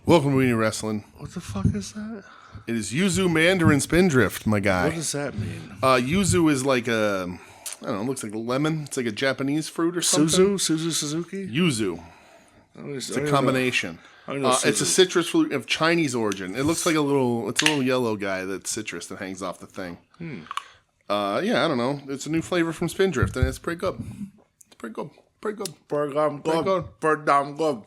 Welcome to WeNeedWrestling. What the fuck is that? It is Yuzu Mandarin Spindrift, my guy. What does that mean? Yuzu is like a, I don't know, it looks like a lemon. It's like a Japanese fruit or something. Suzu Suzuki? Yuzu. It's a combination. It's a citrus fruit of Chinese origin. It looks like it's a little yellow guy that's citrus that hangs off the thing. I don't know. It's a new flavor from Spindrift, and it's pretty good. It's pretty good. Pretty good. Pretty damn good.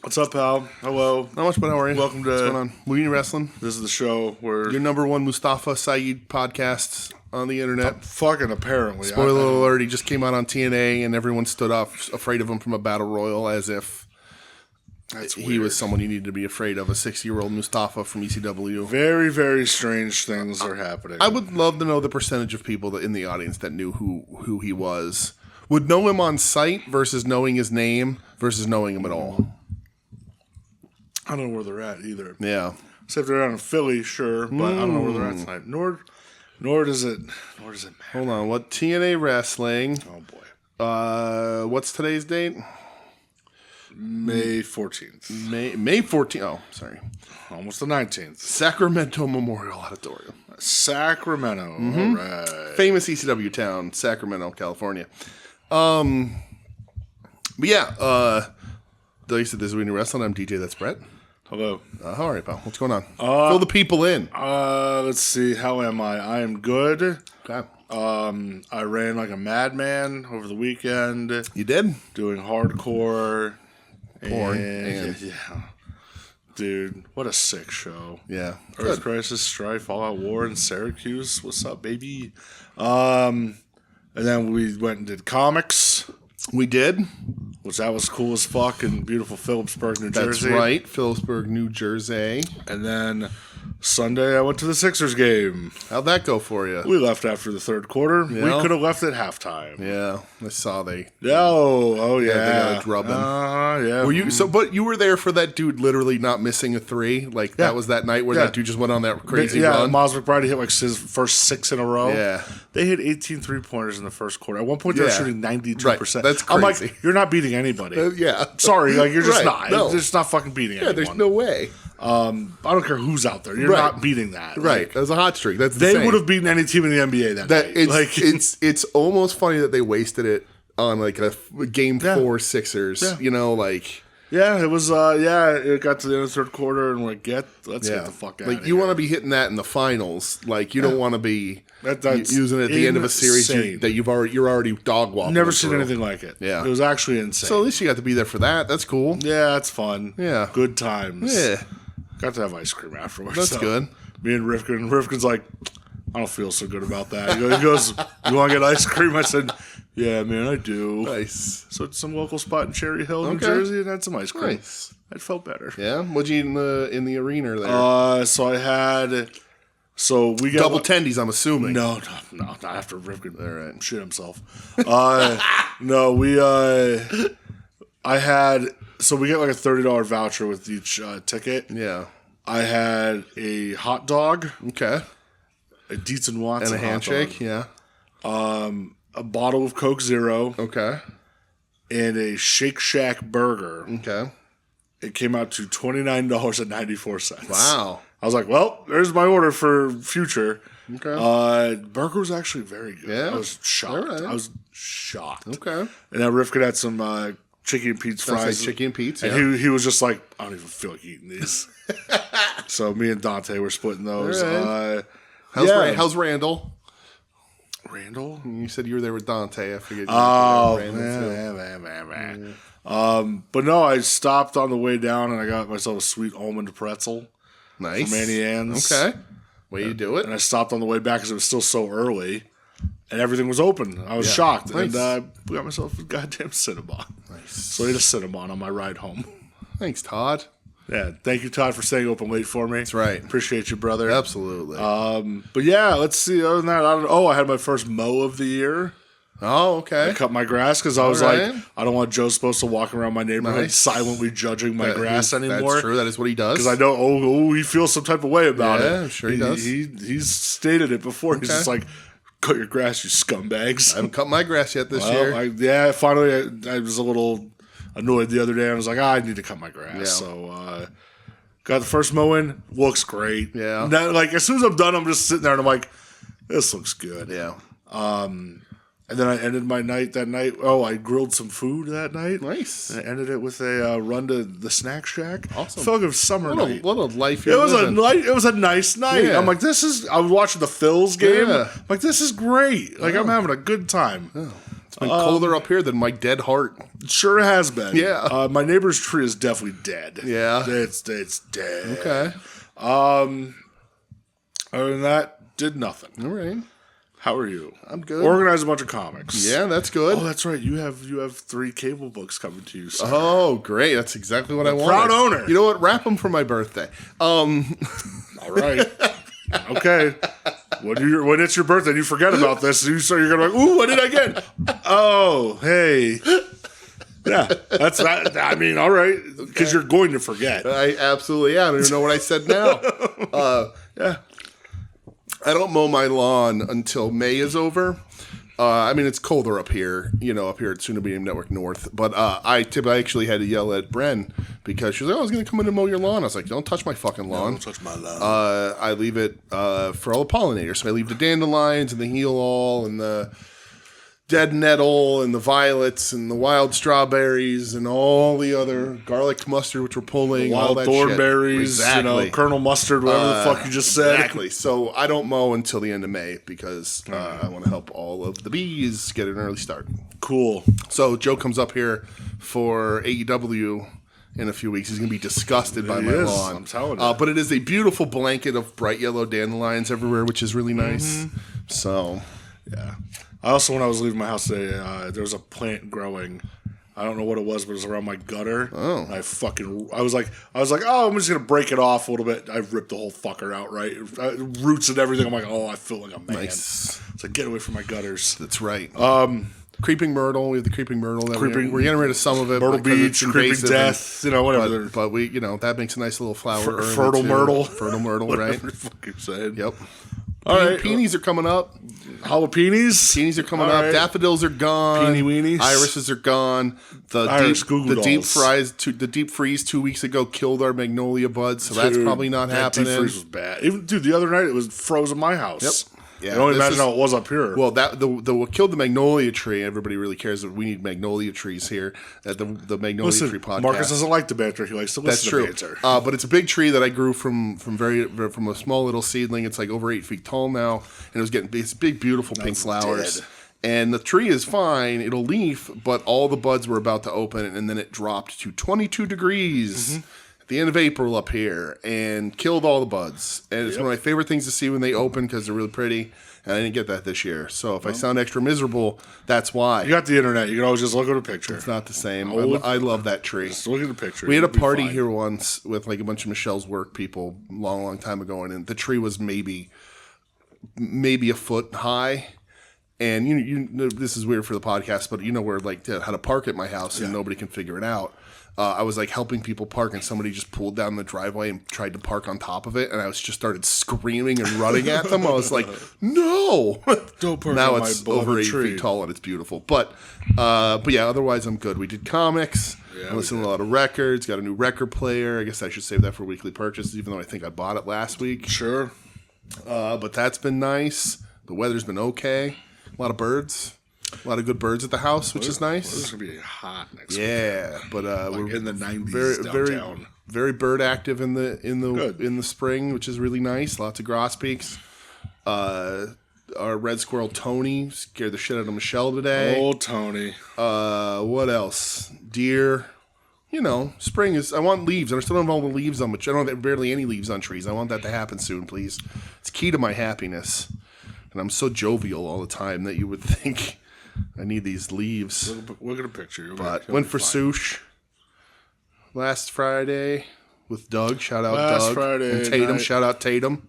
What's up, pal? Hello. Not much, but how are you? Welcome to What's going on? WeNeedWrestling. This is the show where your number one Mustafa Saeed podcast on the internet. Fucking apparently. Spoiler alert, he just came out on TNA and everyone stood up afraid of him from a battle royal as if he was someone you needed to be afraid of, a 60-year-old Mustafa from ECW. Very, very strange things are happening. I would love to know the percentage of people in the audience that knew who he was. Would know him on sight versus knowing his name versus knowing him at all. I don't know where they're at either. Yeah. Except they're out in Philly, sure, but I don't know where they're at tonight. Nor does it matter. Hold on. What TNA Wrestling? Oh boy. What's today's date? May 14th. May 14th. Oh, sorry. Almost the 19th. Sacramento Memorial Auditorium. Sacramento. All right. Famous ECW town, Sacramento, California. But yeah, you said this is WeNeedWrestling. I'm DJ. That's Brett. Hello. How are you, pal? What's going on? Fill the people in. Let's see. How am I? I am good. Okay. I ran like a madman over the weekend. You did? Doing hardcore. Porn. And yeah. Dude, what a sick show. Yeah. Earth Crisis, Strife, All Out War in Syracuse. What's up, baby? And then we went and did comics. We did. Which that was cool as fuck in beautiful Phillipsburg, New Jersey. That's right. Phillipsburg, New Jersey. And then Sunday I went to the Sixers game. How'd that go for you? We left after the third quarter. Yeah. We could have left at halftime. Yeah. I saw they. Oh yeah. They got a drubbing. Yeah. Were you but you were there for that dude literally not missing a three? Like that was that night where that dude just went on that crazy run? Miles McBride hit like his first 6 in a row. Yeah. They hit 18 3-pointers in the first quarter. At one point they were shooting 92%. Right. That's crazy. I'm like, you're not beating anybody. Yeah. Sorry, like you're just not. No. You're just not fucking beating anyone. Yeah, there's no way. I don't care who's out there. You're not beating that. Right. Like, That's a hot streak. That's they insane. would have beaten any team in the NBA that day. It's almost funny that they wasted it on like a game 4 Sixers. Yeah. You know, like it was it got to the end of the third quarter and let's get the fuck out of here. Like you want to be hitting that in the finals. Like you don't want to be using it at the end of a series that you're already dog walking. Never seen anything like it. Yeah. It was actually insane. So at least you got to be there for that. That's cool. Yeah, that's fun. Yeah. Good times. Yeah. Got to have ice cream afterwards. That's good. Me and Rifkin's like, I don't feel so good about that. He goes, you want to get ice cream? I said, yeah, man, I do. Nice. So it's some local spot in Cherry Hill, New Jersey, and had some ice cream. Nice. I felt better. Yeah. What'd you eat in the arena there? So I had. So we got double tendies, I'm assuming. No, not after Rifkin. All right. Shit himself. No, I had. So we get like a $30 voucher with each ticket. Yeah. I had a hot dog. Okay. A Dietz and Watson and a handshake. Yeah. A bottle of Coke Zero. Okay. And a Shake Shack burger. Okay. It came out to $29.94. Wow. I was like, well, there's my order for future. Okay. Burger was actually very good. Yeah. I was shocked. Right. I was shocked. Okay. And then Rifkin had some Chicky and Pete's fries. Chicky and Pete's, and he was just like, I don't even feel like eating these. So me and Dante were splitting those. Right. How's Randall? Randall? You said you were there with Dante. I figured. Man. But no, I stopped on the way down and I got myself a sweet almond pretzel. Nice. From Annie Ann's. Okay. Way you do it. And I stopped on the way back because it was still so early. And everything was open. I was shocked. Nice. And I got myself a goddamn Cinnabon. Nice. So I ate a Cinnabon on my ride home. Thanks, Todd. Yeah, thank you, Todd, for staying open late for me. That's right. Appreciate you, brother. Absolutely. But yeah, let's see. Other than that, I had my first mow of the year. Oh, okay. I cut my grass because I was like, I don't want Joe supposed to walk around my neighborhood silently judging my grass anymore. That's true. That is what he does. Because I know, he feels some type of way about it. Yeah, I'm sure he does. He's stated it before. He's just like, cut your grass, you scumbags. I haven't cut my grass yet this year. Finally, I was a little annoyed the other day. I was like, I need to cut my grass. Yeah. So Got the first mow in. Looks great. Yeah. Now, like, as soon as I'm done, I'm just sitting there and I'm like, this looks good. Yeah. And then I ended my night that night. Oh, I grilled some food that night. Nice. And I ended it with a run to the snack shack. Awesome. Felt like it was summer night. What a life you're living. It was a nice night. Yeah. I'm like, I was watching the Phils game. Yeah. I'm like, this is great. Like, I'm having a good time. Oh. It's been colder up here than my dead heart. It sure has been. Yeah. My neighbor's tree is definitely dead. Yeah. It's dead. Okay. Other than that, did nothing. All right. How are you? I'm good. Organized a bunch of comics. Yeah, that's good. Oh, that's right. You have 3 cable books coming to you, sir. Oh, great. That's exactly what I wanted. Proud owner. You know what? Wrap them for my birthday. All right. Okay. When it's your birthday, you forget about this. So you're going to be like, ooh, what did I get? Oh, hey. Yeah, that's that. I mean, all right, because you're going to forget. I absolutely am. I don't even know what I said now. Yeah. I don't mow my lawn until May is over. I mean, it's colder up here, up here at Soon to Be Network North. But I actually had to yell at Bren because she was like, I was going to come in and mow your lawn. I was like, don't touch my fucking lawn. Don't touch my lawn. I leave it for all the pollinators. So I leave the dandelions and the heel all and the dead nettle and the violets and the wild strawberries and all the other garlic mustard, which we're pulling, all Wild that thornberries, shit. Exactly. Colonel Mustard, whatever the fuck you just said. Exactly. So I don't mow until the end of May because I want to help all of the bees get an early start. Cool. So Joe comes up here for AEW in a few weeks. He's going to be disgusted by my lawn. I'm telling you. But it is a beautiful blanket of bright yellow dandelions everywhere, which is really nice. So, yeah. I also, when I was leaving my house today, there was a plant growing. I don't know what it was, but it was around my gutter. Oh. And I was like, oh, I'm just gonna break it off a little bit. I ripped the whole fucker out, right? Roots and everything. I'm like, oh, I feel like a man. nice. It's like, get away from my gutters. That's right. Creeping myrtle. We have the creeping myrtle. We're getting rid of some of it. Myrtle because Beach, it's creeping invasive death, whatever. But we, that makes a nice little flower. Fertile myrtle. Fertile myrtle, right? Whatever the fuck you're saying. Yep. All right. Peonies are coming up. Jalapenos? Peonies are coming All up. right. Daffodils are gone. Peony weenies? Irises are gone. The deep freeze 2 weeks ago killed our magnolia buds, so that's probably not happening. Deep freeze was bad. Even the other night it was froze in my house. Yep. Yeah, I can only imagine how it was up here. Well, what killed the magnolia tree, everybody really cares that we need magnolia trees here at the Magnolia Tree podcast. Marcus doesn't like the banter. He likes to listen to banter. But it's a big tree that I grew from a small little seedling. It's like over 8 feet tall now, and it was getting these big, beautiful pink flowers. Dead. And the tree is fine; it'll leaf, but all the buds were about to open, and then it dropped to 22 degrees. At the end of April up here, and killed all the buds. And it's one of my favorite things to see when they open because they're really pretty. And I didn't get that this year. So if I sound extra miserable, that's why. You got the internet. You can always just look at a picture. It's not the same. I love that tree. Just look at the picture. We had a party here once with like a bunch of Michelle's work people long time ago, and the tree was maybe a foot high. And you this is weird for the podcast, but where how to park at my house, and nobody can figure it out. I was like helping people park, and somebody just pulled down the driveway and tried to park on top of it, and I started screaming and running at them. I was like, "No!" Don't park now on it's my over 8 tree. feet tall and it's beautiful. But yeah, otherwise I'm good. We did comics. I listened to a lot of records. Got a new record player. I guess I should save that for weekly purchases, even though I think I bought it last week. Sure. But that's been nice. The weather's been okay. A lot of birds. A lot of good birds at the house, which is nice. This is gonna be hot next week. Yeah, but We're in the 90s very, downtown. very bird active in the spring, which is really nice. Lots of grosbeaks. Our red squirrel Tony scared the shit out of Michelle today. Oh, Tony. What else? Deer. Spring is. I want leaves. I still don't have all the leaves on, which I don't have barely any leaves on trees. I want that to happen soon, please. It's key to my happiness, and I'm so jovial all the time that you would think I need these leaves. Look at a picture. But went for sush last Friday with Doug. Shout out Doug. Friday and Tatum. night. Shout out Tatum.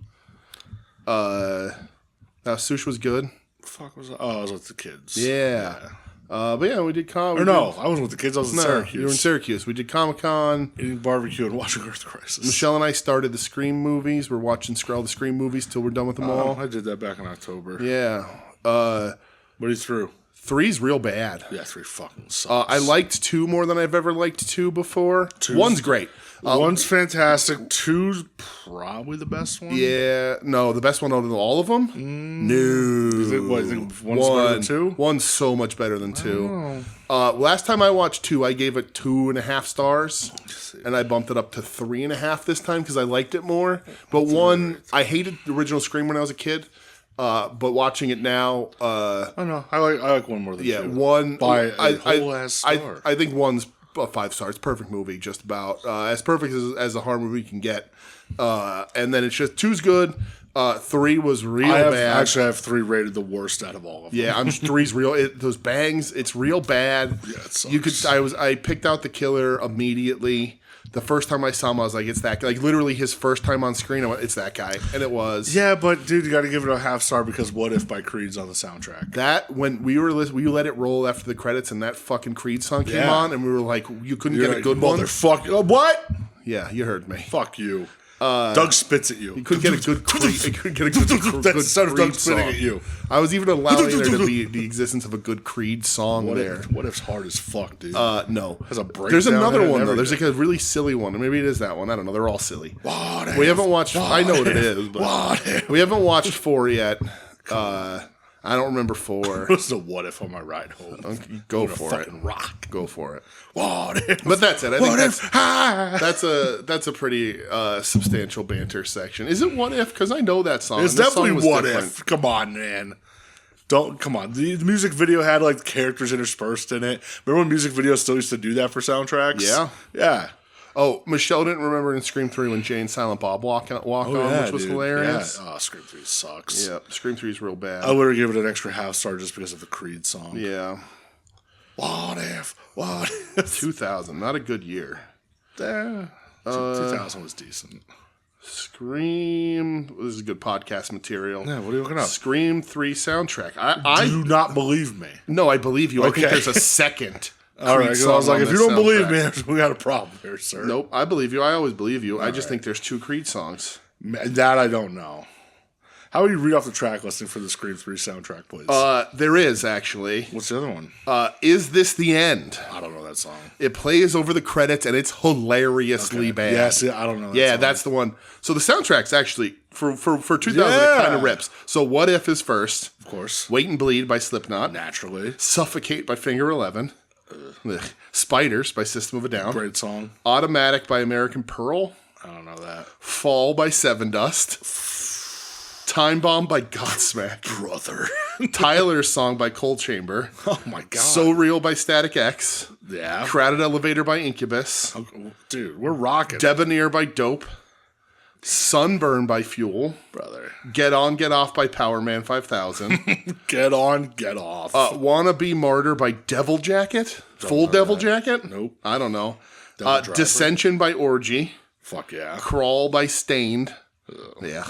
Sush was good. Fuck was that? Oh, I was with the kids. Yeah. But yeah, we did I wasn't with the kids. I was in Syracuse. You were in Syracuse. We did Comic-Con. Eating barbecue and watching Earth Crisis. Michelle and I started the Scream movies. We're watching all the Scream movies till we're done with them all. I did that back in October. Yeah. What are you through? 3's real bad. Yeah, 3 fucking sucks. I liked 2 more than I've ever liked 2 before. 1's great. 1's fantastic. 2's probably the best one. Yeah, no, the best one out of all of them? No. You think 1's better than 2? 1's so much better than 2. Last time I watched 2, I gave it 2.5 stars, and I bumped it up to 3.5 this time because I liked it more. But 1, I hated the original Scream when I was a kid. But watching it now, I don't know. I like 1 more than 2. yeah, 1 by a whole ass star. I think 1's a 5 stars. Perfect movie, just about as perfect as a horror movie can get. And then it's just 2's good. 3 was real bad. Actually, I have 3 rated the worst out of all of them. Yeah, 3's real. Those bangs, it's real bad. Yeah, it sucks. I picked out the killer immediately. The first time I saw him, I was like, it's that guy. Like, literally his first time on screen, I went, it's that guy. And it was. Yeah, but, dude, you got to give it a half star because What If by Creed's on the soundtrack. That, when we were listening, we let it roll after the credits and that fucking Creed song came on, and we were like, you couldn't get a good one? Motherfucker. What? Yeah, you heard me. Fuck you. Doug spits at you. You couldn't get a good Creed. You couldn't get a good That's the sound of Creed Doug spitting song. at you. I was even allowing there to be the existence of a good Creed song there. What If's hard as fuck, dude. No. Has a breakdown. There's another in it one, and though. There's like everything. a really silly one. Or maybe it is that one. I don't know. They're all silly. What We if? haven't watched. I know what it is, but What if? we haven't watched 4 yet. I don't remember 4. Listen to What If on my ride home. Go I'm gonna for it. fucking rock. Go for it. What if? But that's it. I think What if? that's a pretty substantial banter section. Is it What If? Because I know that song. It's and this definitely song was What different. If. Come on, man. Come on. The music video had like characters interspersed in it. Remember when music videos still used to do that for soundtracks? Yeah. Yeah. Oh, Michelle didn't remember in Scream 3 when Jay and Silent Bob walk on, which was dude. hilarious. Yeah. Oh, Scream 3 sucks. Yeah, Scream 3 is real bad. I literally gave it an extra half star just because of the Creed song. Yeah. What if? What if? 2000, not a good year. 2000 was decent. Scream. This is good podcast material. Yeah, what are you looking up? Scream 3 soundtrack. I do not believe me. No, I believe you. I Okay. think there's a second. All right, Creed 'cause I was song like, on if you this don't believe soundtrack. me, we got a problem here, sir. Nope, I believe you. I always believe you. I just think there's 2 Creed songs. That I don't know. How would you read off the track listing for the Scream 3 soundtrack, please? There is, actually. What's the other one? Is This the End? I don't know that song. It plays over the credits, and it's hilariously bad. Yeah, see, I don't know that Yeah, song. that's the one. So the soundtrack's actually, for 2000, Yeah. it kind of rips. So What If is first. Of course. Wait and Bleed by Slipknot. Naturally. Suffocate by Finger 11. Ugh. Spiders by System of a Down. Great song. Automatic by American Pearl. I don't know that. Fall by Seven Dust. Time Bomb by Godsmack. Brother. Tyler's Song by Cold Chamber. Oh my god. So Real by Static X. yeah. Crowded Elevator by Incubus. Oh, dude, we're rocking. Debonair by Dope. Sunburn by Fuel. Brother. Get On, Get Off by Power Man 5000. Get on, get off. Wanna Be Martyr by Devil Jacket. Full know Devil that. Jacket? Nope. I don't know. Devil Driver. Dissension by Orgy. Fuck yeah. Crawl by Stained. Yeah.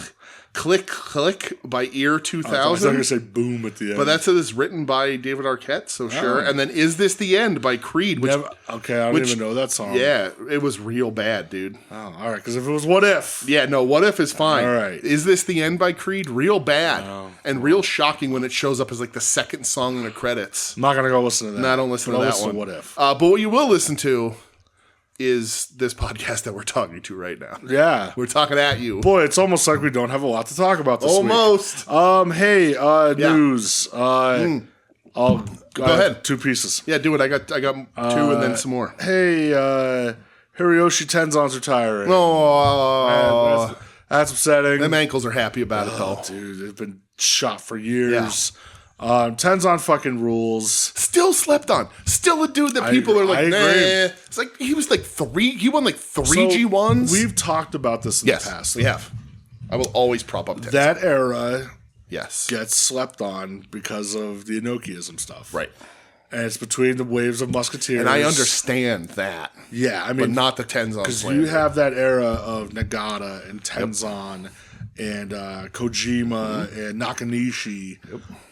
Click Click by Ear I was not 2000. going to say boom at the end. But that's written by David Arquette, so sure. And then Is This the End by Creed, which okay, I don't even know that song. yeah, it was real bad, dude. Oh, all right, because if it was What If? Yeah, no, What If is fine. All right. Is This the End by Creed? Real bad. And real shocking when it shows up as like the second song in the credits. I'm not going to go listen to that. No, I don't listen But to I'll that listen one. to What If? But what you will listen to is this podcast that we're talking to right now. Yeah. We're talking at you. Boy, it's almost like we don't have a lot to talk about this Almost. week. Hey, news. I'll Go ahead. 2 pieces. Yeah, do it. I got 2 and then some more. Hey, Hiroshi Tenzon's retiring. Oh, That's upsetting. them ankles are happy about it though. Dude, they've been shot for years. Tenzon fucking rules. Still slept on. Still a dude that people are like, I nah. agree. It's like he was like 3. He won like 3 So, G1s. We've talked about this in yes, the past. we have. I will always prop up Tenzon. That era Yes. gets slept on because of the Enochiism stuff. Right. And it's between the waves of Musketeers. And I understand that. Yeah, I But mean, not the Tenzon because slander. you have that era of Nagata and Tenzon and Kojima and Nakanishi,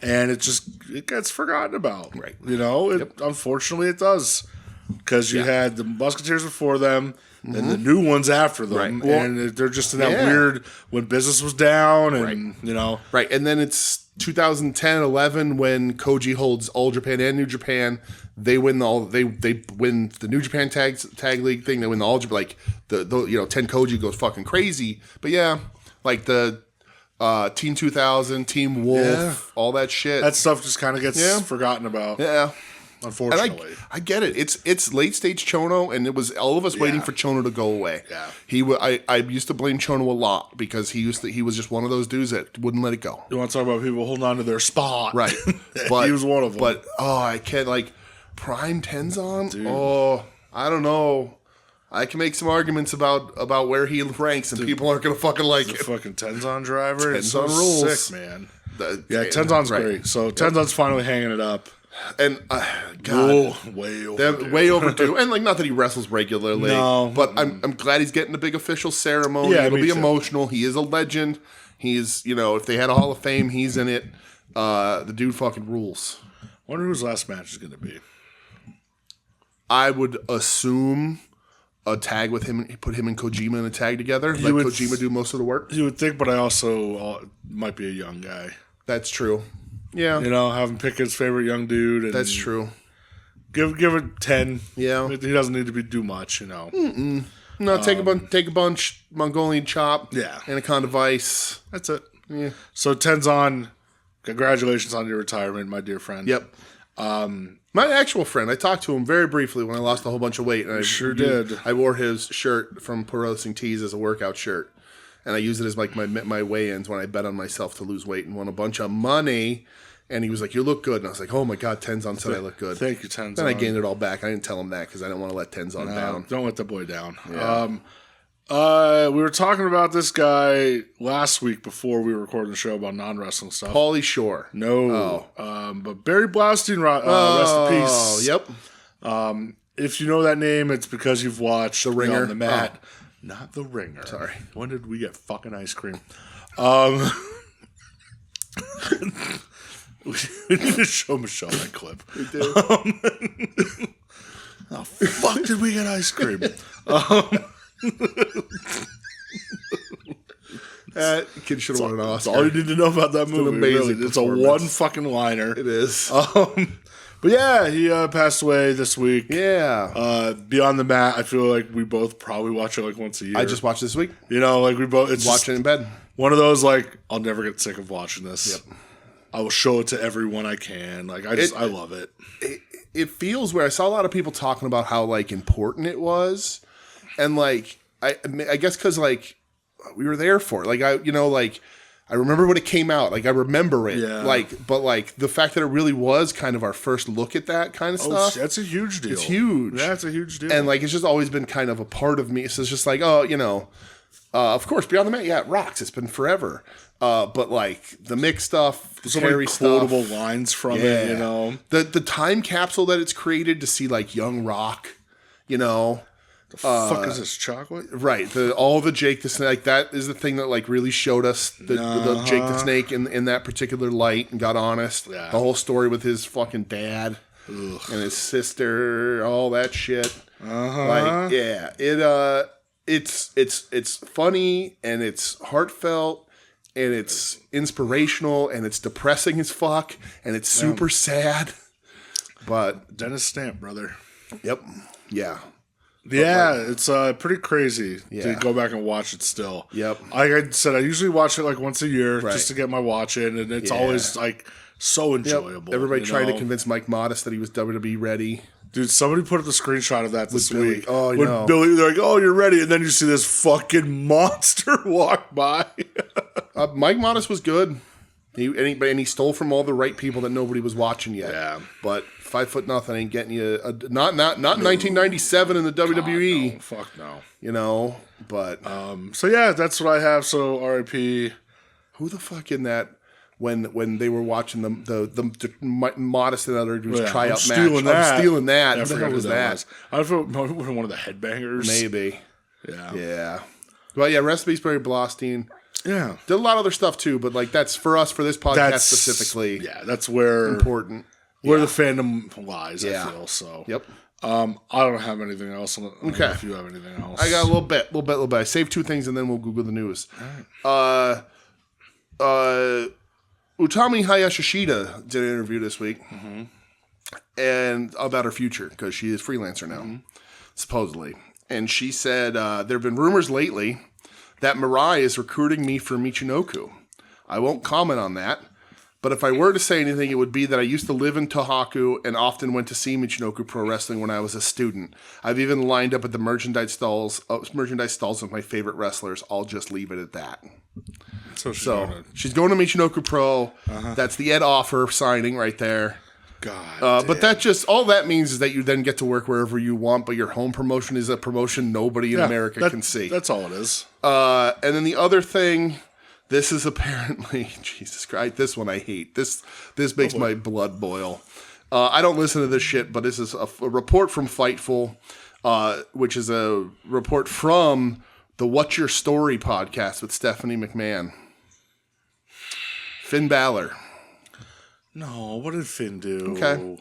and it gets forgotten about. Right. You know, unfortunately it does, because you had the Musketeers before them. And the new ones after them, Right. Well, and they're just in that weird when business was down, and you know, Right. And then it's 2010-11 when Koji holds All Japan and New Japan, they win they win the New Japan tag league thing. They win the All Japan, like the 10 Koji goes fucking crazy. But yeah, like the Team 2000, Team Wolf, all that shit. That stuff just kind of gets forgotten about. Yeah. Unfortunately, I get it. It's late stage Chono, and it was all of us waiting for Chono to go away. Yeah, I used to blame Chono a lot because he was just one of those dudes that wouldn't let it go. You want to talk about people holding on to their spot, right? But he was one of them. But I can't like Prime Tenzan. Dude. Oh, I don't know. I can make some arguments about where he ranks, and people aren't gonna fucking like it. Fucking Tenzan driver. Tenzan it's so rules, sick, man. Tenzan's great. So Tenzan's finally hanging it up. And God, way overdue. And like, not that he wrestles regularly, but I'm glad he's getting a big official ceremony. Yeah, it'll be emotional. He is a legend. He's if they had a Hall of Fame, he's in it. The dude fucking rules. Wonder whose last match is going to be. I would assume a tag with him. Put him and Kojima in a tag together. Let Kojima do most of the work. You would think, but I also might be a young guy. That's true. Yeah, have him pick his favorite young dude. And that's true. Give it 10. Yeah, he doesn't need to do much. No, take a bunch Mongolian chop. Yeah, Anaconda Vice. That's it. Yeah. So Tenzan, congratulations on your retirement, my dear friend. Yep. My actual friend, I talked to him very briefly when I lost a whole bunch of weight. And did. I wore his shirt from Pro Wrestling Tees as a workout shirt. And I used it as like my weigh-ins when I bet on myself to lose weight and won a bunch of money. And he was like, "You look good." And I was like, "Oh my God, Tenzan said I look good." Thank you, Tenzan. Then I gained it all back. I didn't tell him that because I didn't want to let Tenzan down. Don't let the boy down. Yeah. We were talking about this guy last week before we were recording the show about non-wrestling stuff. Paulie Shore. No. But Barry Blaustein, rest in peace. Yep. If you know that name, it's because you've watched The Ringer. On the Mat. Not The Ringer. Sorry. When did we get fucking ice cream? We need to show Michelle that clip. We do. How fuck did we get ice cream? That kid should have won an Oscar. That's all you need to know about that movie. Amazing. It's a one fucking liner. It is. But yeah, he passed away this week. Yeah. Beyond the Mat, I feel like we both probably watch it like once a year. I just watched this week. Like we both watch it in bed. One of those like I'll never get sick of watching this. Yep. I will show it to everyone I can. Like I love it. It feels where I saw a lot of people talking about how like important it was, and like I guess because like we were there for it. Like I remember when it came out. Like I remember it. Yeah. But the fact that it really was kind of our first look at that kind of stuff. That's a huge deal. It's huge. Yeah, it's a huge deal. And like it's just always been kind of a part of me. So it's just like of course Beyond the Mat. Yeah, it rocks. It's been forever. But like the Mick stuff, the Terry stuff, quotable lines from it, the time capsule that it's created to see like young Rock, the fuck is this, chocolate? Right. All the Jake the Snake, like that is the thing that like really showed us the Jake the Snake in that particular light and got honest. Yeah. The whole story with his fucking dad and his sister, all that shit. Like it's funny and it's heartfelt. And it's inspirational, and it's depressing as fuck, and it's super sad. But Dennis Stamp, brother. Yep. Yeah. Yeah, it's pretty crazy to go back and watch it still. Yep. Like I said, I usually watch it like once a year just to get my watch in, and it's always like so enjoyable. Everybody tried to convince Mike Modest that he was WWE ready. Dude, somebody put up the screenshot of that this week. Oh, I know. Billy, they're like, "Oh, you're ready," and then you see this fucking monster walk by. Mike Modest was good. He stole from all the right people that nobody was watching yet. Yeah, but 5'0" ain't getting you. Not in 1997 in the WWE. No, fuck no. But so yeah, that's what I have. So R.I.P. Who the fuck in that? When they were watching the Modest and other dudes try out match. I'm stealing that. What the hell was that? I thought one of the headbangers. Maybe. Yeah. Well, yeah, rest in peace, Barry Blaustein. Yeah. Did a lot of other stuff too, but like that's for us for this podcast specifically. Yeah, that's where important. Where the fandom lies, I feel. So. Yep. I don't have anything else. Okay. If you have anything else. I got a little bit. I saved two things and then we'll Google the news. All right. Utami Hayashishita did an interview this week, and about her future because she is freelancer now, supposedly. And she said there have been rumors lately that Mirai is recruiting me for Michinoku. I won't comment on that, but if I were to say anything, it would be that I used to live in Tohaku and often went to see Michinoku Pro Wrestling when I was a student. I've even lined up at the merchandise stalls of my favorite wrestlers. I'll just leave it at that. So she's going to Michinoku Pro. That's the Ed Offer signing right there. God, but that just all that means is that you then get to work wherever you want, but your home promotion is a promotion nobody in America can see. That's all it is. And then the other thing, this is apparently Jesus Christ. This one I hate. This makes my blood boil. I don't listen to this shit, but this is a report from Fightful, which is a report from the What's Your Story podcast with Stephanie McMahon. Finn Balor. No, what did Finn do? Okay.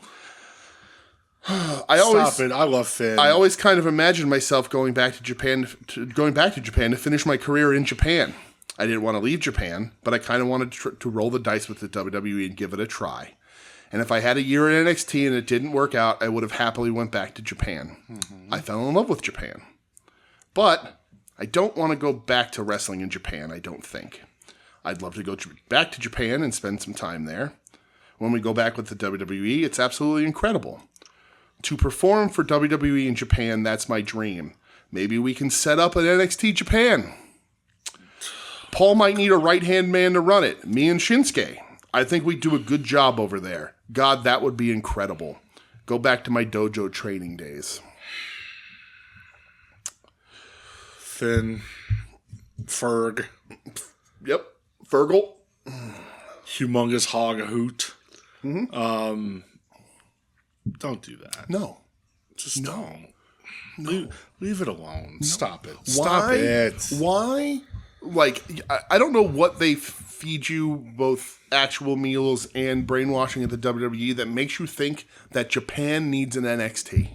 Stop it. I love Finn. I always kind of imagined myself going back to Japan to finish my career in Japan. I didn't want to leave Japan, but I kind of wanted to roll the dice with the WWE and give it a try. And if I had a year in NXT and it didn't work out, I would have happily went back to Japan. I fell in love with Japan. But I don't want to go back to wrestling in Japan, I don't think. I'd love to go back to Japan and spend some time there. When we go back with the WWE, it's absolutely incredible. To perform for WWE in Japan, that's my dream. Maybe we can set up an NXT Japan. Paul might need a right-hand man to run it. Me and Shinsuke. I think we do a good job over there. God, that would be incredible. Go back to my dojo training days. Finn. Ferg. Yep. Fergal. Humongous hog a hoot. Don't do that. No. Just don't. Leave it alone. No. Stop it. Stop it. Why? Like, I don't know what they feed you, both actual meals and brainwashing at the WWE, that makes you think that Japan needs an NXT.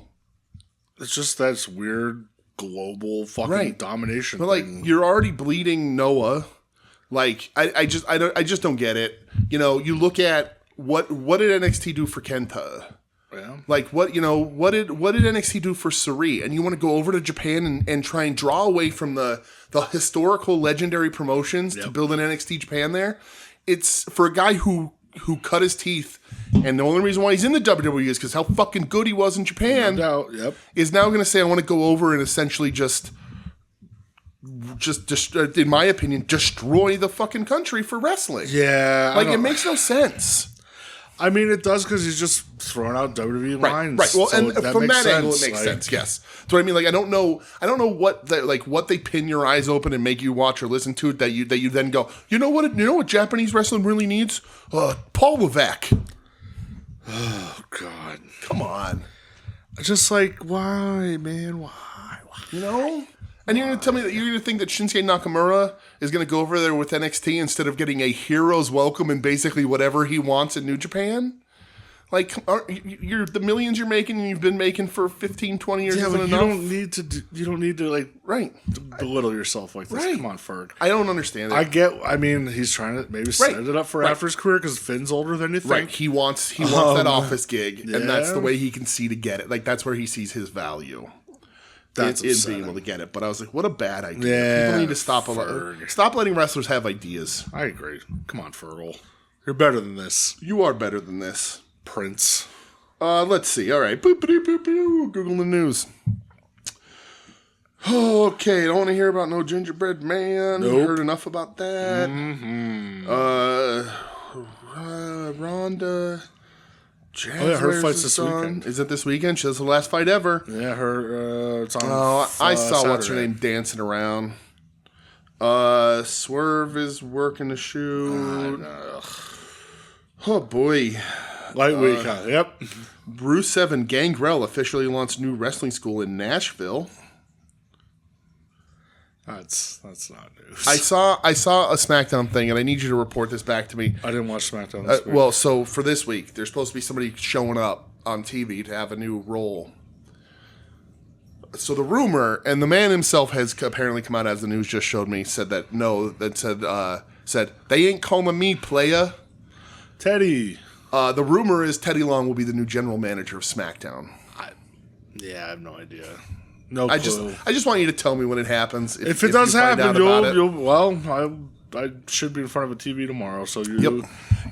It's just that's weird global fucking domination. But like, you're already bleeding Noah. Like, I just don't get it. You know, you look at what did NXT do for Kenta? Yeah. Like, what did NXT do for Sari? And you want to go over to Japan and try and draw away from the historical legendary promotions to build an NXT Japan there? It's for a guy who cut his teeth, and the only reason why he's in the WWE is because how fucking good he was in Japan. No doubt. Yep. Is now going to say, I want to go over and essentially just in my opinion, destroy the fucking country for wrestling. Yeah. Like, it makes no sense. I mean, it does because he's just throwing out WWE lines. Right. Well, so and from that angle, it sense. makes sense. Yes. So I mean, like, I don't know what they pin your eyes open and make you watch or listen to it that you then go, you know what Japanese wrestling really needs? Paul Levesque. Oh God, come on. Just like, why, man? Why? You know. And you're going to tell me that you're going to think that Shinsuke Nakamura is going to go over there with NXT instead of getting a hero's welcome and basically whatever he wants in New Japan? Like, you're the millions you're making and you've been making for 15, 20 years isn't enough? You don't need to like belittle yourself like this. Right. Come on, Ferg. I don't understand it. I mean, he's trying to maybe set it up for after his career because Finn's older than you think. Right. He wants that office gig, and that's the way he can see to get it. Like, that's where he sees his value. That's being able to get it. But I was like, what a bad idea. Yeah, people need to stop letting wrestlers have ideas. I agree. Come on, Fergal. You're better than this. You are better than this. Prince. Let's see. All right. Google the news. Okay. Don't want to hear about no gingerbread man. Nope. Heard enough about that. Rhonda... her fight's this weekend. Is it this weekend? She has the last fight ever. Yeah, it's on. I saw Saturday. what's her name dancing around. Swerve is working the shoot. Oh boy, lightweight. Yep. Rusev and Gangrel officially launched new wrestling school in Nashville. That's not news. I saw a SmackDown thing, and I need you to report this back to me. I didn't watch SmackDown this week. Well, so for this week, there's supposed to be somebody showing up on TV to have a new role. So the rumor, and the man himself has apparently come out as the news just showed me, said they ain't calling me playa. Teddy. The rumor is Teddy Long will be the new general manager of SmackDown. I have no idea. No clue. I just want you to tell me when it happens. If it does happen, I should be in front of a TV tomorrow, so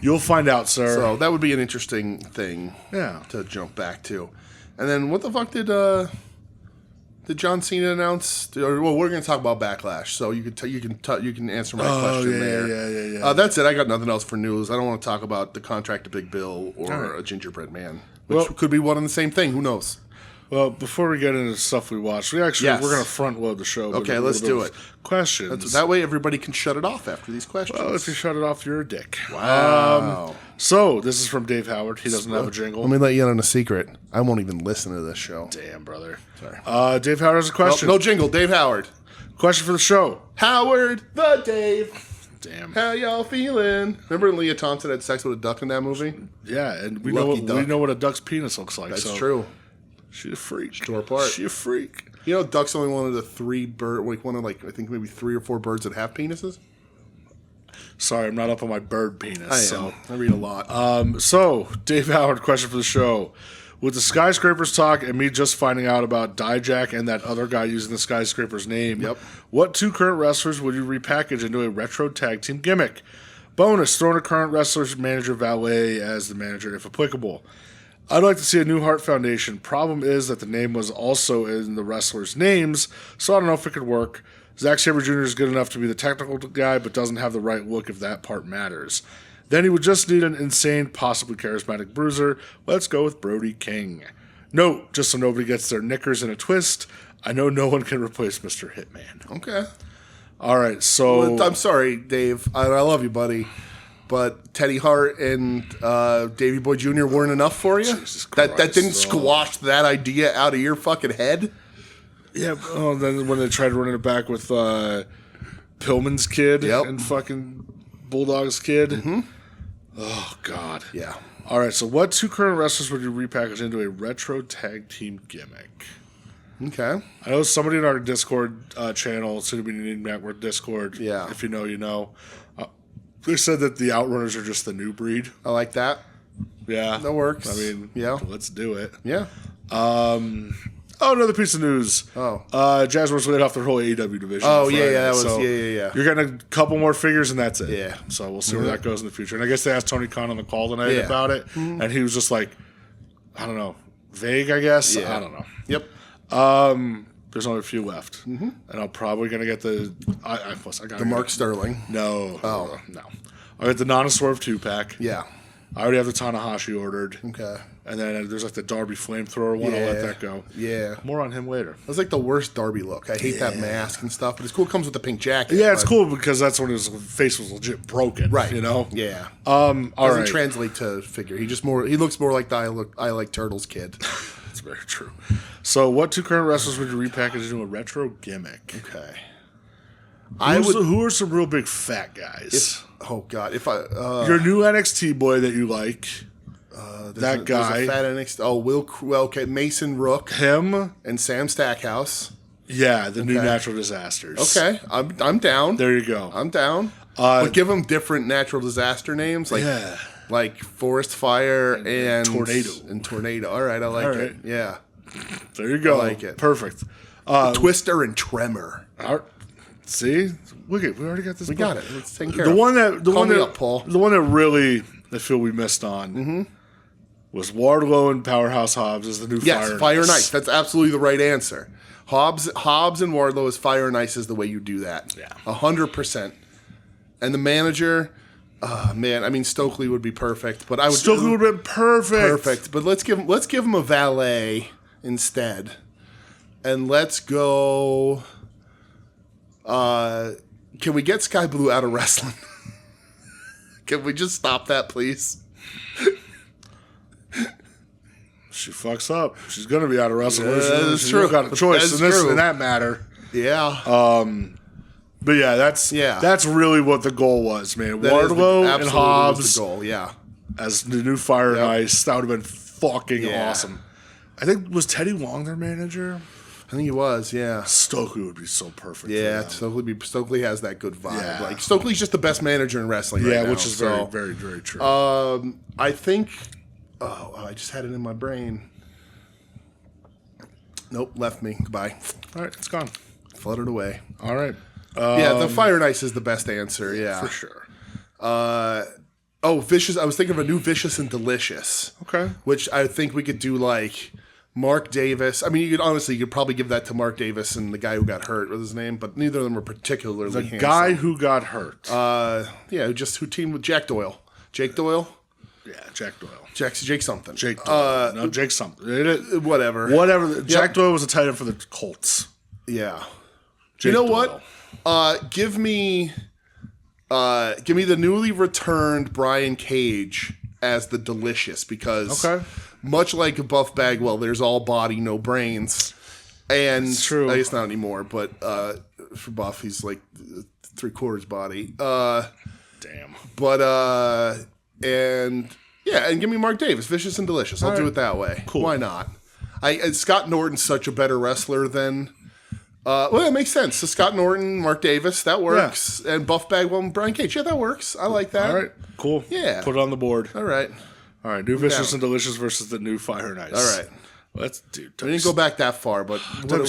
you'll find out, sir. So that would be an interesting thing to jump back to. And then what the fuck did John Cena announce? Well, we're going to talk about Backlash, so you can answer my question there. Yeah. That's it. I got nothing else for news. I don't want to talk about the contract to Big Bill or a gingerbread man, which could be one and the same thing. Who knows? Well, before we get into the stuff we watched, we're going to front load the show. Okay, let's do it. Questions. That way everybody can shut it off after these questions. Well, if you shut it off, you're a dick. Wow. So, this is from Dave Howard. He doesn't have a jingle. Let me let you in on a secret. I won't even listen to this show. Damn, brother. Sorry. Dave Howard has a question. No jingle. Dave Howard. Question for the show. Howard the Dave. Damn. How y'all feeling? Remember Leah Thompson had sex with a duck in that movie? Yeah, and we know what a duck's penis looks like. That's true. She's a freak. Tore apart. She's a freak. You know, ducks only one of the I think maybe 3 or 4 birds that have penises. Sorry, I'm not up on my bird penis. I read a lot. So, Dave Howard, question for the show. With the skyscrapers talk and me just finding out about Dijak and that other guy using the skyscraper's name, what 2 current wrestlers would you repackage into a retro tag team gimmick? Bonus, throw in a current wrestler's manager valet as the manager if applicable. I'd like to see a new Hart Foundation. Problem is that the name was also in the wrestlers' names, so I don't know if it could work. Zack Sabre Jr. is good enough to be the technical guy, but doesn't have the right look if that part matters. Then he would just need an insane, possibly charismatic bruiser. Let's go with Brody King. Note, just so nobody gets their knickers in a twist, I know no one can replace Mr. Hitman. Okay. All right, so... Well, I'm sorry, Dave. I love you, buddy. But Teddy Hart and Davey Boy Jr. weren't enough for you? Jesus Christ, that didn't squash that idea out of your fucking head? Yeah, then when they tried running it back with Pillman's kid and fucking Bulldog's kid. Mm-hmm. Oh, God. Yeah. All right, so what 2 current wrestlers would you repackage into a retro tag team gimmick? Okay. I know somebody in our Discord channel, soon to be WeNeedWrestling Network Discord, if you know, you know. They said that the Outrunners are just the new breed. I like that. Yeah. That works. I mean, let's do it. Yeah. Another piece of news. Jazzwares laid off their whole AEW division. Oh, that was, yeah. You're getting a couple more figures, and that's it. Yeah. So we'll see where that goes in the future. And I guess they asked Tony Khan on the call tonight about it, and he was just like, I don't know, vague, I guess. Yeah. I don't know. Yep. There's only a few left, and I'm probably gonna get the. I got the Mark Sterling. No. Oh no. I got the Non-Swerve 2-pack. Yeah. I already have the Tanahashi ordered. Okay. And then there's like the Darby flamethrower one. I'll let that go. Yeah. More on him later. That's like the worst Darby look. I hate that mask and stuff, but it's cool. It comes with the pink jacket. Yeah, it's cool because that's when his face was legit broken. Right. You know? Yeah. Doesn't translate to figure. He looks more like the I Like Turtles kid. That's very true. So, what 2 current wrestlers would you repackage into a retro gimmick? Okay. Who are some real big fat guys? Your new NXT boy that you like. That guy. Fat NXT. Mason Rook. Him. And Sam Stackhouse. Yeah, the new Natural Disasters. Okay. I'm down. There you go. I'm down. But give them different natural disaster names. Like Forest Fire and Tornado. And Tornado. All right, I like it. Yeah. There you go. I like it. Perfect. Twister and Tremor. See? Look at we already got this. We got it. Let's take care of it. Call me up, Paul. The one that really I feel we missed on was Wardlow and Powerhouse Hobbs as the new Fire and Ice. Fire and Ice. That's absolutely the right answer. Hobbs and Wardlow as Fire and Ice is the way you do that. Yeah. 100%. And the manager, Stokely would be perfect. But Stokely would have been perfect. Perfect. But let's give him a valet instead. And let's go. Can we get Sky Blue out of wrestling? Can we just stop that, please? She fucks up. She's going to be out of wrestling. That's true. She's got a choice in that matter. Yeah. But yeah, that's really what the goal was, man. Wardlow and Hobbs was the goal, yeah. As the new Fire and Ice. That would have been fucking awesome. I think, was Teddy Long their manager? I think he was, yeah. Stokely would be so perfect. Yeah, Stokely has that good vibe. Yeah. Like Stokely's just the best manager in wrestling right now. Which is very, very, very true. I think... Oh, I just had it in my brain. Nope, left me. Goodbye. All right, it's gone. Fluttered away. All right. The Fire and Ice is the best answer, yeah. For sure. Vicious. I was thinking of a new Vicious and Delicious. Okay. Which I think we could do like Mark Davis. I mean, you could probably give that to Mark Davis and the guy who got hurt was his name, but neither of them were particularly handsome. Guy who got hurt. Who teamed with Jack Doyle. Jake Doyle? Yeah, Jack Doyle. Jake something. Jake Doyle. No, Jake something. Whatever. Jack Doyle was a tight end for the Colts. Yeah. Jake you know Doyle. What? Give me the newly returned Brian Cage as the Delicious because much like Buff Bagwell, there's all body, no brains. And it's true. I guess not anymore, but for Buff, he's like 3/4 body. Damn. But and give me Mark Davis, Vicious and Delicious. I'll do it that way. Cool. Why not? Scott Norton's such a better wrestler than. It makes sense. So Scott Norton, Mark Davis, that works. Yeah. And Buff Bagwell and Brian Cage. Yeah, that works. I like that. All right, cool. Yeah. Put it on the board. All right. New Vicious and Delicious versus the new Fire and Ice. All right. Let's do. We didn't go back that far, but what are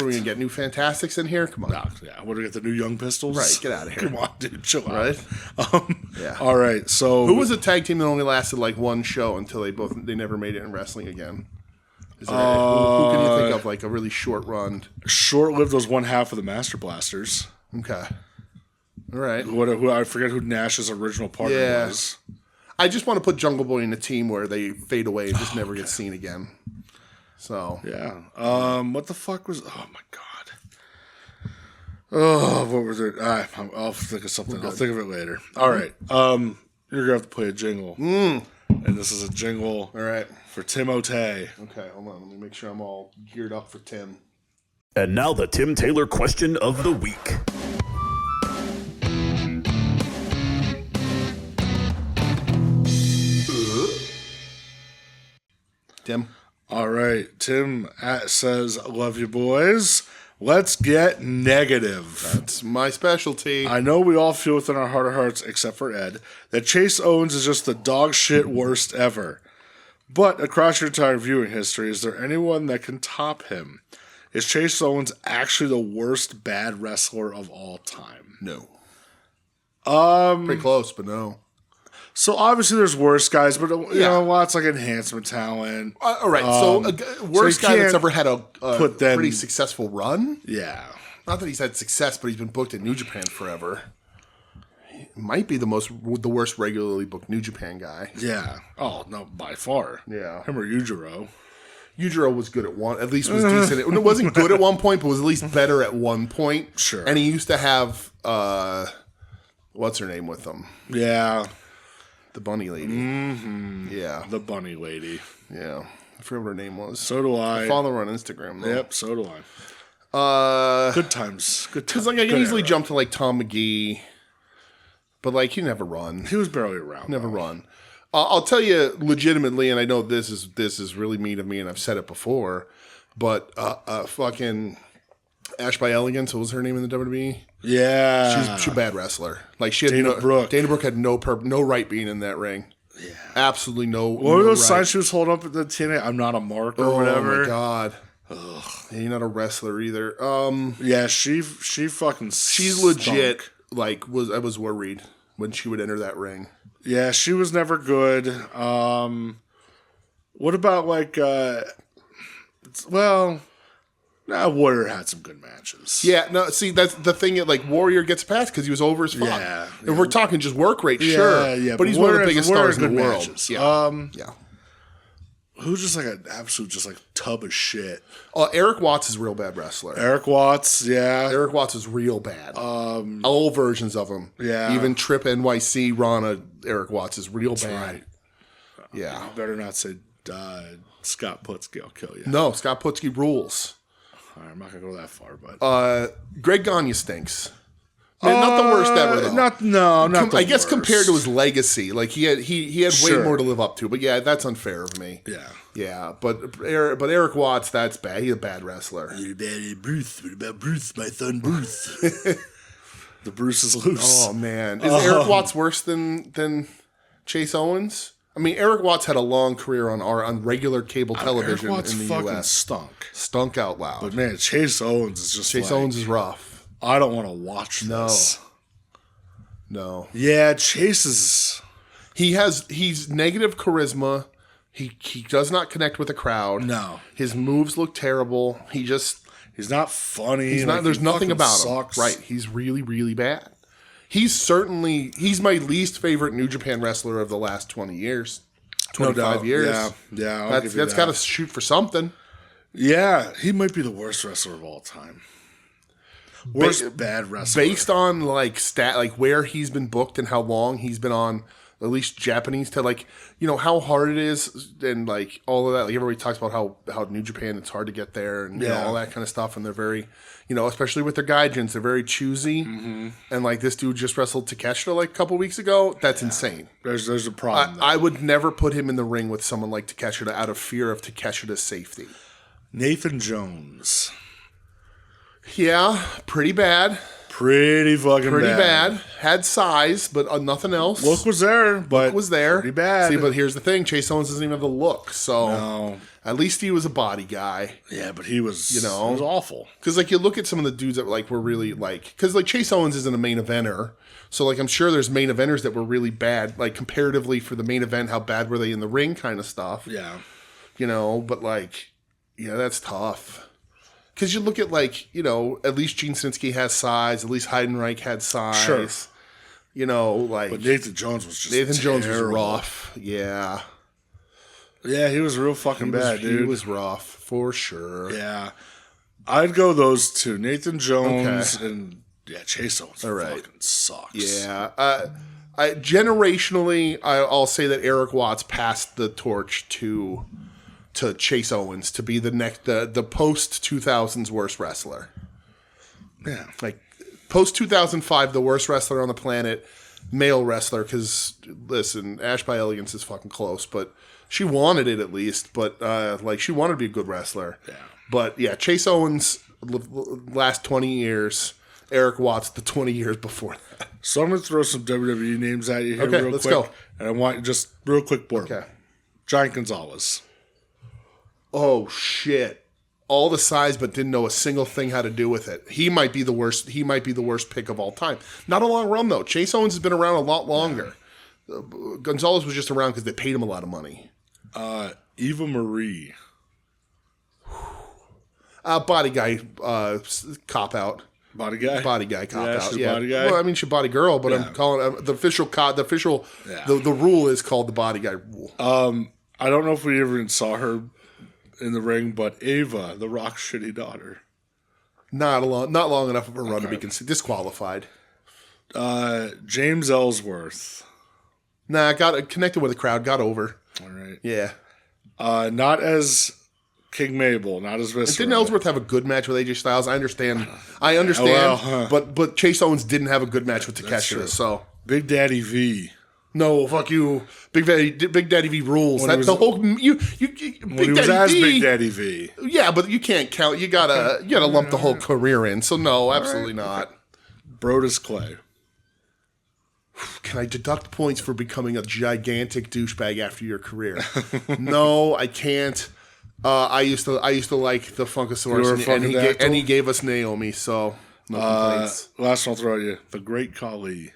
we going to get? New Fantastics in here? Come on. Yeah. What do we get? The new Young Pistols? Right. Get out of here. Come on, dude. Chill out. Right. Yeah. All right. So who was a tag team that only lasted like one show until they never made it in wrestling again? Is there who can you think of like a really short run? Short-lived was one half of the Master Blasters. Okay. All right. Who I forget who Nash's original partner was. I just want to put Jungle Boy in a team where they fade away and just never get seen again. So yeah. What the fuck was? Oh my god. Oh, what was it? I'll think of something. I'll think of it later. All right. You're gonna have to play a jingle. And this is a jingle. All right. For Tim O'Tay. Okay, hold on. Let me make sure I'm all geared up for Tim. And now the Tim Taylor question of the week. Tim. All right. Tim says, love you boys. Let's get negative. That's my specialty. I know we all feel within our heart of hearts, except for Ed, that Chase Owens is just the dog shit worst ever. But across your entire viewing history, is there anyone that can top him? Is Chase Owens actually the worst bad wrestler of all time? No. Pretty close, but no. So obviously there's worse guys, but you know, lots like enhancement talent. All right, worst guy that's ever had a pretty successful run? Yeah. Not that he's had success, but he's been booked in New Japan forever. He might be the worst regularly booked New Japan guy. Yeah. Oh, no, by far. Yeah. Him or Yujiro. Yujiro was good at one, at least was decent. It wasn't good at one point, but was at least better at one point. Sure. And he used to have, what's her name with him? Yeah. The bunny lady. Mm-hmm. Yeah. The bunny lady. Yeah. I forget what her name was. So do I. I follow her on Instagram, though. Yep, so do I. Good times. Good times. Because I can easily jump to like Tom McGee, but like he never run. He was barely around. Never run. I'll tell you legitimately, and I know this is really mean of me, and I've said it before, but fucking Ashby Elegance, what was her name in the WWE? Yeah, she's a bad wrestler. Like she had Dana Brooke. Dana Brooke had no right being in that ring. Yeah, absolutely no. What were those signs she was holding up at the TNA? I'm not a mark or whatever. Oh my god. Ugh. You're not a wrestler either. Yeah, she fucking. She's legit. Like I was worried when she would enter that ring. Yeah, she was never good. What about like? Warrior had some good matches. Yeah, no. See, that's the thing. Like Warrior gets past because he was over as fuck. Yeah, if we're talking just work rate, sure. Yeah, but he's one of the biggest stars in the world. Matches. Yeah. Who's just like an absolute, just like tub of shit. Eric Watts is a real bad wrestler. Eric Watts, yeah. Eric Watts is real bad. All versions of him. Yeah. Even Trip NYC Rana Eric Watts is real bad. Right. Yeah. You better not say Scott Putski, I'll kill you. No, Scott Putski rules. All right, I'm not going to go that far, but. Greg Gagne stinks. Not the worst ever, though. Not the I guess worst. compared to his legacy, like he had way more to live up to. But yeah, that's unfair of me. Yeah. Yeah, but Eric Watts, that's bad. He's a bad wrestler. Bruce, what about Bruce, my son Bruce? The Bruce is loose. Oh man, is Eric Watts worse than Chase Owens? I mean, Eric Watts had a long career on regular cable television Eric Watts in the fucking U.S. stunk out loud. But man, Chase Owens is just Chase Owens is rough. I don't want to watch this. No. Yeah, Chase is. He's negative charisma. He does not connect with the crowd. No. His moves look terrible. He's not funny. He's not. There's nothing about sucks. him. Right. He's really, really bad. He's my least favorite New Japan wrestler of the last 20 years. 25 years. Yeah. That's got to shoot for something. Yeah, he might be the worst wrestler of all time. Worst bad wrestler. Based on where he's been booked and how long he's been on at least Japanese how hard it is and like all of that. Like everybody talks about how New Japan, it's hard to get there and all that kind of stuff. And they're very, especially with their gaijins, they're very choosy. Mm-hmm. And like this dude just wrestled Takeshita like a couple weeks ago. That's insane. There's a problem. I would never put him in the ring with someone like Takeshita out of fear of Takeshita's safety. Nathan Jones. Yeah, pretty bad. Pretty bad. Had size, but nothing else. Look was there, but pretty bad. See, but here's the thing: Chase Owens doesn't even have the look. So at least he was a body guy. Yeah, but he was, he was awful. Because like you look at some of the dudes that like were really because like Chase Owens isn't a main eventer. So like I'm sure there's main eventers that were really bad, like comparatively for the main event, how bad were they in the ring, kind of stuff. Yeah, but like, that's tough. Because you look at, at least Gene Snitsky has size. At least Heidenreich had size. Sure. But Nathan Jones was just Jones was rough. Yeah. Yeah, he was real fucking bad, dude. He was rough, for sure. Yeah. I'd go those two. Nathan Jones and, Chase Owens fucking sucks. Yeah. Generationally, I'll say that Eric Watts passed the torch to Chase Owens to be the post 2000s worst wrestler. Yeah. Like post 2005, the worst wrestler on the planet, male wrestler. Because listen, Ash by Elegance is fucking close, but she wanted it at least. But she wanted to be a good wrestler. Yeah. But yeah, Chase Owens last 20 years. Eric Watts the 20 years before that. So I'm gonna throw some WWE names at you here real quick. Let's go. And I want just real quick blurb. Okay. Giant Gonzalez. Oh shit! All the size, but didn't know a single thing how to do with it. He might be the worst. He might be the worst pick of all time. Not a long run though. Chase Owens has been around a lot longer. Yeah. Gonzalez was just around because they paid him a lot of money. Eva Marie. Body guy. Cop out. Body guy. Body guy. Cop out. She's body guy. Well, I mean, she's body girl, but I'm calling the official. The rule is called the body guy rule. I don't know if we ever even saw her in the ring, but Ava, the Rock's shitty daughter. Not long enough of a run to be disqualified. James Ellsworth. Nah, got connected with the crowd, got over. All right. Yeah. Not as King Mabel, not as Viscera. Didn't Ellsworth have a good match with AJ Styles? I understand, but Chase Owens didn't have a good match with Takeshita. So Big Daddy V. No, fuck you. Big Daddy V rules. That's the whole when he was as Big Daddy V. Yeah, but you can't count. You gotta lump the whole career in. So no, absolutely not. Brodus Clay. Can I deduct points for becoming a gigantic douchebag after your career? No, I can't. I used to like the Funkasaurus, and he gave us Naomi. So no complaints. Last one I'll throw at you: the Great Khali.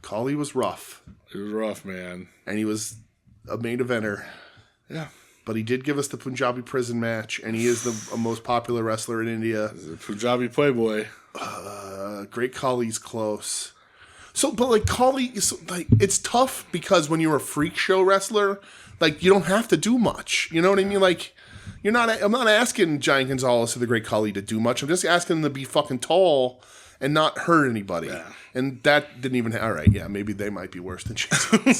Khali was rough. He was rough, man. And he was a main eventer. Yeah. But he did give us the Punjabi prison match, and he is the most popular wrestler in India. He's a Punjabi playboy. Great Khali's close. So, but like Khali, it's tough because when you're a freak show wrestler, like you don't have to do much. You know what I mean? Like, I'm not asking Giant Gonzalez or the Great Khali to do much. I'm just asking them to be fucking tall and not hurt anybody. Yeah. And that didn't even... All right, yeah, maybe they might be worse than Chase.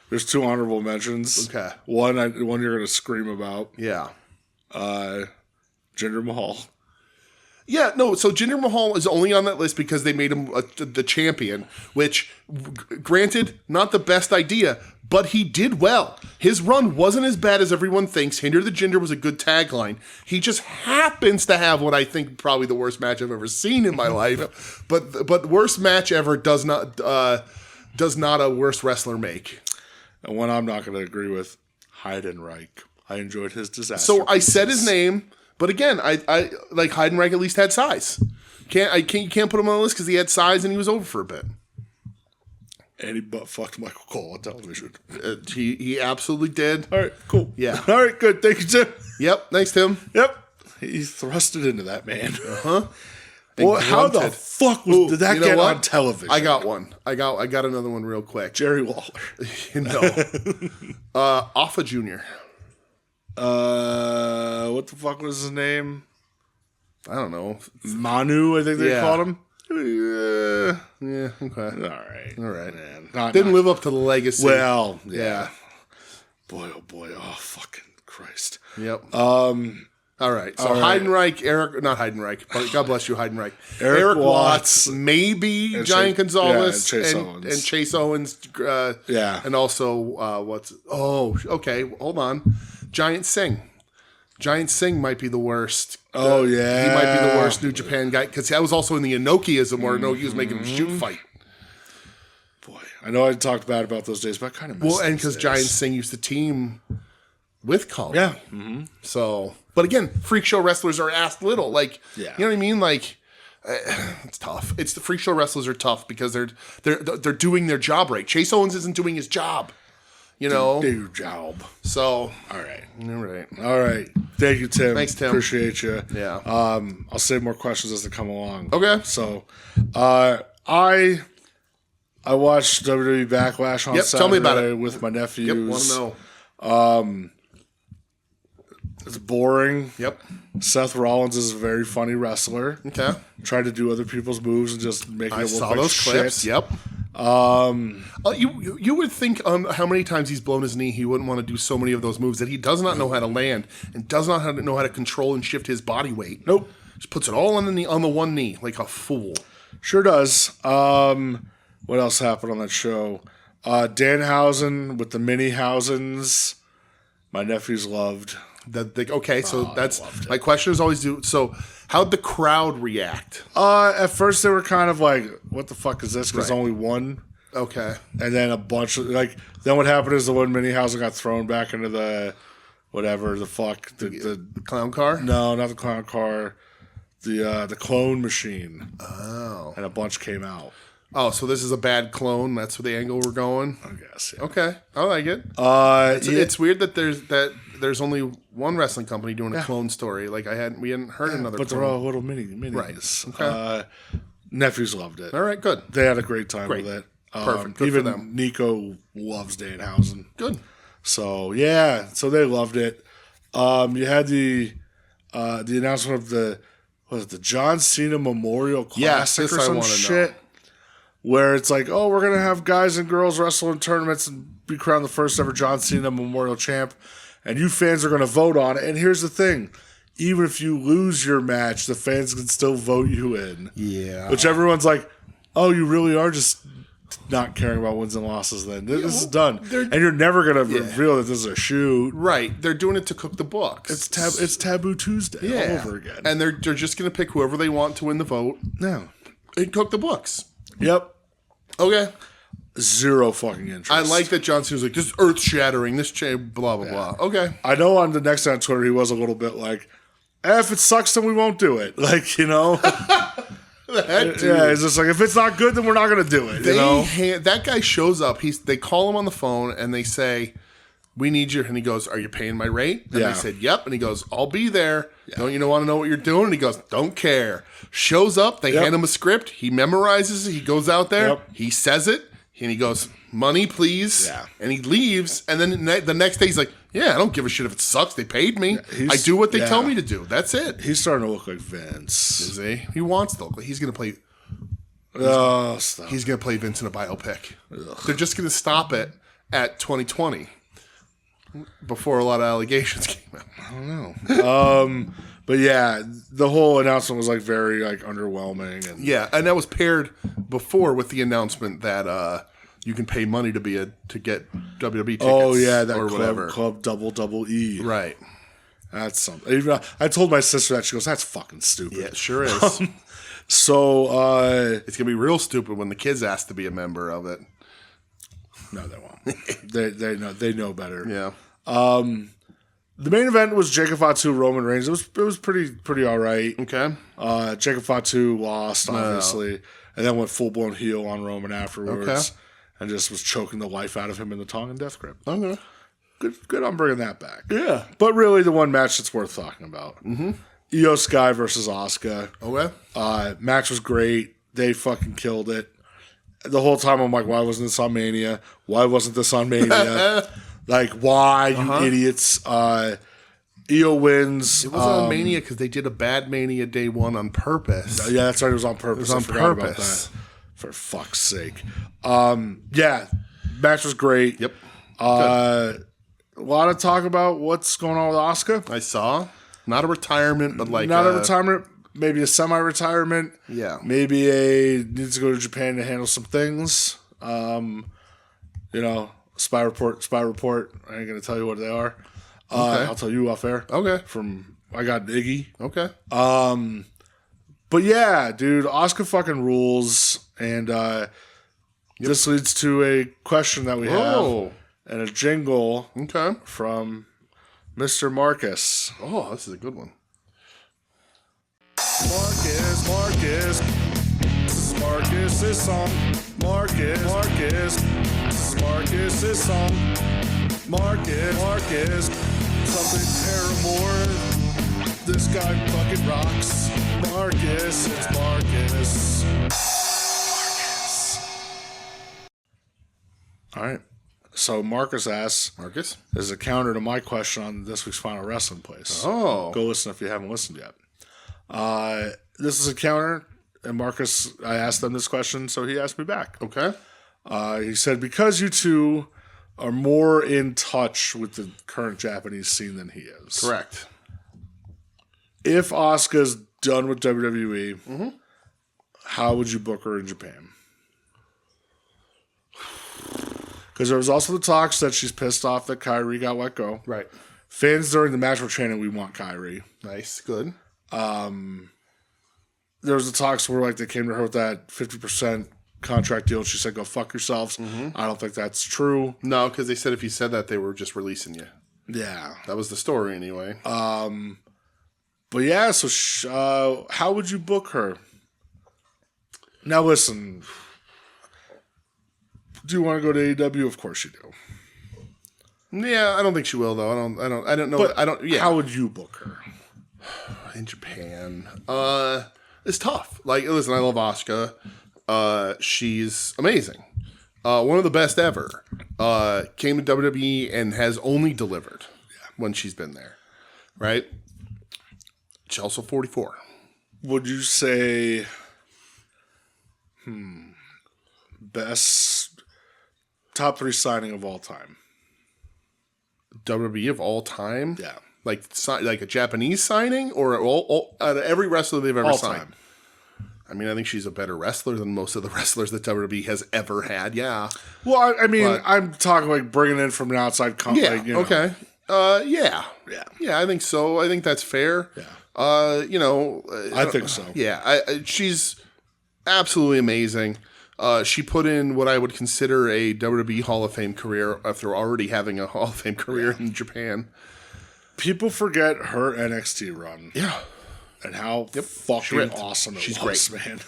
There's two honorable mentions. Okay. One you're going to scream about. Yeah. Jinder Mahal. Yeah, no, so Jinder Mahal is only on that list because they made him the champion, which, granted, not the best idea, but he did well. His run wasn't as bad as everyone thinks. Hinder the Jinder was a good tagline. He just happens to have what I think probably the worst match I've ever seen in my life. But worst match ever does not a worse wrestler make. And one I'm not going to agree with, Heidenreich. I enjoyed his disaster. So I said his name. But again, I like Heidenreich at least had size. You can't put him on the list because he had size and he was over for a bit. And he butt fucked Michael Cole on television. He absolutely did. All right, cool. Yeah. All right, good. Thank you, Tim. Yep. Thanks, Tim. Yep. He thrusted into that man. Uh-huh. Well, how the fuck did that get on television? I got one. I got another one real quick. Jerry Lawler. Alpha Jr. What the fuck was his name? I don't know. Manu, I think they called him. Yeah. Okay. All right, man. Didn't live up to the legacy. Well, yeah. Boy, oh boy, oh fucking Christ. Yep. All right. So Heidenreich, not Heidenreich, but God bless you, Heidenreich. Eric Watts, maybe Giant Gonzalez, and Chase Owens. And also okay. Hold on. Giant Singh. Giant Singh might be the worst. Oh, yeah. He might be the worst New Japan guy because that was also in the Inokiism where Inoki was making him shoot fight. Boy, I know I talked bad about those days, but I kind of miss and because Giant Singh used to team with Kali. Yeah. Mm-hmm. So, but again, freak show wrestlers are asked little. Like, you know what I mean? Like, it's tough. It's the freak show wrestlers are tough because they're doing their job right. Chase Owens isn't doing his job. You know, do job. So, all right. Thank you, Tim. Thanks, Tim. Appreciate you. Yeah. I'll save more questions as they come along. Okay. So, I watched WWE Backlash on Saturday. Tell me about it with my nephews. Yep. Want to know? It's boring. Yep. Seth Rollins is a very funny wrestler. Okay. Tried to do other people's moves and just make it look saw like those shit. clips. Yep. You would think how many times he's blown his knee, he wouldn't want to do so many of those moves that he does not know how to land and does not know how to control and shift his body weight. Nope. Just puts it all on the one knee like a fool. Sure does. What else happened on that show? Danhausen with the mini Housens. My nephews loved. That's my question is always so how'd the crowd react? At first they were kind of like, what the fuck is this? Because only one. Okay. And then a bunch of then what happened is the one mini Hausen got thrown back into the whatever the fuck the clown car? No, not the clown car. The clone machine. Oh. And a bunch came out. Oh, so this is a bad clone. That's the angle we're going. I guess. Yeah. Okay, I like it. It's weird that there's only one wrestling company doing a clone story. Like we hadn't heard another. But clone. they're all little minis. Right. Okay. Nephews loved it. All right. Good. They had a great time with it. Perfect. Good even for them. Nico loves Danhausen. Good. So so they loved it. You had the announcement of the John Cena Memorial Classic or some shit. Where it's like, oh, we're going to have guys and girls wrestle in tournaments and be crowned the first ever John Cena Memorial Champ. And you fans are going to vote on it. And here's the thing. Even if you lose your match, the fans can still vote you in. Yeah. Which everyone's like, oh, you really are just not caring about wins and losses then. This is done. And you're never going to reveal that this is a shoot. Right. They're doing it to cook the books. It's Taboo Tuesday all over again. And they're just going to pick whoever they want to win the vote. No. And cook the books. Yep. Okay. Zero fucking interest. I like that John Cena's like, this is earth shattering, this blah, blah, blah. Okay. I know on the next on Twitter, he was a little bit like, if it sucks, then we won't do it. Like, you know? It's just like, if it's not good, then we're not going to do it. That guy shows up. They call him on the phone and they say, we need you. And he goes, are you paying my rate? And they said, yep. And he goes, I'll be there. Yeah. Don't you want to know what you're doing? And he goes, don't care. Shows up. They hand him a script. He memorizes it. He goes out there. Yep. He says it. And he goes, money, please. Yeah. And he leaves. And then the next day, he's like, I don't give a shit if it sucks. They paid me. I do what they tell me to do. That's it. He's starting to look like Vince. Is he? He wants to look like he's going to play. He's going to play Vince in a biopic. Ugh. They're just going to stop it at 2020 before a lot of allegations came out. I don't know. But yeah, the whole announcement was like very like underwhelming. And Yeah, and that was paired before with the announcement that you can pay money to get WWE tickets. Oh yeah, that or whatever. club double E. Right. That's something. Even, I told my sister that. She goes, "That's fucking stupid." Yeah, it sure is. So it's gonna be real stupid when the kids ask to be a member of it. no, they won't. they know better. Yeah. The main event was Jacob Fatu Roman Reigns. It was pretty all right. Okay. Jacob Fatu lost obviously, and then went full blown heel on Roman afterwards, Okay. and just was choking the life out of him in the Tongan Death Grip. Okay. Good on bringing that back. Yeah. But really, the one match that's worth talking about: Io Sky versus Asuka. Okay. Match was great. They fucking killed it. The whole time I'm like, why wasn't this on Mania? Why wasn't this on Mania? Like, why, you idiots? Io wins. It was on Mania because they did a bad Mania day one on purpose. Yeah, that's right. It was on purpose. It was on I forgot about purpose. that. For fuck's sake. Yeah, match was great. Yep. A lot of talk about what's going on with Asuka. I saw. Not a retirement, but like Not a retirement, maybe a semi-retirement. Yeah. Maybe needs to go to Japan to handle some things. Spy report. I ain't gonna tell you what they are. Okay. I'll tell you off air. Okay. I got Iggy. Okay. But yeah, dude, Asuka fucking rules, and this leads to a question that we have and a jingle Okay. from Mr. Marcus. Oh, this is a good one. Marcus, this is Marcus's song. Marcus, this is Marcus's song. Marcus, something Paramore. This guy fucking rocks. Marcus, it's Marcus. All right. So Marcus asks, Marcus? is a counter to my question on this week's Final Wrestling Place. Oh. Go listen if you haven't listened yet. This is a counter, and Marcus, I asked them this question, so he asked me back. Okay. He said, because you two are more in touch with the current Japanese scene than he is. Correct. If Asuka's done with WWE, how would you book her in Japan? Because there was also the talks that she's pissed off that Kyrie got let go. Right. Fans during the match were chanting, "We want Kyrie." Nice. Good. There was the talks where like they came to her with that 50% contract deal, and she said, "Go fuck yourselves." I don't think that's true. No, because they said if you said that, they were just releasing you. Yeah, That was the story anyway. but yeah. So how would you book her? Now listen. Do you want to go to AEW? Of course you do. Yeah, I don't think she will though. I don't know. But I don't. Yeah. How would you book her? In Japan? It's tough. Like, listen, I love Asuka. She's amazing. One of the best ever. Came to WWE and has only delivered when she's been there. Right? She's also 44. Would you say best top 3 signing of all time? WWE of all time? Yeah. Like a Japanese signing, or all out of every wrestler they've ever All signed? time. I mean, I think she's a better wrestler than most of the wrestlers that WWE has ever had. Yeah. Well, I mean, But- I'm talking like bringing in from an outside company. Yeah. Like, you know. Okay. Yeah. Yeah. Yeah, I think so. I think that's fair. Yeah. I think so. Yeah. She's absolutely amazing. She put in what I would consider a WWE Hall of Fame career after already having a Hall of Fame career in Japan. People forget her NXT run. Yeah. And how fucking ripped. awesome it She's was, man.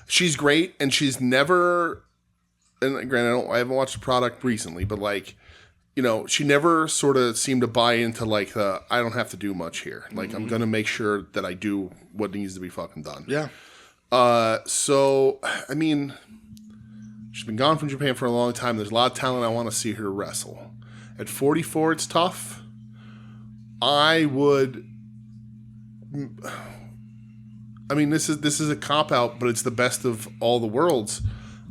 She's great, and she's never. And granted, I haven't watched the product recently, but like, she never sort of seemed to buy into like the I don't have to do much here. Like I'm gonna make sure that I do what needs to be fucking done. Yeah. So I mean, she's been gone from Japan for a long time. There's a lot of talent I want to see her wrestle. At 44, it's tough. I would. I mean, this is a cop out, but it's the best of all the worlds.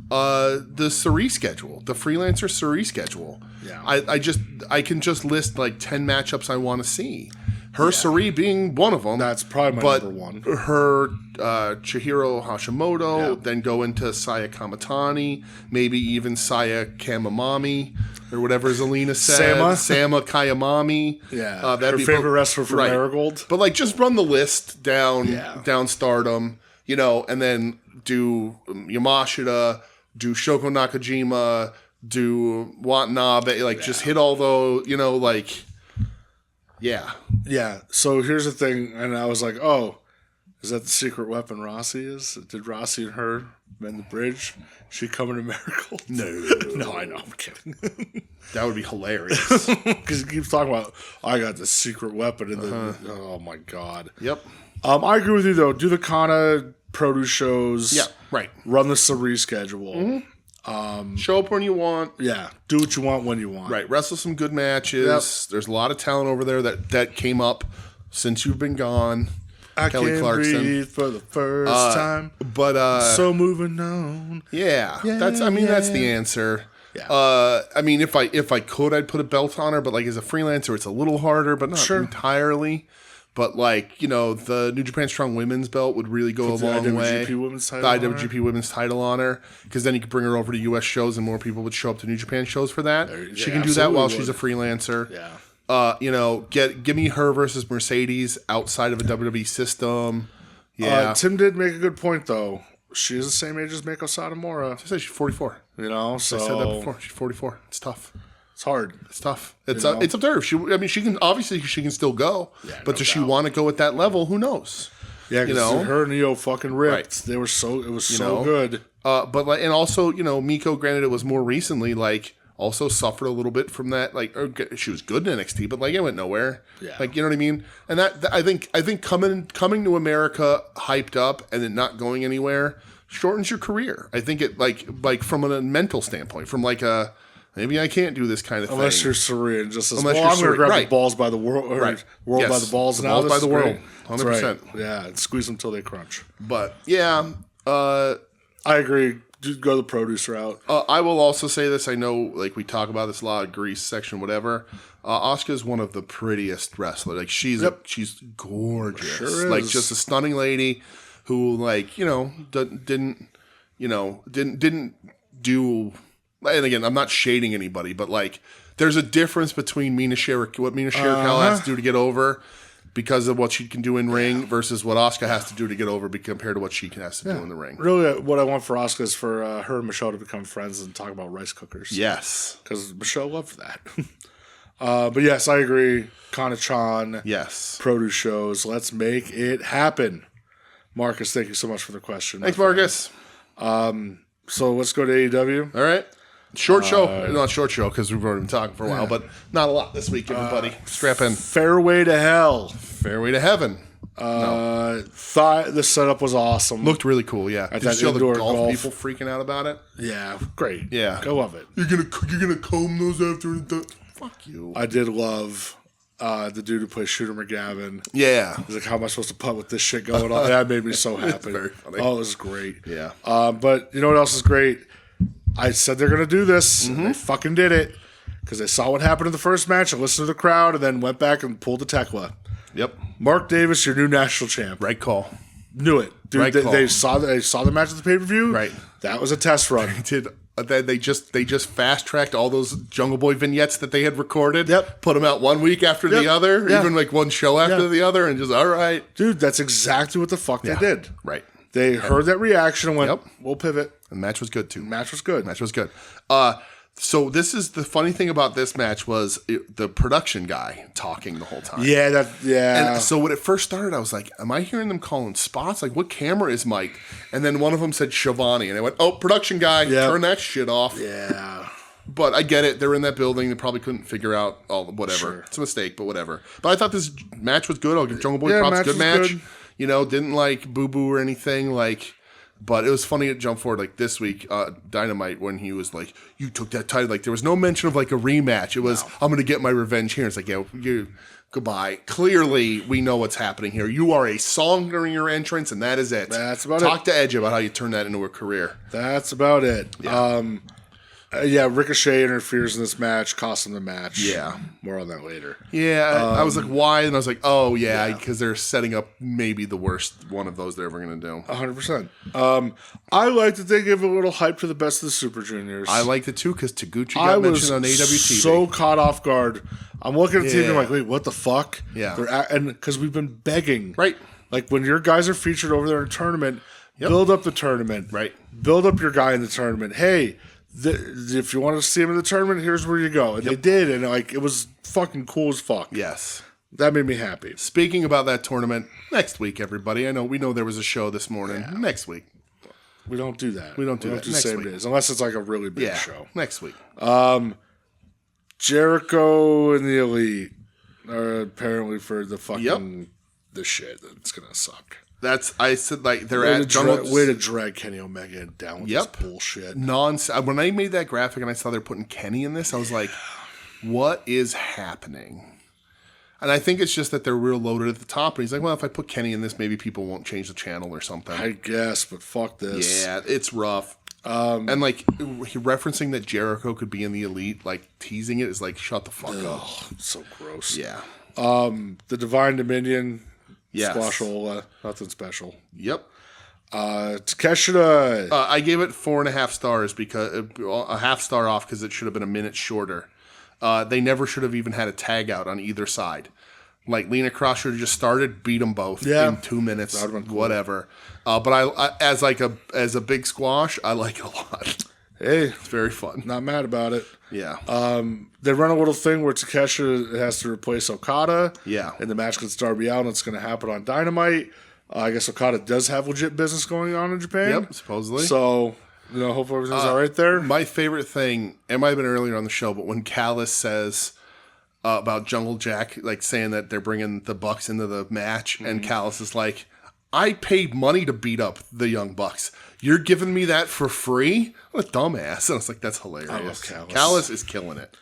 The Suri schedule, the freelancer Suri schedule. Yeah. I can just list like 10 matchups I want to see. Her Sari being one of them. That's probably my number one. Her Chihiro Hashimoto, then go into Saya Kamatani, maybe even Saya Kamamami, or whatever Zelina said. Sama Kayamami. Yeah. Her favorite wrestler from Marigold. But like, just run the list down Stardom, you know, and then do Yamashita, do Shoko Nakajima, do Watanabe, like just hit all those, you know, like, yeah. Yeah. So here's the thing, and I was like, oh, is that the secret weapon Rossi is? Did Rossi and her mend the bridge? She coming to Miracle? No, I know, I'm kidding. That would be hilarious. Because he keeps talking about, I got the secret weapon in the. Oh my god. Yep. I agree with you though. Do the Kana produce shows. Yeah. Right. Run the Sari schedule. Mm-hmm. Show up when you want. Yeah. Do what you want when you want. Right. Wrestle some good matches. Yep. There's a lot of talent over there that came up since you've been gone. I Kelly Clarkson breathe for the first time. But so moving on. Yeah. That's the answer. Yeah. I mean, if I could, I'd put a belt on her, but like as a freelancer, it's a little harder, but not entirely. But like, you know, the New Japan Strong Women's belt would really go a long way. The IWGP Women's title on her, because then you could bring her over to U.S. shows and more people would show up to New Japan shows for that. She can do that while she's a freelancer. Yeah. You know, give me her versus Mercedes outside of a WWE system. Yeah. Tim did make a good point though. She's the same age as Meiko Satomura. She's 44. You know, so I said that before. She's 44. It's tough. It's hard. It's tough. It's up to her. She can still go. Yeah, but does she want to go at that level? Who knows? Yeah, because her and Io fucking ripped. Right. It was so good. But like, and also, you know, Miko, granted it was more recently, like also suffered a little bit from that. Like, she was good in NXT, but like it went nowhere. Yeah. Like, you know what I mean? And that I think coming to America hyped up and then not going anywhere shortens your career. I think it like from a mental standpoint, from like a maybe I can't do this kind of thing. Unless you're Serene. Just as, I'm going to grab the balls by the world. Or world by the balls. The balls by the world. 100%. Right. Yeah, and squeeze them till they crunch. But, yeah. I agree. Just go the produce route. I will also say this. I know, like, we talk about this a lot, Grease section, whatever. Asuka is one of the prettiest wrestlers. Like, she's gorgeous. Sure is. Like, just a stunning lady who, like, you know, didn't do... And again, I'm not shading anybody, but like, there's a difference between what Mina Shirakawa has to do to get over because of what she can do in ring versus what Asuka has to do to get over compared to what she has to do in the ring. Really, what I want for Asuka is for her and Michelle to become friends and talk about rice cookers. Yes. Because Michelle loved that. But yes, I agree. Kana-chan. Yes. Produce shows. Let's make it happen. Marcus, thank you so much for the question. Thanks, Marcus. So let's go to AEW. All right. Short show. Not short show because we've already been talking for a while, but not a lot this week, everybody. Strap in. Fairway to Hell. Fairway to Heaven. Thought the setup was awesome. Looked really cool, yeah. Did you see all the golf people freaking out about it? Yeah, great. Yeah. I love it. You're gonna comb those after the fuck you. I did love the dude who plays Shooter McGavin. Yeah. He's like, how am I supposed to putt with this shit going on? That made me so happy. It's very funny. Oh, it was great. Yeah. But you know what else is great? I said they're going to do this. And they fucking did it. Because they saw what happened in the first match and listened to the crowd and then went back and pulled the Tekla. Yep. Mark Davis, your new national champ. Right call. Knew it. Dude, right call. They saw the match at the pay-per-view. Right. That was a test run. They just fast-tracked all those Jungle Boy vignettes that they had recorded. Yep. Put them out one week after the other. Even like one show after the other. And just, all right. Dude, that's exactly what the fuck they did. Right. They heard that reaction and went, we'll pivot. The match was good, too. Match was good. So this is the funny thing about this match was the production guy talking the whole time. Yeah, And so when it first started, I was like, am I hearing them calling spots? Like, what camera is Mike? And then one of them said Shivani. And I went, oh, production guy, turn that shit off. Yeah. But I get it. They're in that building. They probably couldn't figure out whatever. Sure. It's a mistake, but whatever. But I thut this match was good. I'll give Jungle Boy props. Good match. Good. You know, didn't like boo-boo or anything. Like, but it was funny at Jump Forward, like this week, Dynamite, when he was like, you took that title. Like, there was no mention of like a rematch. It was, I'm going to get my revenge here. It's like, yeah, goodbye. Clearly, we know what's happening here. You are a song during your entrance, and that is it. That's about it. Talk to Edge about how you turn that into a career. That's about it. Yeah. Ricochet interferes in this match, costs him the match. Yeah. More on that later. Yeah, I was like, why? And I was like, oh, yeah, because they're setting up maybe the worst one of those they're ever going to do. 100%. I like that they give a little hype to the best of the Super Juniors. I liked it too because Taguchi got mentioned on AWTV. So caught off guard. I'm looking at the TV and I'm like, wait, what the fuck? Yeah. And because we've been begging. Right. Like when your guys are featured over there in a tournament, build up the tournament. Right. Build up your guy in the tournament. Hey, if you want to see him in the tournament, here's where you go. And they did, and like it was fucking cool as fuck. Yes. That made me happy. Speaking about that tournament, next week, everybody. We know there was a show this morning. Yeah. Next week. We don't do that. We don't do that. The same days, unless it's like a really big show. Next week. Jericho and the Elite are apparently for the fucking the shit that's gonna suck. I said like they're at Jungle. Way to drag Kenny Omega down with this bullshit. When I made that graphic and I saw they're putting Kenny in this, I was like, what is happening? And I think it's just that they're real loaded at the top. And he's like, well, if I put Kenny in this, maybe people won't change the channel or something. I guess, but fuck this. Yeah, it's rough. And like referencing that Jericho could be in the Elite, like teasing it is like, shut the fuck up. It's so gross. Yeah. The Divine Dominion. Yes. Squashola, nothing special. Yep. Takeshita. I gave it 4.5 stars because a half star off because it should have been a minute shorter. They never should have even had a tag out on either side. Like Lena Cross should have just started, beat them both in 2 minutes, cool. Whatever. But I as a big squash, I like it a lot. Hey, it's very fun. Not mad about it. Yeah. They run a little thing where Takeshita has to replace Okada. Yeah. And the match against Darby Allin, it's going to happen on Dynamite. I guess Okada does have legit business going on in Japan. Yep, supposedly. So, hopefully everything's all right there. My favorite thing, it might have been earlier on the show, but when Callis says about Jungle Jack, like saying that they're bringing the Bucks into the match, and Callis is like, I paid money to beat up the Young Bucks. You're giving me that for free? What a dumbass. And I was like, that's hilarious. I love Callis. Callis is killing it.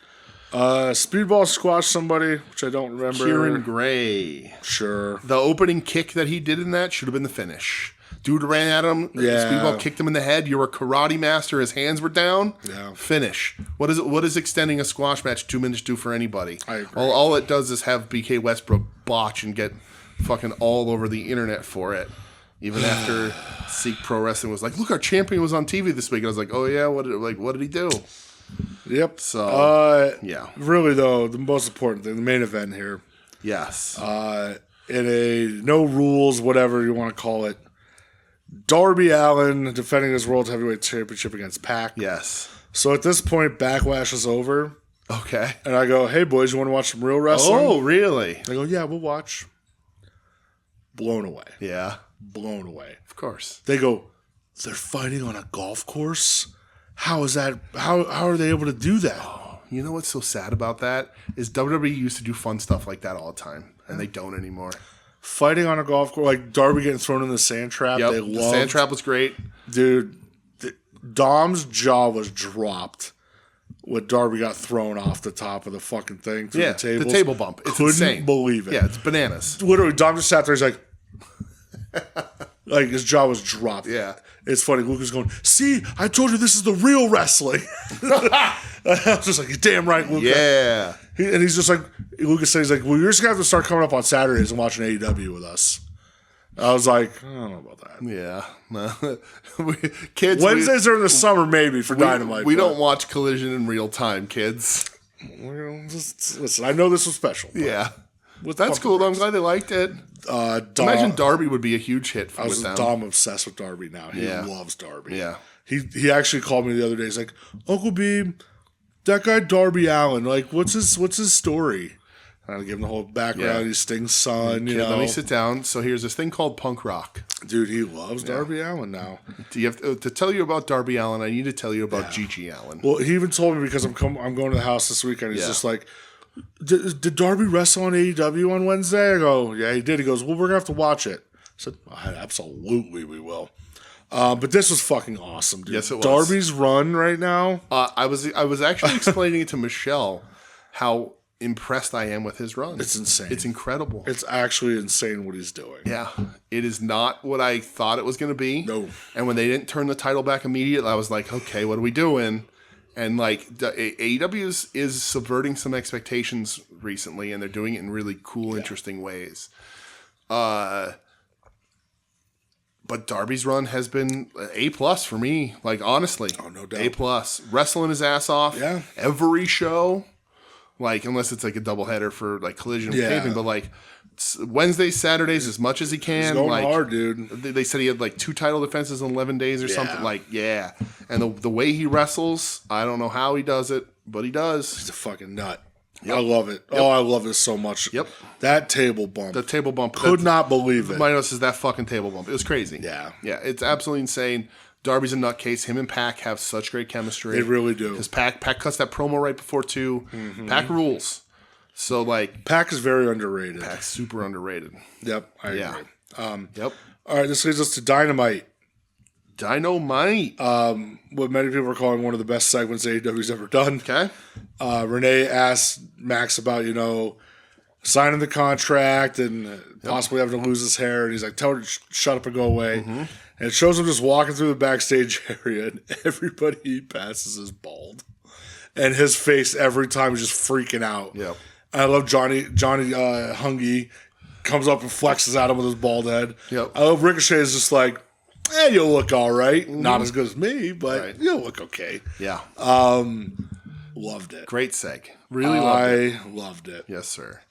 Speedball squashed somebody, which I don't remember. Kieran Gray. Sure. The opening kick that he did in that should have been the finish. Dude ran at him. Yeah. Speedball kicked him in the head. You're a karate master. His hands were down. Yeah. Finish. What is extending a squash match 2 minutes do for anybody? I agree. All it does is have BK Westbrook botch and get fucking all over the internet for it. Even after Seek Pro Wrestling was like, look, our champion was on TV this week. And I was like, oh yeah, what did he do? Yep. So yeah. Really though, the most important thing, the main event here. Yes. In a no rules, whatever you want to call it, Darby Allin defending his World Heavyweight Championship against Pac. Yes. So at this point, Backlash is over. Okay. And I go, hey boys, you want to watch some real wrestling? Oh, really? They go, yeah, we'll watch. Blown away. Yeah. Blown away. Of course. They go, they're fighting on a golf course? How is that? How are they able to do that? Oh, you know what's so sad about that? Is WWE used to do fun stuff like that all the time, and they don't anymore. Fighting on a golf course, like Darby getting thrown in the sand trap. Yep, the sand trap was great. Dude, Dom's jaw was dropped when Darby got thrown off the top of the fucking thing through the table. The table bump. It's Couldn't insane. believe it. Yeah, it's bananas. Literally, Dom just sat there. He's like, like his jaw was dropped. Yeah. It's funny. Luca's going, see, I told you this is the real wrestling. I was just like, you're damn right, Luca. Yeah. And he's just like, Lucas says, he's like, well, you're just going to have to start coming up on Saturdays and watching AEW with us. I was like, I don't know about that. Yeah. Kids. Wednesdays are in the summer, maybe, for Dynamite. We don't watch Collision in real time, kids. Just, listen, I know this was special. Yeah. That's cool, though. I'm glad they liked it. Imagine Darby would be a huge hit with them. Dom obsessed with Darby now. He loves Darby. Yeah. He actually called me the other day. He's like, Uncle B, that guy Darby Allin, like, what's his story? And I give him the whole background. Yeah. He's Sting's son, you know. Let me sit down. So here's this thing called punk rock. Dude, he loves Darby Allin now. Do you have to tell you about Darby Allin? I need to tell you about Gigi Allin. Well, he even told me because I'm going to the house this weekend. He's just like, did Darby wrestle on AEW on Wednesday? I go, yeah, he did. He goes, well, we're going to have to watch it. I said, absolutely we will. But this was fucking awesome, dude. Yes, it was. Darby's run right now. I was actually explaining it to Michelle how impressed I am with his run. It's insane. It's incredible. It's actually insane what he's doing. Yeah. It is not what I thought it was going to be. No. And when they didn't turn the title back immediately, I was like, okay, what are we doing? And like AEW is subverting some expectations recently, and they're doing it in really cool, interesting ways. But Darby's run has been A+ for me. Like honestly, no doubt. A+. Wrestling his ass off. Yeah. Every show, like unless it's like a doubleheader for like Collision taping, but like Wednesdays, Saturdays, as much as he can. He's going like, hard, dude. They said he had like 2 title defenses in 11 days or something. Like, yeah. And the way he wrestles, I don't know how he does it, but he does. He's a fucking nut. Yep. I love it. Yep. Oh, I love it so much. Yep. That table bump. The table bump. Could not believe it. My notice is that fucking table bump. It was crazy. Yeah. Yeah, it's absolutely insane. Darby's a nutcase. Him and Pac have such great chemistry. They really do. Because Pac cuts that promo right before 2. Mm-hmm. Pac rules. So, like... Pac is very underrated. Pac's super underrated. Yep, I agree. Yep. All right, this leads us to Dynamite. Dynamite. What many people are calling one of the best segments AEW's ever done. Okay. Renee asked Max about, signing the contract and possibly having to lose his hair. And he's like, tell her to shut up and go away. Mm-hmm. And it shows him just walking through the backstage area, and everybody he passes is bald. And his face every time is just freaking out. Yep. I love Johnny Hungy comes up and flexes at him with his bald head. Yep. I love Ricochet is just like, you'll look all right. Mm-hmm. Not as good as me, but you'll look okay. Yeah. Loved it. Great seg. Really loved it. I loved it. Yes, sir.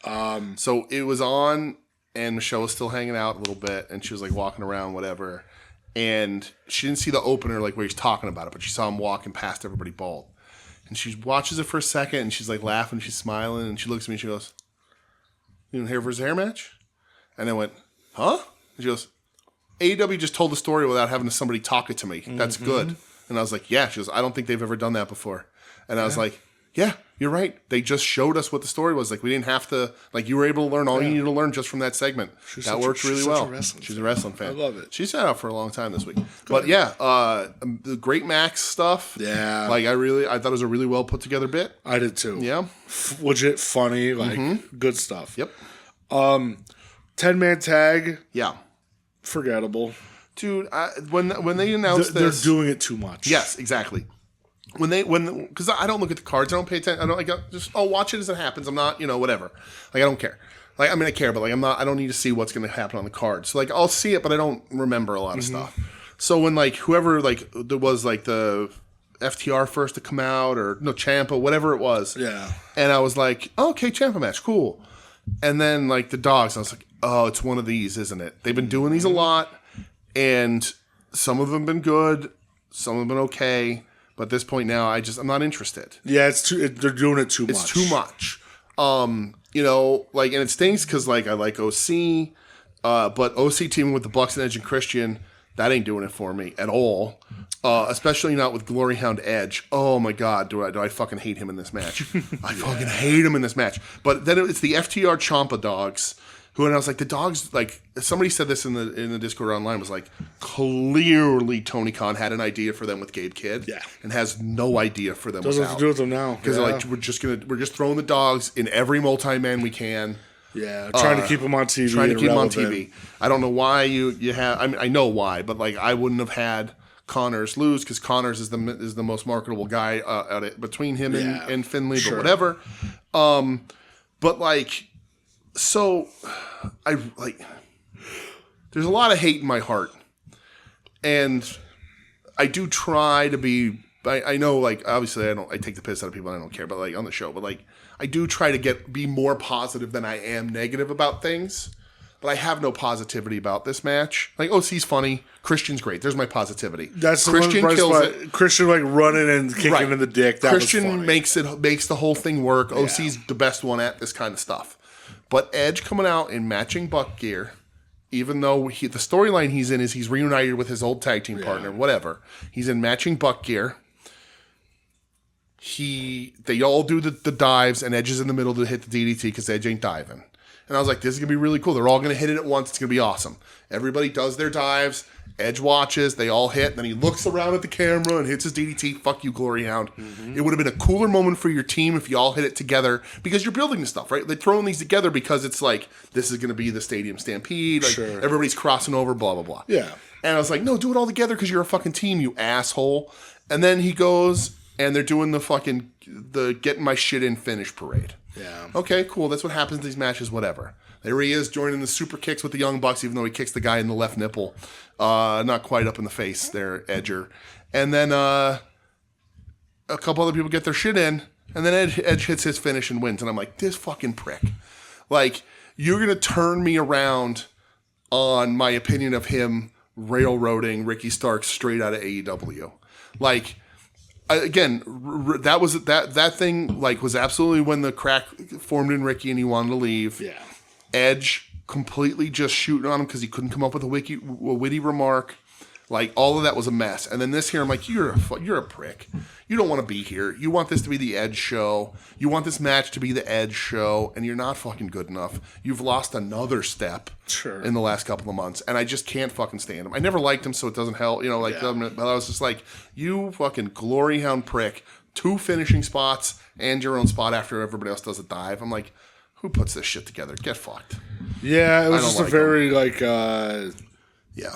So it was on, and Michelle was still hanging out a little bit, and she was like walking around, whatever. And she didn't see the opener, like where he's talking about it, but she saw him walking past everybody bald. And she watches it for a second, and she's like laughing, she's smiling, and she looks at me and she goes, "You didn't here for his hair match?" And I went, "Huh?" And she goes, "AEW just told the story without having somebody talk it to me. That's good." And I was like, "Yeah." She goes, "I don't think they've ever done that before." And I was like, "Yeah, you're right. They just showed us what the story was. Like, we didn't have to, like, you were able to learn all you needed to learn just from that segment." That worked really well. She's a wrestling fan. I love it. She's been out for a long time this week. But yeah, the Great Max stuff. Yeah. Like, I thought it was a really well put together bit. I did too. Yeah. Legit funny, like, good stuff. Yep. 10-man tag. Yeah. Forgettable. Dude, when they announced this. They're doing it too much. Yes, exactly. Because I don't look at the cards, I don't pay attention. I don't I'll watch it as it happens. I'm not, whatever. Like, I don't care. Like, I mean, I care, but like, I don't need to see what's going to happen on the card. So like, I'll see it, but I don't remember a lot of stuff. So when like whoever like there was like the FTR first to come out or no Ciampa, whatever it was. Yeah. And I was like, oh, okay, Ciampa match, cool. And then like the dogs, I was like, oh, it's one of these, isn't it? They've been doing these a lot, and some of them have been good, some have been okay. But at this point now, I'm not interested. Yeah, they're doing it too much. It's too much. Like, and it stinks because like I like OC, but OC teaming with the Bucks and Edge and Christian, that ain't doing it for me at all. Especially not with Glory Hound Edge. Oh my God, do I fucking hate him in this match? I fucking hate him in this match. But then it's the FTR Ciampa dogs. And I was like, the dogs, like, somebody said this in the Discord online, was like, clearly Tony Khan had an idea for them with Gabe Kidd, and has no idea for them Doesn't without. have to do with them now. Because they're like, we're just throwing the dogs in every multi-man we can. Yeah, trying to keep them on TV. Trying to keep them on TV. I don't know why you have, I mean, I know why, but like, I wouldn't have had Connors lose, because Connors is the most marketable guy between him and Finlay, but whatever. But like, so there's a lot of hate in my heart, and I do try to be. I know, like, obviously, I take the piss out of people, and I don't care, but like on the show, but like I do try to be more positive than I am negative about things. But I have no positivity about this match. Like, OC's funny, Christian's great. There's my positivity. That's Christian the one kills it. Christian like running and kicking in the dick. That Christian was funny. makes the whole thing work. OC's the best one at this kind of stuff. But Edge coming out in matching Buck gear, even though the storyline he's in is he's reunited with his old tag team partner, whatever. He's in matching Buck gear. They all do the dives, and Edge is in the middle to hit the DDT because Edge ain't diving. And I was like, this is going to be really cool. They're all going to hit it at once. It's going to be awesome. Everybody does their dives. Edge watches. They all hit. Then he looks around at the camera and hits his DDT. Fuck you, Glory Hound. It would have been a cooler moment for your team if you all hit it together, because you're building this stuff, right? They're throwing these together because it's like, this is going to be the Stadium Stampede. Like, everybody's crossing over, blah, blah, blah. Yeah. And I was like, no, do it all together because you're a fucking team, you asshole. And then he goes and they're doing the getting my shit in finish parade. Yeah. Okay, cool. That's what happens in these matches, whatever. There he is joining the super kicks with the Young Bucks, even though he kicks the guy in the left nipple. Not quite up in the face there, Edger. And then a couple other people get their shit in, and then Edge hits his finish and wins. And I'm like, this fucking prick. Like, you're going to turn me around on my opinion of him railroading Ricky Starks straight out of AEW. Like, again, that thing like was absolutely when the crack formed in Ricky and he wanted to leave. Yeah. Edge completely just shooting on him because he couldn't come up with a witty remark. Like, all of that was a mess. And then this here, I'm like, you're a prick. You don't want to be here. You want this to be the Edge show. You want this match to be the Edge show, and you're not fucking good enough. You've lost another step in the last couple of months, and I just can't fucking stand him. I never liked him, so it doesn't help. But I was just like, you fucking glory hound prick. 2 finishing spots and your own spot after everybody else does a dive. I'm like, who puts this shit together? Get fucked. Yeah, it was just like a very, yeah.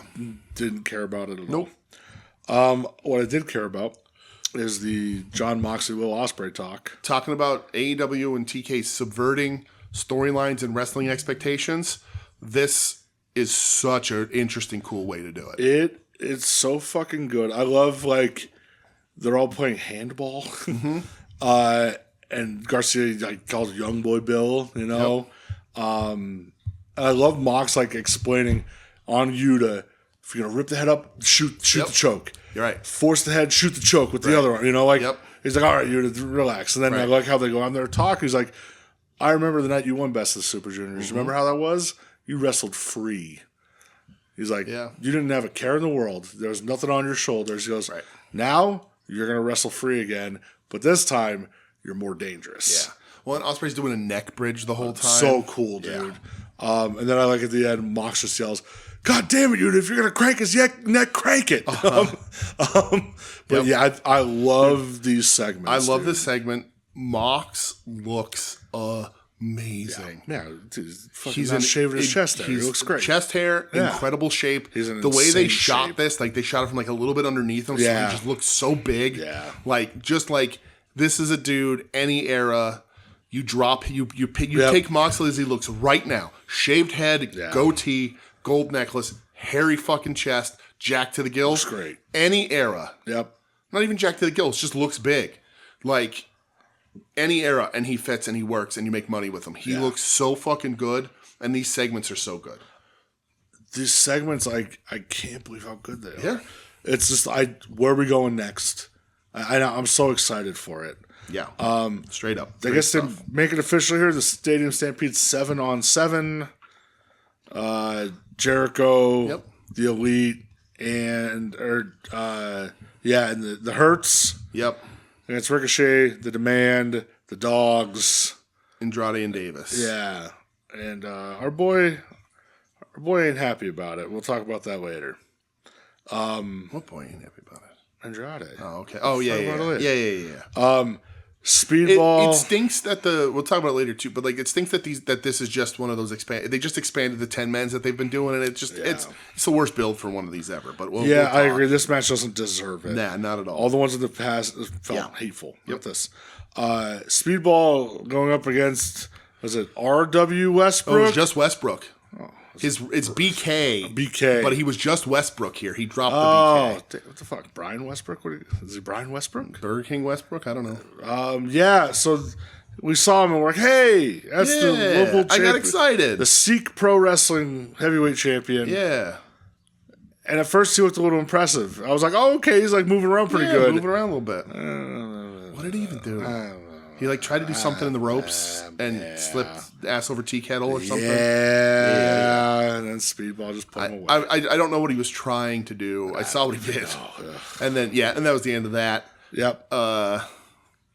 Didn't care about it at all. Nope. What I did care about is the John Moxley Will Ospreay talk. Talking about AEW and TK subverting storylines and wrestling expectations. This is such an interesting, cool way to do it. It's so fucking good. I love, they're all playing handball. Mm-hmm. And Garcia calls Young Boy Bill, you know. Yep. I love Mox explaining on you to, if you're gonna rip the head up, shoot the choke. You're right. Force the head, shoot the choke with the other one. You know, he's like, all right, you relax. And then I like how they go on there talk. He's like, I remember the night you won Best of the Super Juniors. Mm-hmm. Remember how that was? You wrestled free. He's like, you didn't have a care in the world. There was nothing on your shoulders. He goes, now you're gonna wrestle free again, but this time you're more dangerous. Yeah. Well, and Ospreay's doing a neck bridge the whole time. So cool, dude. Yeah. And then I like at the end, Mox just yells, God damn it, dude, if you're going to crank his neck, crank it. But I love these segments. I love this segment. Mox looks amazing. Yeah, he's not shaving his chest hair. He looks great. Chest hair, incredible shape. He's in the way they shot shape. This, they shot it from a little bit underneath him, so he just looks so big. Yeah. This is a dude, any era. You take Moxley as he looks right now. Shaved head, goatee, gold necklace, hairy fucking chest, jacked to the gills. Looks great. Any era. Yep. Not even jacked to the gills, just looks big. Any era, and he fits and he works and you make money with him. He looks so fucking good, and these segments are so good. These segments, I can't believe how good they are. Yeah. It's just, where are we going next? I'm so excited for it. Yeah. Straight up. I guess they make it official here. The Stadium Stampede 7-on-7. Jericho, the Elite, and the Hurts. Yep. And it's Ricochet, the Demand, the Dogs, Andrade and Davis. Yeah. And our boy ain't happy about it. We'll talk about that later. What boy ain't happy about it? Andrade. Oh, okay. Oh, yeah. Speedball. It stinks that we'll talk about it later too, but it stinks that this is just one of those they just expanded the 10 men's that they've been doing, and it's the worst build for one of these ever. But we'll I agree. This match doesn't deserve it. Nah, not at all. All the ones in the past felt hateful. Not this. Speedball going up against, was it R.W. Westbrook? Oh, it was just Westbrook. It's BK. BK. But he was just Westbrook here. He dropped the BK. What the fuck? Brian Westbrook? Is he Brian Westbrook? Burger King Westbrook? I don't know. So we saw him and we're like, hey, that's the local champion. I got excited. The Sikh Pro Wrestling heavyweight champion. Yeah. And at first he looked a little impressive. I was like, oh, okay, he's moving around pretty good. Moving around a little bit. What did he even do? He tried to do something in the ropes and slipped ass over tea kettle or something. Yeah. And then Speedball just put him away. I don't know what he was trying to do. I saw what he did. And then, and that was the end of that. Yep. That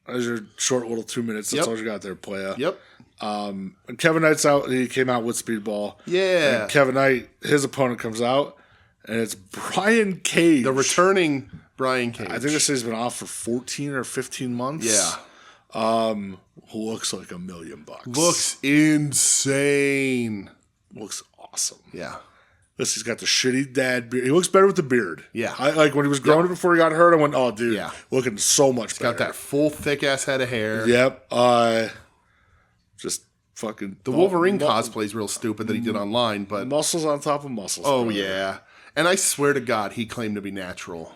was your short little 2 minutes. That's all you got there, playa. Yep. And Kevin Knight's out. He came out with Speedball. Yeah. And Kevin Knight, his opponent comes out, and it's Brian Cage. The returning Brian Cage. I think they say he's been off for 14 or 15 months. Yeah. Looks like $1 million. Looks insane. Looks awesome. Yeah. He's got the shitty dad beard. He looks better with the beard. Yeah. I like when he was growing it before he got hurt. I went, oh, dude, looking so much better. Got that full, thick-ass head of hair. Yep. Just fucking... The Wolverine cosplay is real stupid that he did online, but... Muscles on top of muscles. Oh, yeah. And I swear to God, he claimed to be natural.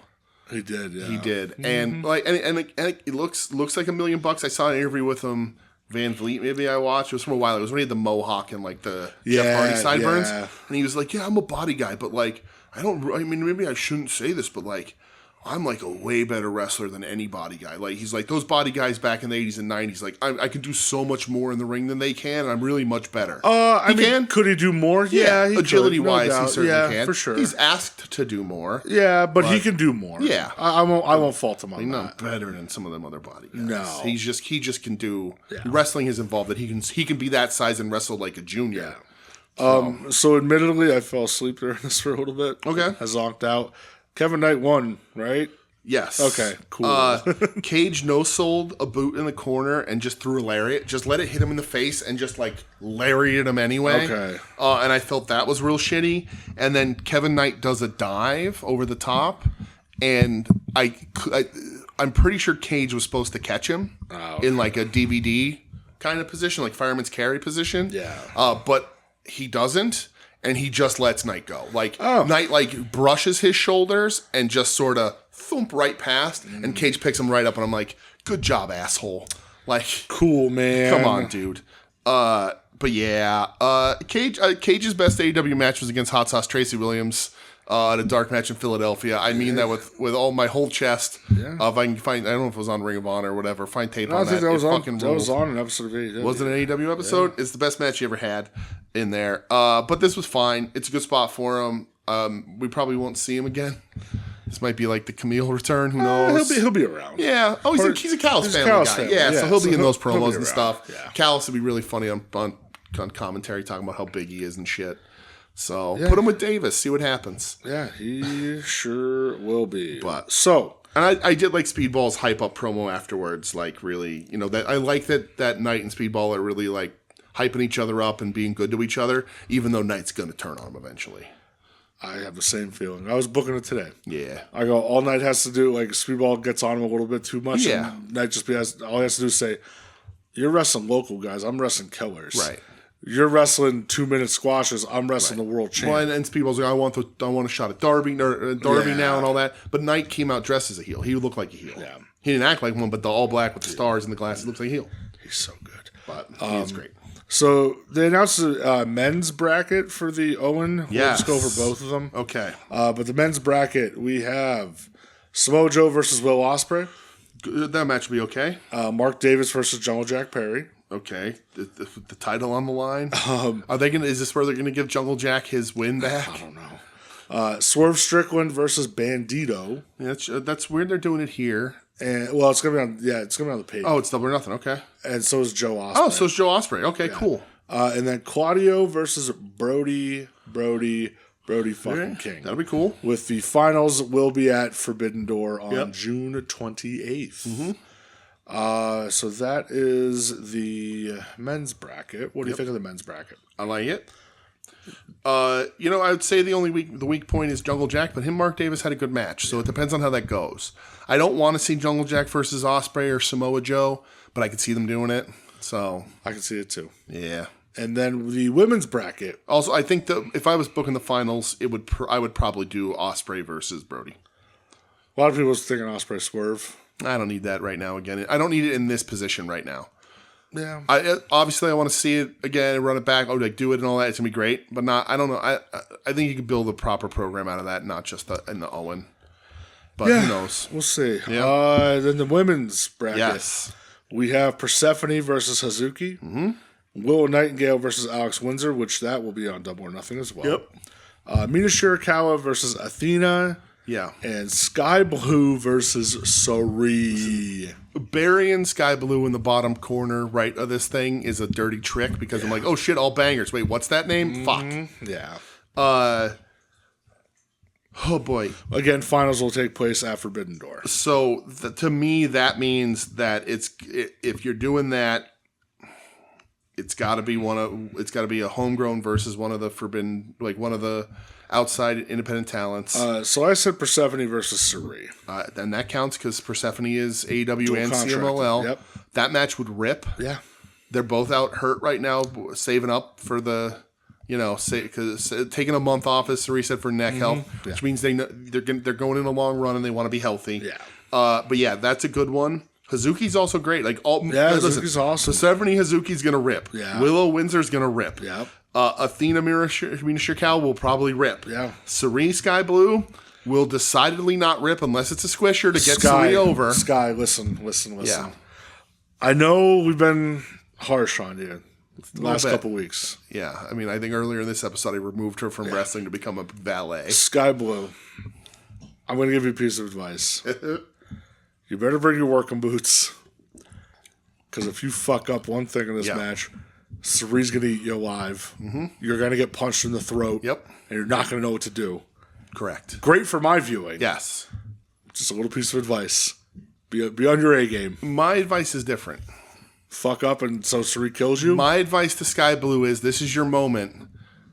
He did, yeah. He did. And it looks like $1 million. I saw an interview with him, Van Vliet, maybe I watched. It was from a while. It was when he had the mohawk and like the Jeff Hardy sideburns. Yeah. And he was like, yeah, I'm a body guy, but like, maybe I shouldn't say this, but like, I'm like a way better wrestler than any body guy. Like, he's like, those body guys back in the 80s and 90s, like, I can do so much more in the ring than they can, and I'm really much better. I mean, could he do more? Yeah, agility-wise, he certainly can. For sure. He's asked to do more. Yeah, but he can do more. Yeah. I won't fault him on he's that. Not better than some of them other body guys. No. He just can do... Yeah. Wrestling is involved that he can be that size and wrestle like a junior. Yeah. So admittedly, I fell asleep during this for a little bit. Okay. I zonked out. Kevin Knight won, right? Yes. Okay, cool. Cage no-sold a boot in the corner and just threw a lariat. Just let it hit him in the face and just, like, lariated him anyway. Okay. And I felt that was real shitty. And then Kevin Knight does a dive over the top. And I'm pretty sure Cage was supposed to catch him in, like, a DVD kind of position, like fireman's carry position. Yeah. But he doesn't. And he just lets Knight go. Like, Knight, like, brushes his shoulders and just sort of thump right past. And Cage picks him right up. And I'm like, good job, asshole. Like, cool, man. Come on, dude. But yeah. Cage's best AEW match was against Hot Sauce Tracy Williams at a dark match in Philadelphia. I mean that with all my whole chest. Yeah. If I can find, I don't know if it was on Ring of Honor or whatever. Find tape on that. I think that was on an episode of AEW. Was it an AEW episode? Yeah. It's the best match you ever had in there. But this was fine. It's a good spot for him. We probably won't see him again. This might be like the Camille return. Who knows? He'll be around. Yeah. Oh, he's a Callis family guy. Yeah, so he'll be in those promos and stuff. Yeah. Callis would be really funny on commentary talking about how big he is and shit. So put him with Davis. See what happens. Yeah, he sure will be. And I did like Speedball's hype up promo afterwards. Like really, that I like that Knight and Speedball are really like hyping each other up and being good to each other, even though Knight's going to turn on him eventually. I have the same feeling. I was booking it today. Yeah. I go, all Knight has to do, like, Speedball gets on him a little bit too much. Yeah. And Knight all he has to do is say, you're wrestling local guys. I'm wrestling killers. Right. You're wrestling 2-minute squashes. I'm wrestling the world champ. Well, and Speedball's like, I want a shot at Darby now and all that. But Knight came out dressed as a heel. He looked like a heel. Yeah. He didn't act like one, but the all black with the stars and the glasses looks like a heel. He's so good. But he is great. So they announced the men's bracket for the Owen. Yes. We'll just go over both of them. Okay. But the men's bracket, we have Samoa Joe versus Will Ospreay. That match will be okay. Mark Davis versus Jungle Jack Perry. Okay. The title on the line. Are they gonna? Is this where they're gonna give Jungle Jack his win back? I don't know. Swerve Strickland versus Bandito. Yeah, that's weird. They're doing it here. And it's gonna be on. Yeah, it's gonna be on the page. Oh, it's double or nothing. Okay. And so is Joe Ospreay. Oh, so is Joe Ospreay. Okay, cool. And then Claudio versus Brody fucking King. That'll be cool. With the finals will be at Forbidden Door on June 28th. Mm-hmm. So that is the men's bracket. What do you think of the men's bracket? I like it. I would say the weak point is Jungle Jack, but Mark Davis had a good match, so it depends on how that goes. I don't want to see Jungle Jack versus Ospreay or Samoa Joe, but I could see them doing it. So I can see it too. Yeah. And then the women's bracket. Also, I think that if I was booking the finals, I would probably do Ospreay versus Brody. A lot of people are thinking Ospreay Swerve. I don't need that right now. Again, I don't need it in this position right now. Yeah. Obviously, I want to see it again and run it back. Do it and all that. It's gonna be great, but not. I don't know. I think you could build a proper program out of that, not just in the Owen. But who knows? We'll see. Yeah. Then the women's bracket. Yes. We have Persephone versus Hazuki. Mm-hmm. Willow Nightingale versus Alex Windsor, which that will be on Double or Nothing as well. Yep. Mina Shirakawa versus Athena. Yeah. And Sky Blue versus Sari. Burying Sky Blue in the bottom corner right of this thing is a dirty trick because I'm like, oh shit, all bangers. Wait, what's that name? Fuck. Yeah. Oh boy. Again, finals will take place at Forbidden Door. So to me, that means that if you're doing that, it's got to be a homegrown versus one of the forbidden, like one of the outside independent talents. So I said Persephone versus Suri. And that counts because Persephone is AEW Dual and contract. CMLL. Yep. That match would rip. Yeah. They're both out hurt right now, saving up for the, because taking a month off, as Suri said, for neck health, which means they're going in a long run and they want to be healthy. Yeah. But yeah, that's a good one. Hazuki's also great. Hazuki's awesome. Persephone Hazuki's gonna rip. Yeah. Willow Windsor's gonna rip. Yeah. Athena Mina Shirakawa will probably rip. Yeah. Suri Sky Blue will decidedly not rip unless it's a squisher to get Suri over. Sky, listen. Yeah. I know we've been harsh on you the last couple weeks. Yeah, I mean, I think earlier in this episode, I removed her from wrestling to become a valet. Sky Blue, I'm going to give you a piece of advice. You better bring your working boots. Because if you fuck up one thing in this match, Suri's going to eat you alive. Mm-hmm. You're going to get punched in the throat. Yep. And you're not going to know what to do. Correct. Great for my viewing. Yes. Just a little piece of advice. Be on your A game. My advice is different. Fuck up and so Suri kills you? My advice to Sky Blue is this is your moment.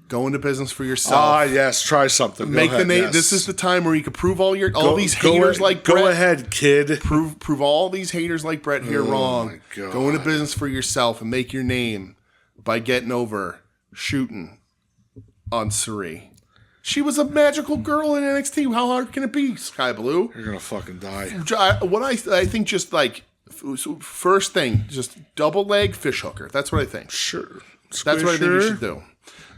Go into business for yourself. Yes. Try something. Make the name. Yes. This is the time where you can prove all these haters like Brett. Go ahead, kid. Prove all these haters like Brett here wrong. My God. Go into business for yourself and make your name by getting over shooting on Suri. She was a magical girl in NXT. How hard can it be, Sky Blue? You're gonna fucking die. What I think, just like first thing, just double leg fish hooker. That's what I think. Sure. That's what I think you should do.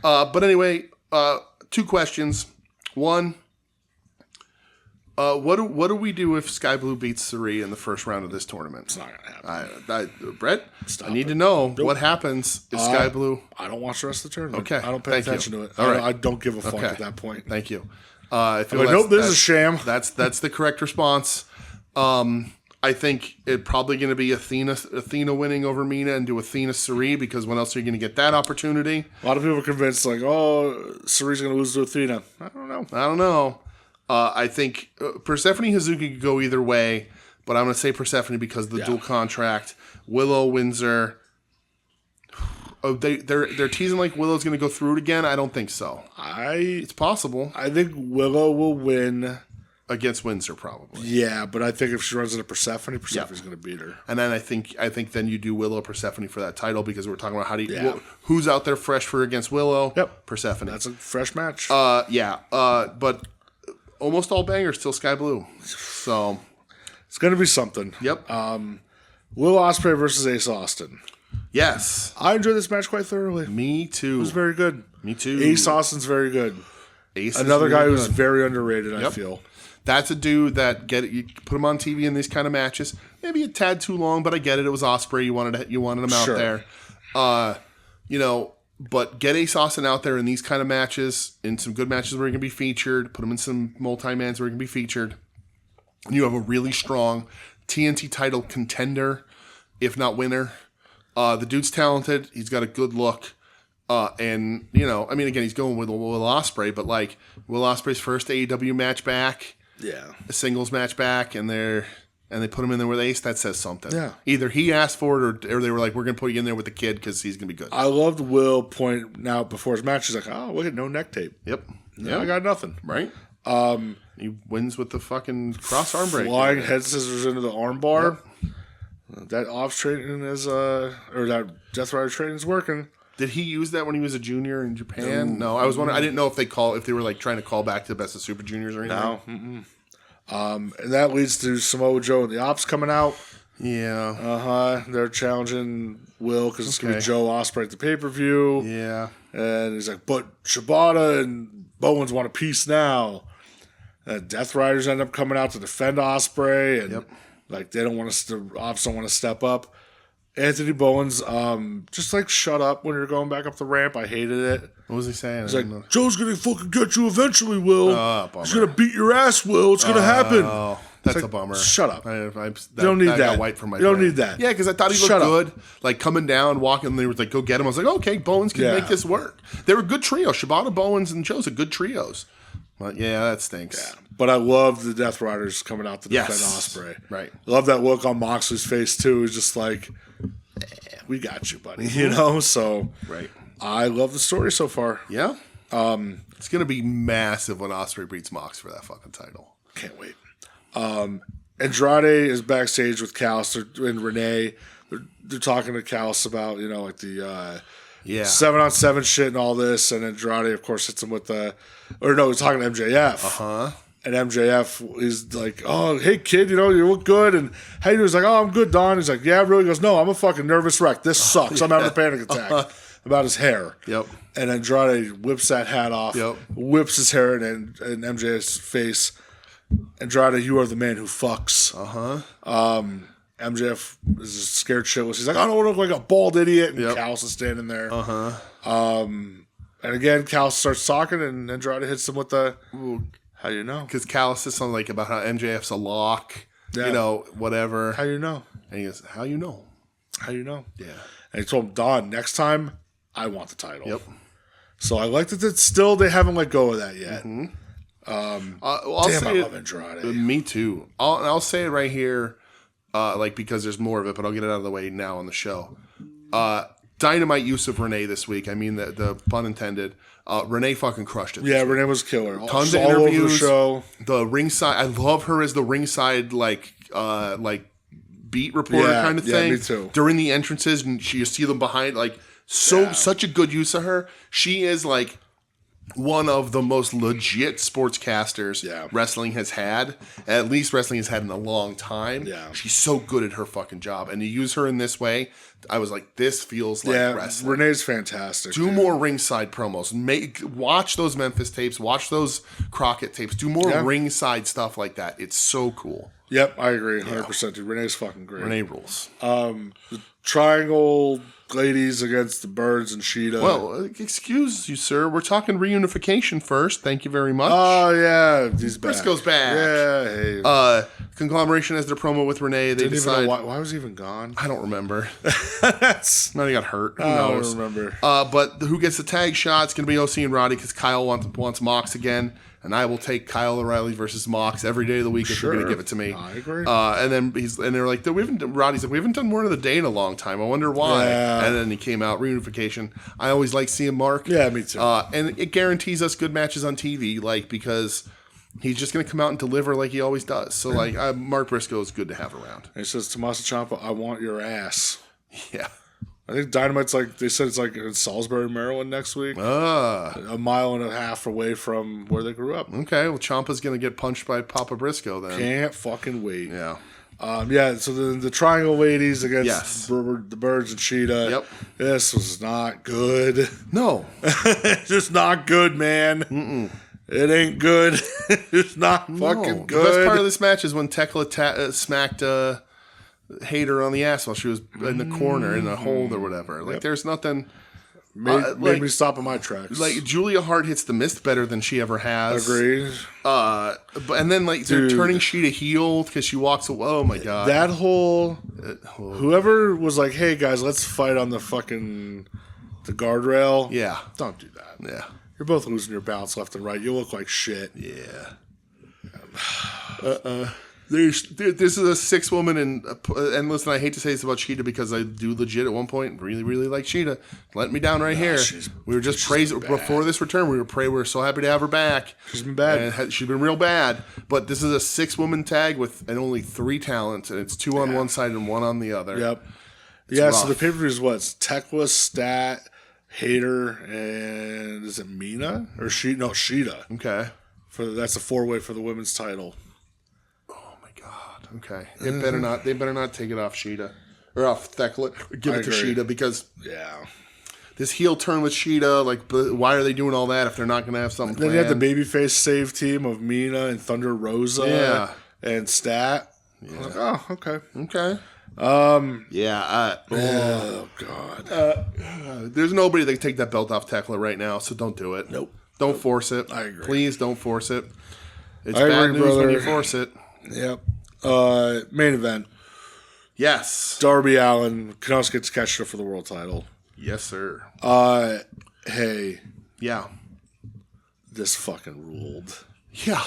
But anyway, 2 questions. One, what do we do if Sky Blue beats Suri in the first round of this tournament? It's not gonna happen. Brett, I need to know what happens if Sky Blue. I don't watch the rest of the tournament. Okay, I don't pay attention to it. All right. I don't give a fuck at that point. Thank you. Nope, this is a sham. That's the correct response. I think it's probably going to be Athena winning over Mina and do Athena Suri, because when else are you going to get that opportunity? A lot of people are convinced, Suri's going to lose to Athena. I don't know. I think Persephone Hazuki could go either way, but I'm going to say Persephone because of the dual contract. Willow, Windsor. They're teasing like Willow's going to go through it again. I don't think so. It's possible. I think Willow will win. Against Windsor, probably. Yeah, but I think if she runs into Persephone's going to beat her. And then I think then you do Willow Persephone for that title, because we're talking about who's out there fresh for against Willow. Yep, Persephone. That's a fresh match. But almost all bangers still Sky Blue. So it's going to be something. Yep. Will Ospreay versus Ace Austin. Yes, I enjoyed this match quite thoroughly. Me too. It was very good. Me too. Ace Austin's very good. Another guy who's very underrated. I feel. That's a dude that you put him on TV in these kind of matches. Maybe a tad too long, but I get it. It was Ospreay. You wanted him out there. But get Ace Austin out there in these kind of matches, in some good matches where he can be featured. Put him in some multi-mans where he can be featured. And you have a really strong TNT title contender, if not winner. The dude's talented. He's got a good look. And again, he's going with Will Ospreay, but like Will Ospreay's first AEW match back. Yeah, a singles match back, and they put him in there with Ace. That says something. Yeah, either he asked for it, or they were like, "We're going to put you in there with the kid because he's going to be good." I loved Will pointing out before his match. He's like, "Oh, look at no neck tape." Yep. Yeah, I got nothing. Right. He wins with the fucking cross arm break, flying head scissors into the armbar. Yep. That off training or that Death Rider training is working. Did he use that when he was a junior in Japan? No, I was wondering. I didn't know if they were like trying to call back to the Best of Super Juniors or anything. No. And that leads to Samoa Joe and the Ops coming out. Yeah. They're challenging Will because it's gonna be Joe Ospreay at the pay-per-view. Yeah. And he's like, but Shibata and Bowens want a piece now. Death Riders end up coming out to defend Ospreay, and they don't want to. Ops don't want to step up. Anthony Bowens, just shut up when you're going back up the ramp. I hated it. What was he saying? He's like, Joe's gonna fucking get you eventually, Will. Bummer. He's gonna beat your ass, Will. It's gonna happen. Oh, that's a bummer. Shut up. You don't need that. Got white from my you don't brain. need that. Yeah, because I thought he looked good. Like coming down, walking, and they were like, go get him. I was like, okay, Bowens can make this work. They were a good trio. Shibata, Bowens, and Joe's a good trios. But yeah, that stinks. Yeah. But I love the Death Riders coming out to defend Ospreay. Right. I love that look on Moxley's face too. He's just like, we got you, buddy. So right. I love the story so far. Yeah. It's going to be massive when Ospreay beats Mox for that fucking title. Can't wait. Andrade is backstage with Callis and Renee. They're talking to Callis about, like the 7-on-7 shit and all this. And Andrade, of course, hits him with he's talking to MJF. Uh-huh. And MJF is like, oh, hey, kid, you look good. And how you doing? He's like, oh, I'm good, Don. He's like, yeah, really? He goes, no, I'm a fucking nervous wreck. This sucks. I'm having a panic attack. About his hair. Yep. And Andrade whips that hat off, whips his hair in MJF's face. Andrade, you are the man who fucks. MJF is scared shitless. He's like, I don't want to look like a bald idiot. And Callis is standing there. And again, Callis starts talking, and Andrade hits him with the, how you know? Because Callis says something like about how MJF's a lock, whatever. How you know? And he goes, how you know? How you know? Yeah. And he told him, Don, next time, I want the title. Yep. So I like that still they haven't let go of that yet. Mm-hmm. I love Andrade. Me too. I'll say it right here, because there's more of it, but I'll get it out of the way now on the show. Dynamite use of Renee this week. I mean, the pun intended. Renee fucking crushed it. Yeah, Renee was killer. Tons of all interviews. Over the show. The ringside. I love her as the ringside beat reporter kind of thing. Yeah, me too. During the entrances, and you see them behind. Such a good use of her. She is one of the most legit sportscasters wrestling has had. At least wrestling has had in a long time. Yeah. She's so good at her fucking job. And to use her in this way, I was like, this feels like wrestling. Renee's fantastic. Do more ringside promos. Watch those Memphis tapes. Watch those Crockett tapes. Do more ringside stuff like that. It's so cool. Yep, I agree 100%. Dude, Renee's fucking great. Renee rules. The triangle ladies against the Birds and Sheeta. Well, excuse you, sir. We're talking reunification first. Thank you very much. Oh, yeah. He's back. Briscoe's back. Yeah. Hey. Conglomeration has their promo with Renee. They decide. Why was he even gone? I don't remember. Maybe he got hurt. Who knows? I don't remember. But who gets the tag shot? It's going to be OC and Roddy because Kyle wants Mox again. And I will take Kyle O'Reilly versus Mox every day of the week if you're going to give it to me. I agree. And then they're like, Roddy's like, we haven't done Word of the Day in a long time. I wonder why. Yeah. And then he came out, reunification. I always like seeing Mark. Yeah, me too. And it guarantees us good matches on TV, because he's just going to come out and deliver like he always does. So Mark Briscoe is good to have around. And he says, Tommaso Ciampa, I want your ass. Yeah. I think Dynamite's they said it's in Salisbury, Maryland next week. A mile and a half away from where they grew up. Okay, well, Ciampa's going to get punched by Papa Briscoe then. Can't fucking wait. Yeah. So the Triangle ladies against the Birds and Sheeta. Yep. This was not good. No. It's just not good, man. Mm-mm. It ain't good. It's not fucking good. The best part of this match is when Tekla smacked Hater on the ass while she was in the corner in the hold or whatever. There's nothing. Made me stop in my tracks. Julia Hart hits the mist better than she ever has. Agreed. And then they're turning Sheeta heel because she walks away. Oh my god. That whole whoever was like, hey guys, let's fight on the guardrail. Yeah. Don't do that. Yeah. You're both losing your balance left and right. You look like shit. Yeah. This is a 6-woman, and listen, I hate to say this about Sheeta because I do legit at one point really, really like Sheeta. Let me down here. We were just praising before this return. We were so happy to have her back. She's been bad. She's been real bad. But this is a 6-woman tag and only 3 talents, and it's 2 on one side and 1 on the other. Yep. It's rough. So the pay per view is what? It's Tekla, Stat, Hater, and is it Mina or Sheeta? No, Sheeta. Okay. That's a 4-way for the women's title. Okay, it better not. They better not take it off Sheeta or off Thekla. Give it to Sheeta because this heel turn with Sheeta. Why are they doing all that if they're not going to have something? Then you had the babyface save team of Mina and Thunder Rosa, and Stat. Yeah. I was like, oh, okay. Oh god. There's nobody that can take that belt off Thekla right now, so don't do it. Nope. Don't force it. I agree. Please don't force it. It's bad news when you force it. Yep. Main event. Yes. Darby Allin. Knossos gets catched up for the world title. Yes, sir. Hey. Yeah. This fucking ruled. Yeah.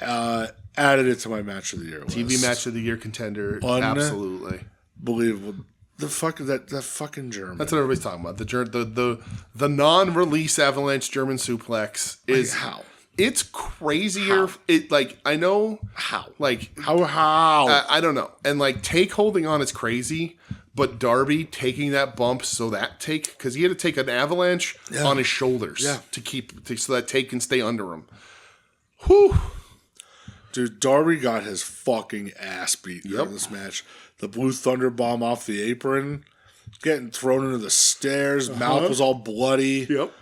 Added it to my match of the year list. TV match of the year contender. Absolutely. Believable. The fucking German. That's what everybody's talking about. The non-release Avalanche German suplex is how. It's crazier. How? I know How. How. I don't know. And Take holding on is crazy, but Darby taking that bump because he had to take an avalanche on his shoulders so that Take can stay under him. Whew. Dude, Darby got his fucking ass beat in this match. The Blue Thunder Bomb off the apron, getting thrown into the stairs, mouth was all bloody. Yep.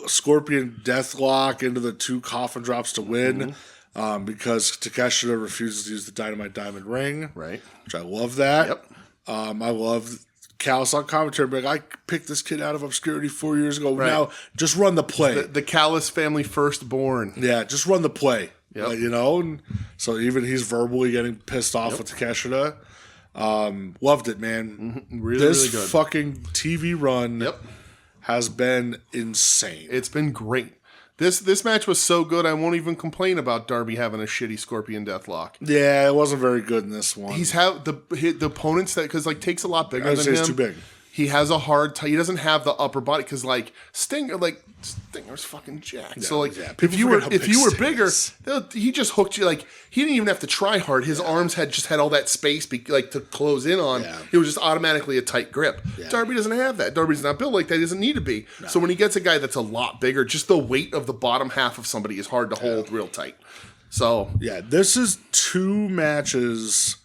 Scorpion Deathlock into the 2 coffin drops to win because Takeshita refuses to use the Dynamite Diamond Ring. Right. Which I love that. Yep. I love Callis on commentary being like, I picked this kid out of obscurity 4 years ago. Right. Now, just run the play. The Callis family firstborn. Yeah, just run the play. Yep. And so even he's verbally getting pissed off with Takeshita. Loved it, man. Mm-hmm. Really, this really good. fucking TV run has been insane. It's been great. This match was so good, I won't even complain about Darby having a shitty Scorpion Deathlock. Yeah, it wasn't very good in this one. He's the opponents that because Take's a lot bigger than him. He's too big. He has a hard time. He doesn't have the upper body because Stinger's fucking jacked. So if you were bigger, he just hooked you. He didn't even have to try hard. His arms had all that space to close in on. Yeah. It was just automatically a tight grip. Yeah. Darby doesn't have that. Darby's not built like that. He doesn't need to be. No. So when he gets a guy that's a lot bigger, just the weight of the bottom half of somebody is hard to hold real tight. So this is 2 matches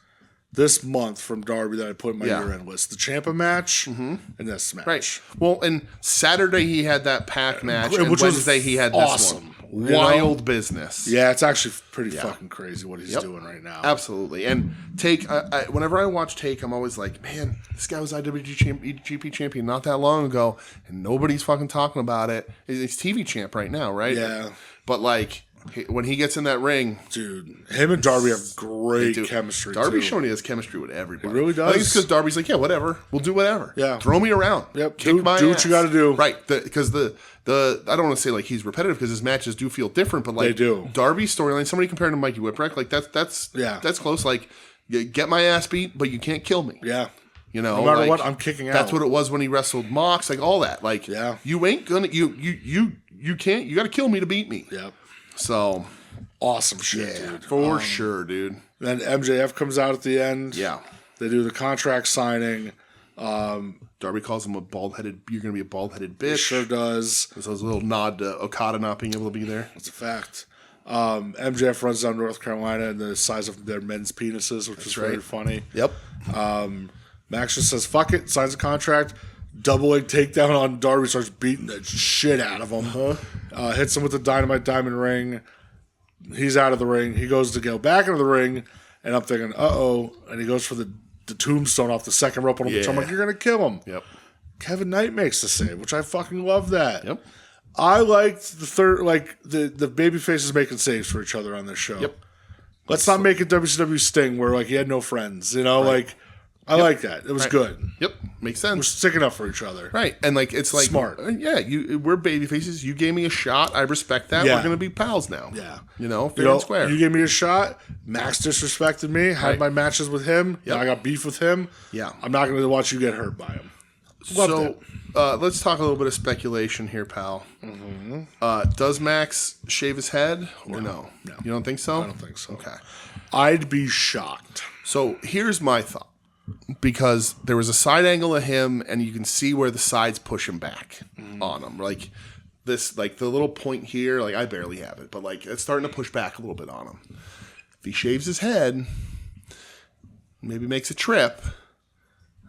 this month from Darby that I put in my year-end list. The Ciampa match and this match. Right. Well, and Saturday he had that Pac match, and Wednesday he had this one. Wild business. Yeah, it's actually pretty fucking crazy what he's doing right now. Absolutely. And Take, whenever I watch Take, I'm always like, man, this guy was IWGP champion not that long ago, and nobody's fucking talking about it. He's TV champ right now, right? Yeah. But when he gets in that ring, dude, him and Darby have great chemistry. Darby's showing he has chemistry with everybody. He really does. I think it's because Darby's like, yeah, whatever, we'll do whatever. Yeah, throw me around. Yep, kick my ass. Do what you got to do. Right, because the I don't want to say he's repetitive because his matches do feel different, but they do. Darby's storyline. Somebody compared him to Mikey Whipwreck, that's close. Get my ass beat, but you can't kill me. Yeah. No matter what, I'm kicking out. That's what it was when he wrestled Mox, all that. You ain't gonna you can't. You got to kill me to beat me. Yep. So. Awesome shit, dude. For sure, dude. Then MJF comes out at the end. Yeah. They do the contract signing. Darby calls him you're going to be a bald-headed bitch. He sure does. There's a little nod to Okada not being able to be there. That's a fact. MJF runs down North Carolina and the size of their men's penises, which is very funny. Yep. Max just says, fuck it, signs a contract. Double leg takedown on Darby, starts beating the shit out of him. Hits him with the Dynamite Diamond Ring. He's out of the ring. He goes to go back into the ring, and I'm thinking, uh-oh. And he goes for the tombstone off the second rope on him, which I'm like, you're going to kill him. Yep. Kevin Knight makes the save, which I fucking love that. Yep. I liked the third, the baby faces making saves for each other on this show. Yep. Let's not make it WCW Sting where, he had no friends, right. I like that. It was good. Yep. Makes sense. We're sticking up for each other. Right. And it's smart. Yeah, we're baby faces. You gave me a shot. I respect that. Yeah. We're going to be pals now. Yeah. Fair and square. You gave me a shot. Max disrespected me. Had my matches with him. Yep. I got beef with him. Yeah. I'm not going to watch you get hurt by him. Let's talk a little bit of speculation here, pal. Mm-hmm. Does Max shave his head or no? No. You don't think so? I don't think so. Okay. I'd be shocked. So here's my thought. Because there was a side angle of him, and you can see where the sides push him back on him. The little point here, I barely have it, but it's starting to push back a little bit on him. If he shaves his head, maybe makes a trip,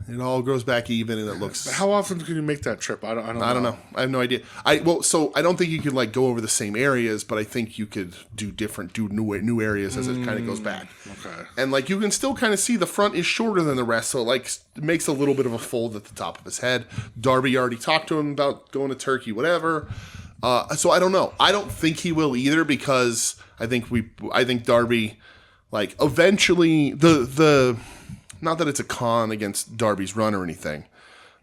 it all goes back even, and it looks. How often can you make that trip? I don't know. I have no idea. I don't think you could go over the same areas, but I think you could do new areas as it kind of goes back. Okay. And you can still kind of see the front is shorter than the rest, so it makes a little bit of a fold at the top of his head. Darby already talked to him about going to Turkey, whatever. So I don't know. I don't think he will either because I think Darby, eventually the. Not that it's a con against Darby's run or anything,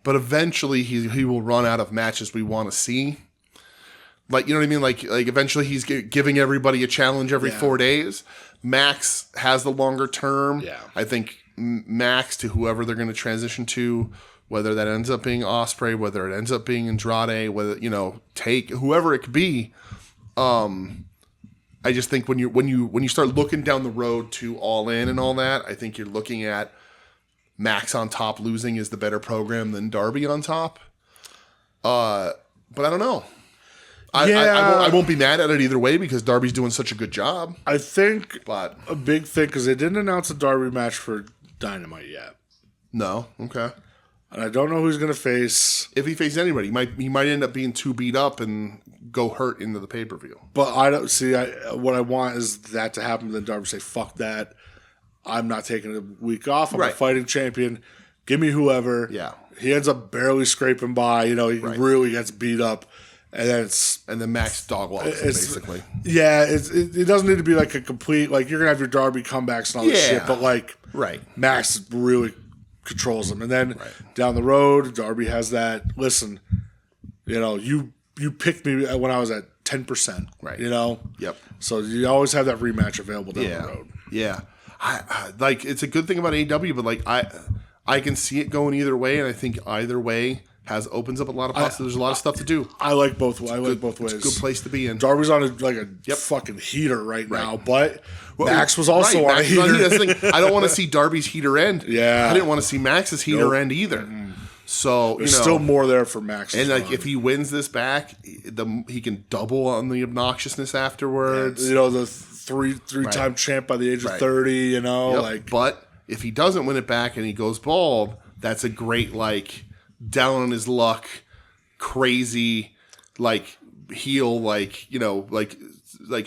but eventually he will run out of matches we want to see. You know what I mean? Eventually he's giving everybody a challenge every 4 days. Max has the longer term. Yeah. I think Max to whoever they're going to transition to, whether that ends up being Ospreay, whether it ends up being Andrade, whether take whoever it could be. I just think when you start looking down the road to All In and all that, I think you're looking at Max on top losing is the better program than Darby on top. But I don't know. I won't be mad at it either way because Darby's doing such a good job. I think a big thing, because they didn't announce a Darby match for Dynamite yet. No, okay. And I don't know who he's going to face. If he faces anybody, he might end up being too beat up and go hurt into the pay-per-view. But I don't see. What I want is that to happen. Then Darby say, "Fuck that! I'm not taking a week off. I'm a fighting champion. Give me whoever." Yeah. He ends up barely scraping by. He really gets beat up, and then Max dog walks him, basically. Yeah, it doesn't need to be like a complete you're gonna have your Darby comebacks and all this shit, but Max really controls him, and then down the road, Darby has that. Listen, you picked me when I was at 10%, right? Yep. So you always have that rematch available down the road. Yeah, I it's a good thing about AEW, but I can see it going either way, and I think either way opens up a lot of possibilities. There's a lot of stuff to do. I like both. Both ways. It's a good place to be in. Darby's on a fucking heater right now, but Max was also on a heater. I don't want to see Darby's heater end. Yeah, I didn't want to see Max's heater end either. Mm-hmm. So there's still more there for Max. And if he wins this back, he can double on the obnoxiousness afterwards. The three-time champ by the age of 30. But if he doesn't win it back and he goes bald, that's a great down on his luck, crazy, heel,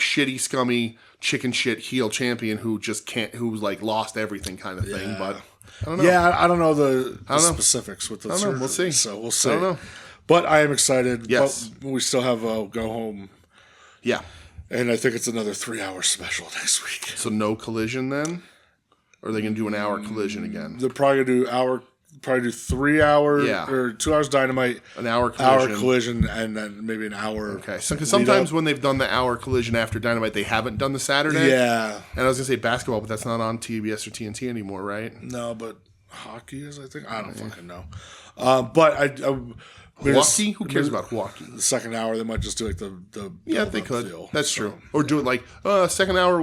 shitty, scummy, chicken shit heel champion who's lost everything kind of thing. But I don't know. Yeah, I don't know the specifics with the surgery. We'll see. So we'll see. I don't know. But I am excited. Yes. But we still have a go home. Yeah. And I think it's another 3-hour special next week. So no Collision then? Or are they going to do an hour Collision again? They're probably going to do 3 hours or 2 hours Dynamite, an hour Collision, and then maybe an hour. Okay, so because sometimes when they've done the hour Collision after Dynamite, they haven't done the Saturday. Yeah, and I was gonna say basketball, but that's not on TBS or TNT anymore, right? No, but hockey is. I think I don't fucking know. But Hockey? Who cares about hockey? The second hour, they might just do the they could. Deal. That's true. Or do it second hour.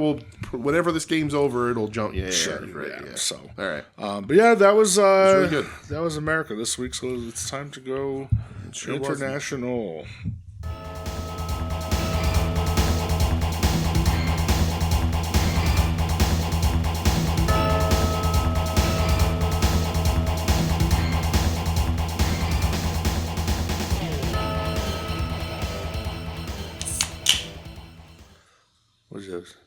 Whenever this game's over, it'll jump. Yeah, sure. Right. Yeah. So all right. But yeah, that was really good. That was America this week. So it's time to go international.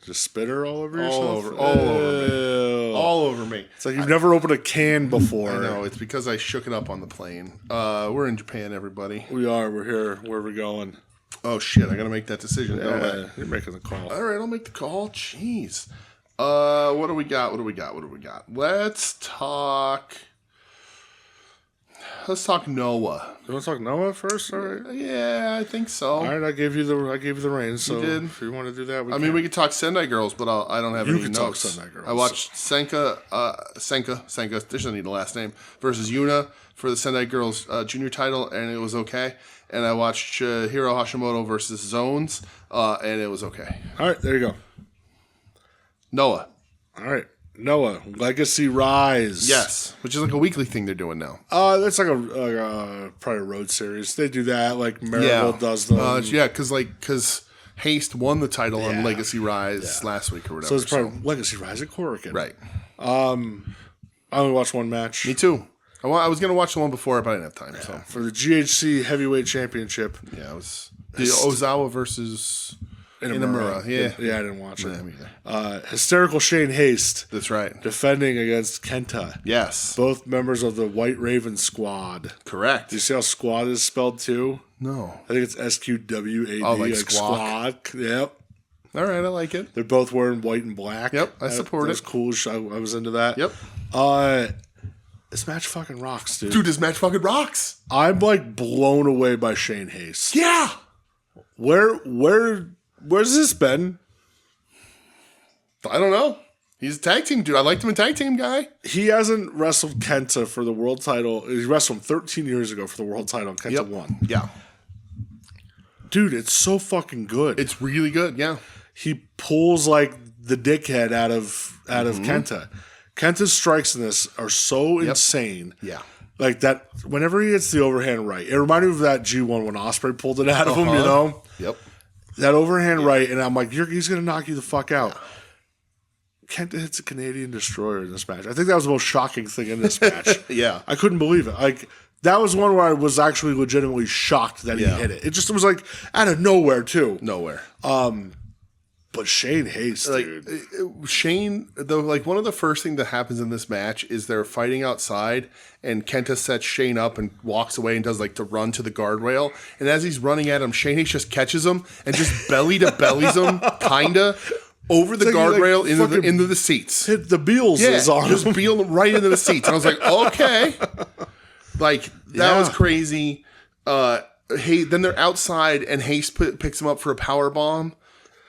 Just spitter all over yourself? All over me. It's like you've never opened a can before. I know. It's because I shook it up on the plane. We're in Japan, everybody. We are. We're here. Where are we going? Oh, shit. I got to make that decision. Yeah, you're making the call. All right. I'll make the call. Jeez. What do we got? Let's talk Noah. You want to talk Noah first? All right. Yeah, I think so. All right, I gave you the reins. So you did. If you want to do that, we could talk Sendai Girls, but I don't have any notes. You can talk Sendai Girls. I watched Senka, there doesn't need a last name, versus Yuna for the Sendai Girls junior title, and it was okay. And I watched Hiro Hashimoto versus Zones, and it was okay. All right, there you go. Noah. All right. Noah, Legacy Rise. Yes, which is like a weekly thing they're doing now. That's like a probably a road series. They do that, like Marigold does them. Because Haste won the title on Legacy Rise last week or whatever. So it's probably Legacy Rise at Corrigan. Right. I only watched one match. Me too. I was going to watch the one before, but I didn't have time. So for the GHC Heavyweight Championship. Yeah, it was the Ozawa versus Inamura. Yeah, I didn't watch it. Hysterical Shane Haste. That's right. Defending against Kenta. Yes. Both members of the White Raven Squad. Correct. Do you see how squad is spelled too? No. I think it's SQWAD. Oh, like squad. Yep. All right, I like it. They're both wearing white and black. Yep, I support it. That's cool. I was into that. Yep. This match fucking rocks, dude. Dude, this match fucking rocks. I'm blown away by Shane Haste. Yeah. Where's this been? I don't know. He's a tag team dude. I liked him in tag team guy. He hasn't wrestled Kenta for the world title. He wrestled him 13 years ago for the world title, and Kenta won. Yeah. Dude, it's so fucking good. It's really good, yeah. He pulls like the dickhead out of Kenta. Kenta's strikes in this are so insane. Yeah. Like that, whenever he hits the overhand right, it reminded me of that G1 when Ospreay pulled it out of him, you know? Yep. That overhand right, and I'm like, he's going to knock you the fuck out. Kenta hits a Canadian Destroyer in this match. I think that was the most shocking thing in this match. Yeah. I couldn't believe it. Like, that was one where I was actually legitimately shocked that he hit it. It was like out of nowhere, too. Nowhere. But Shane Haste, dude. Shane, though, like one of the first things that happens in this match is they're fighting outside, and Kenta sets Shane up and walks away and does like to run to the guardrail. And as he's running at him, Shane Haste just catches him and just belly to bellies him, kinda over the guardrail into the seats. Hit the Beals on just him. Beal him right into the seats. And I was like, okay, like that was crazy. Hey, then they're outside, and Haste picks him up for a power bomb,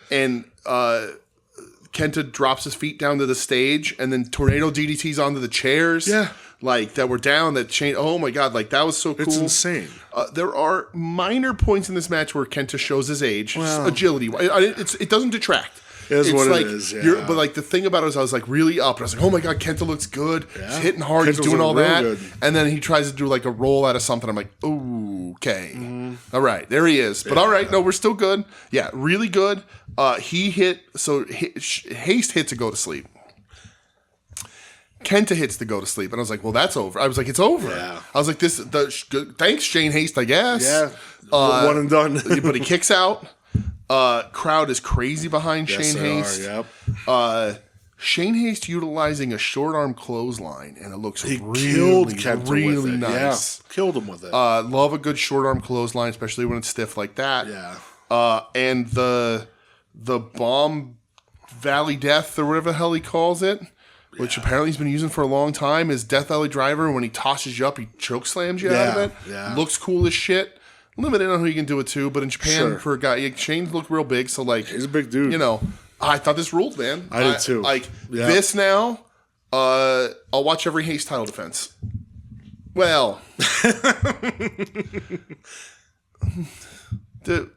and Kenta drops his feet down to the stage, and then tornado DDTs onto the chairs. Yeah. Like, that were down, that chain. Oh, my God. Like, that was so cool. It's insane. There are minor points in this match where Kenta shows his age. Agility. It doesn't detract. It's what like, it is, yeah. But, like, the thing about it is I was, like, really up. And I was like, oh, my God, Kenta looks good. Yeah. He's hitting hard. Kenta's He's doing all that. good. And then he tries to do, like, a roll out of something. I'm like, ooh, okay. All right. There he is. But, all right. No, we're still good. Yeah, really good. Haste hit to go to sleep. Kenta hits to go to sleep, and I was like, "Well, that's over." I was like, "It's over." Yeah. I was like, Thanks, Shane Haste, I guess." Yeah. One and done. But he kicks out. Crowd is crazy behind Shane Haste. Yep. Shane Haste utilizing a short arm clothesline, and it looks He really, killed Kenta really with it. nice. Yeah. Killed him with it. Love a good short arm clothesline, especially when it's stiff like that. Yeah. And the Bomb Valley Death, or whatever the hell he calls it, which apparently he's been using for a long time, is Death Valley Driver. When he tosses you up, he choke slams you out of it. Yeah. Looks cool as shit. Limited on who you can do it to, but in Japan, for a guy, Shane's look real big, so like... He's a big dude. You know, I thought this ruled, man. I did too. Like, this now, I'll watch every Haste title defense. Well...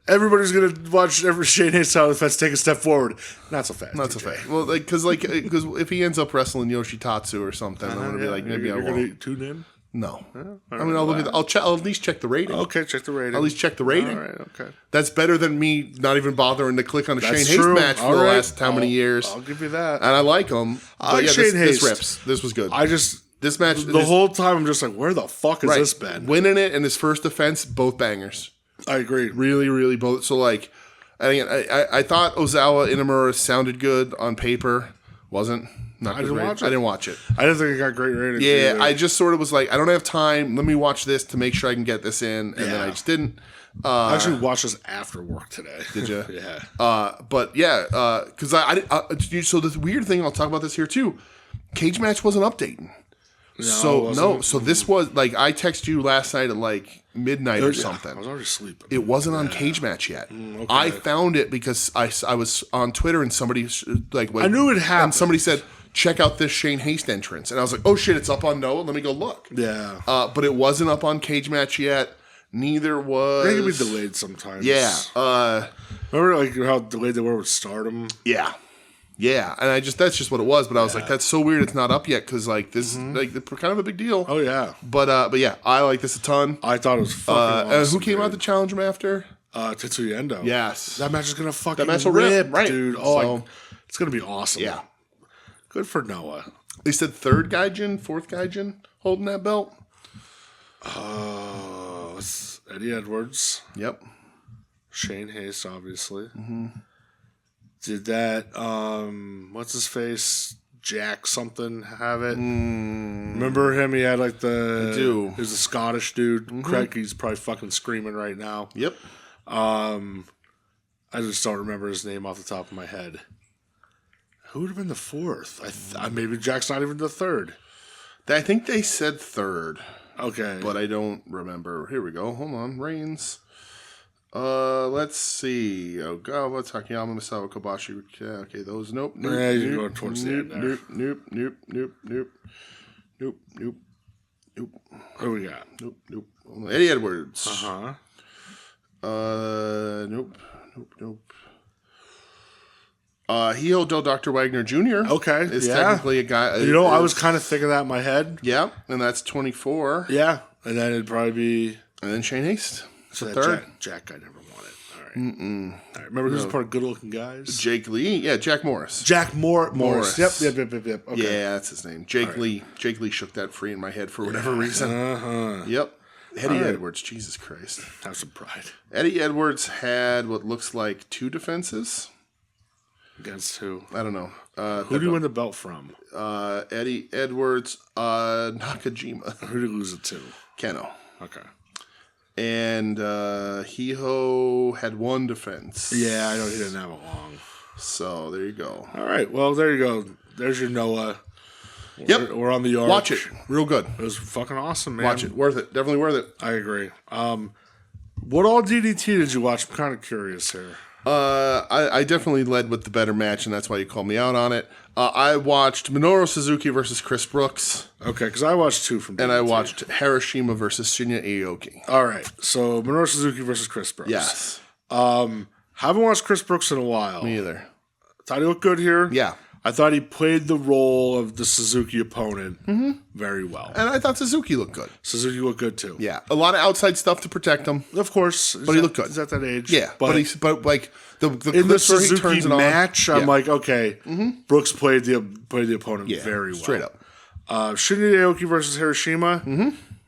Everybody's gonna watch every Shane Haste title defense take a step forward. Not so fast. Not so fast. Well, because if he ends up wrestling Yoshitatsu or something, I'm gonna be like, maybe I You're won't. gonna tune in. No, I mean, I'll look at. I'll at least check the rating. Okay, check the rating. I'll at least check the rating. All right, okay. That's better than me not even bothering to click on a That's Shane true. Haste match for All the right. last how many years. I'll give you that. And I like him. I like Shane this Haste. rips. This was good. This match. The whole time I'm just like, where the fuck has right, this been? Winning it and his first defense, both bangers. I agree. Really, really both. So like, I thought Ozawa Inamura sounded good on paper. Wasn't. Not I didn't watch it. I didn't watch it. I didn't think it got great ratings. Yeah, either. I just sort of was like, I don't have time. Let me watch this to make sure I can get this in, and then I just didn't. I actually watched this after work today. Did you? Yeah. But yeah, because so the weird thing, I'll talk about this here too. Cage match wasn't updating. So this was like, I texted you last night at like midnight or something. I was already sleeping. It wasn't on Cage Match yet. Okay. I found it because I was on Twitter and somebody like I knew it happened. And somebody said, check out this Shane Haste entrance, and I was like, oh shit, it's up on Noah. Let me go look. Yeah. But it wasn't up on Cage Match yet. Neither was. They can be delayed sometimes. Yeah. Remember like how delayed they were with Stardom? Yeah. Yeah, and that's just what it was. But I was like, that's so weird. It's not up yet because like this is like kind of a big deal. Oh yeah. But yeah, I like this a ton. I thought it was fucking awesome. Who came out to challenge him after? Tetsuya Endo. Yes, that match is gonna fucking will rip, right, dude. Oh, it's gonna be awesome. Yeah, good for Noah. They said third Gaijin, fourth Gaijin holding that belt. It's Eddie Edwards. Yep. Shane Haste, obviously. Mm-hmm. Did that, what's his face? Jack something have it? Remember him? He had like the... I do. He was a Scottish dude. Craig, he's probably fucking screaming right now. Yep. I just don't remember his name off the top of my head. Who would have been the fourth? Maybe Jack's not even the third. I think they said third. Okay. But I don't remember. Here we go. Hold on. Reigns. Let's see. Oh God, what's Takayama, Misawa, Kobashi? Okay, those. Nope. Yeah, you're going towards the end there. Nope. What do we got? Nope. Eddie Edwards. Nope. Hio del Dr. Wagner Jr. Okay, is technically a guy. I was kind of thinking that in my head. Yeah, and that's 24. Yeah, and then it'd probably be... And then Shane Haste. So third. Jack I never wanted. All right. All right. Remember who's part of Good Looking Guys? Jake Lee. Yeah, Jack Morris. Jack Morris. Yep. Okay. Yeah, that's his name. Jake Lee. Jake Lee shook that free in my head for whatever reason. Yep. Eddie Edwards. Jesus Christ. Have some pride. Eddie Edwards had what looks like 2 defenses. Against who? I don't know. Who do you win the belt from? Eddie Edwards, Nakajima. Who did he lose it to? Keno. Okay. And Hiho had 1 defense. Yeah, I know he didn't have it long. So there you go. All right. Well, there you go. There's your Noah. We're on the arc. Watch it. Real good. It was fucking awesome, man. Watch it. Worth it. Definitely worth it. I agree. What all DDT did you watch? I'm kind of curious here. I definitely led with the better match, and that's why you called me out on it. I watched Minoru Suzuki versus Chris Brooks. Okay, because I watched 2 from DDT. And I watched Hiroshima versus Shinya Aoki. All right, so Minoru Suzuki versus Chris Brooks. Yes. Haven't watched Chris Brooks in a while. Me either. Thought he looked good here. Yeah. I thought he played the role of the Suzuki opponent very well. And I thought Suzuki looked good. Suzuki looked good too. Yeah. A lot of outside stuff to protect him. Of course. But he looked good. He's at that age. Yeah. But like the in the clips where he Suzuki turns it on, match, I'm like, okay, Brooks played the opponent very well. Straight up. Shinya Aoki versus Hiroshima.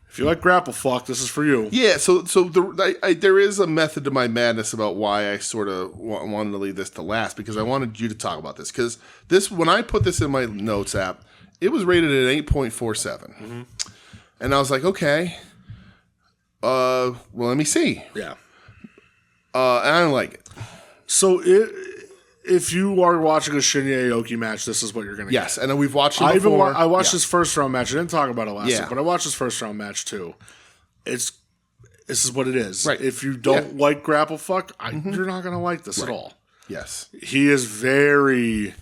If you like grapple fuck, this is for you. Yeah, so there is a method to my madness about why I sort of wanted to leave this to last, because I wanted you to talk about this. Because when I put this in my notes app, it was rated at 8.47. And I was like, okay, well, let me see. Yeah. And I don't like it. So if you are watching a Shinya Aoki match, this is what you're going to get. Yes, and we've watched it before. I watched this first round match. I didn't talk about it last week, but I watched this first round match too. This is what it is. Right. If you don't like grapple fuck, you're not going to like this at all. Yes. He is very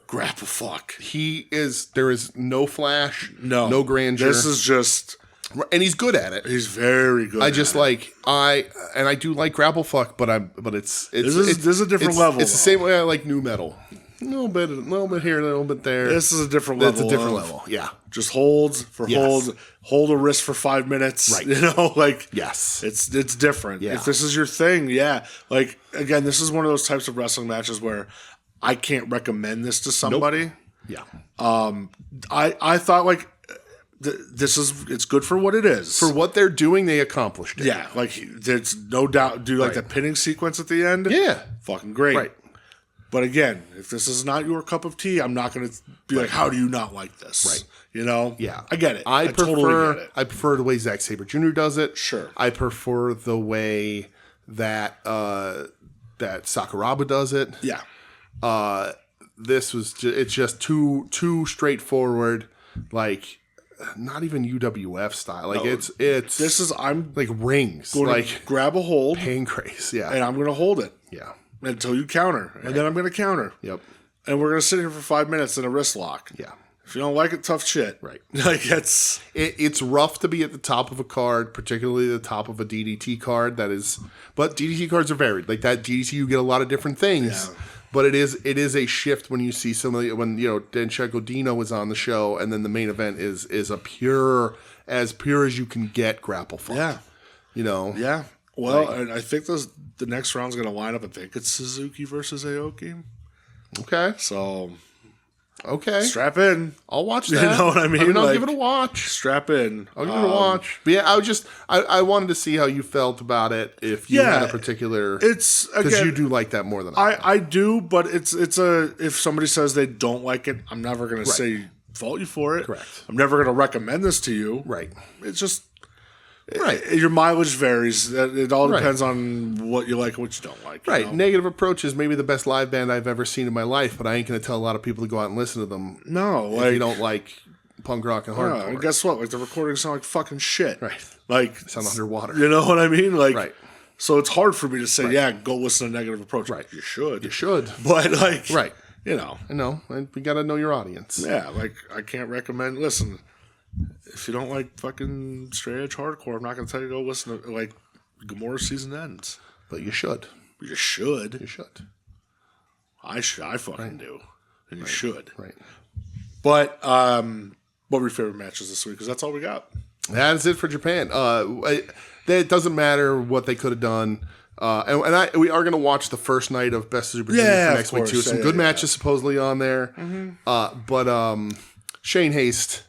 grapple fuck. There is no flash, no grandeur. This is just... And he's good at it. He's very good. I do like grapple fuck, but this is a different level. It's the same way I like new metal. A little bit here, a little bit there. This is a different level. It's a different level. Yeah. Just holds for hold a wrist for 5 minutes. Right. Yes. It's different. Yeah. If this is your thing, again, this is one of those types of wrestling matches where I can't recommend this to somebody. Nope. Yeah. I thought it's good for what it is. For what they're doing, they accomplished it. Yeah, there's no doubt. Do that pinning sequence at the end? Yeah. Fucking great. Right. But again, if this is not your cup of tea, I'm not going to be like, how do you not like this? Right. Yeah. I get it. I totally get it. I prefer the way Zack Sabre Jr. does it. Sure. I prefer the way that Sakuraba does it. Yeah. It's just too straightforward, not even UWF style. I'm like rings. Grab a hold. Pancrase, yeah. And I'm going to hold it. Yeah. Until you counter. And then I'm going to counter. Yep. And we're going to sit here for 5 minutes in a wrist lock. Yeah. If you don't like it, tough shit. Right. It's rough to be at the top of a card, particularly the top of a DDT card. But DDT cards are varied. Like that DDT, you get a lot of different things. Yeah. But it is a shift when you see when Danchenko Dino is on the show, and then the main event is as pure as you can get grapple fuck. Yeah. Yeah. Well, and I think the next round's going to line up. I think it's Suzuki versus Aoki. Okay. So. Okay. Strap in. I'll watch that. You know what I mean? I'll give it a watch. Strap in. I'll give it a watch. But yeah, I wanted to see how you felt about it. If you had a particular, because you do like that more than I do. But if somebody says they don't like it, I'm never going to say fault you for it. Correct. I'm never going to recommend this to you. Right. It's just. Your mileage varies. It all depends on what you like and what you don't like. Right. Negative Approach is maybe the best live band I've ever seen in my life, but I ain't going to tell a lot of people to go out and listen to them. No. If you don't like punk rock and hardcore. And guess what? The recordings sound like fucking shit. Right. Sound underwater. You know what I mean? Right. So it's hard for me to say, go listen to Negative Approach. Right. You should. But like, right. You know. I know. We got to know your audience. Yeah, like I can't recommend. Listen, if you don't like fucking straight edge hardcore, I'm not going to tell you to go listen to like Gomorrah Season Ends. But you should. You should. You should. I fucking do. And you should. Right. But what were your favorite matches this week? Because that's all we got. That's it for Japan. It doesn't matter what they could have done. We are going to watch the first night of Best of Super Junior for next week too. Some good matches supposedly on there. Mm-hmm. But Shane Haste,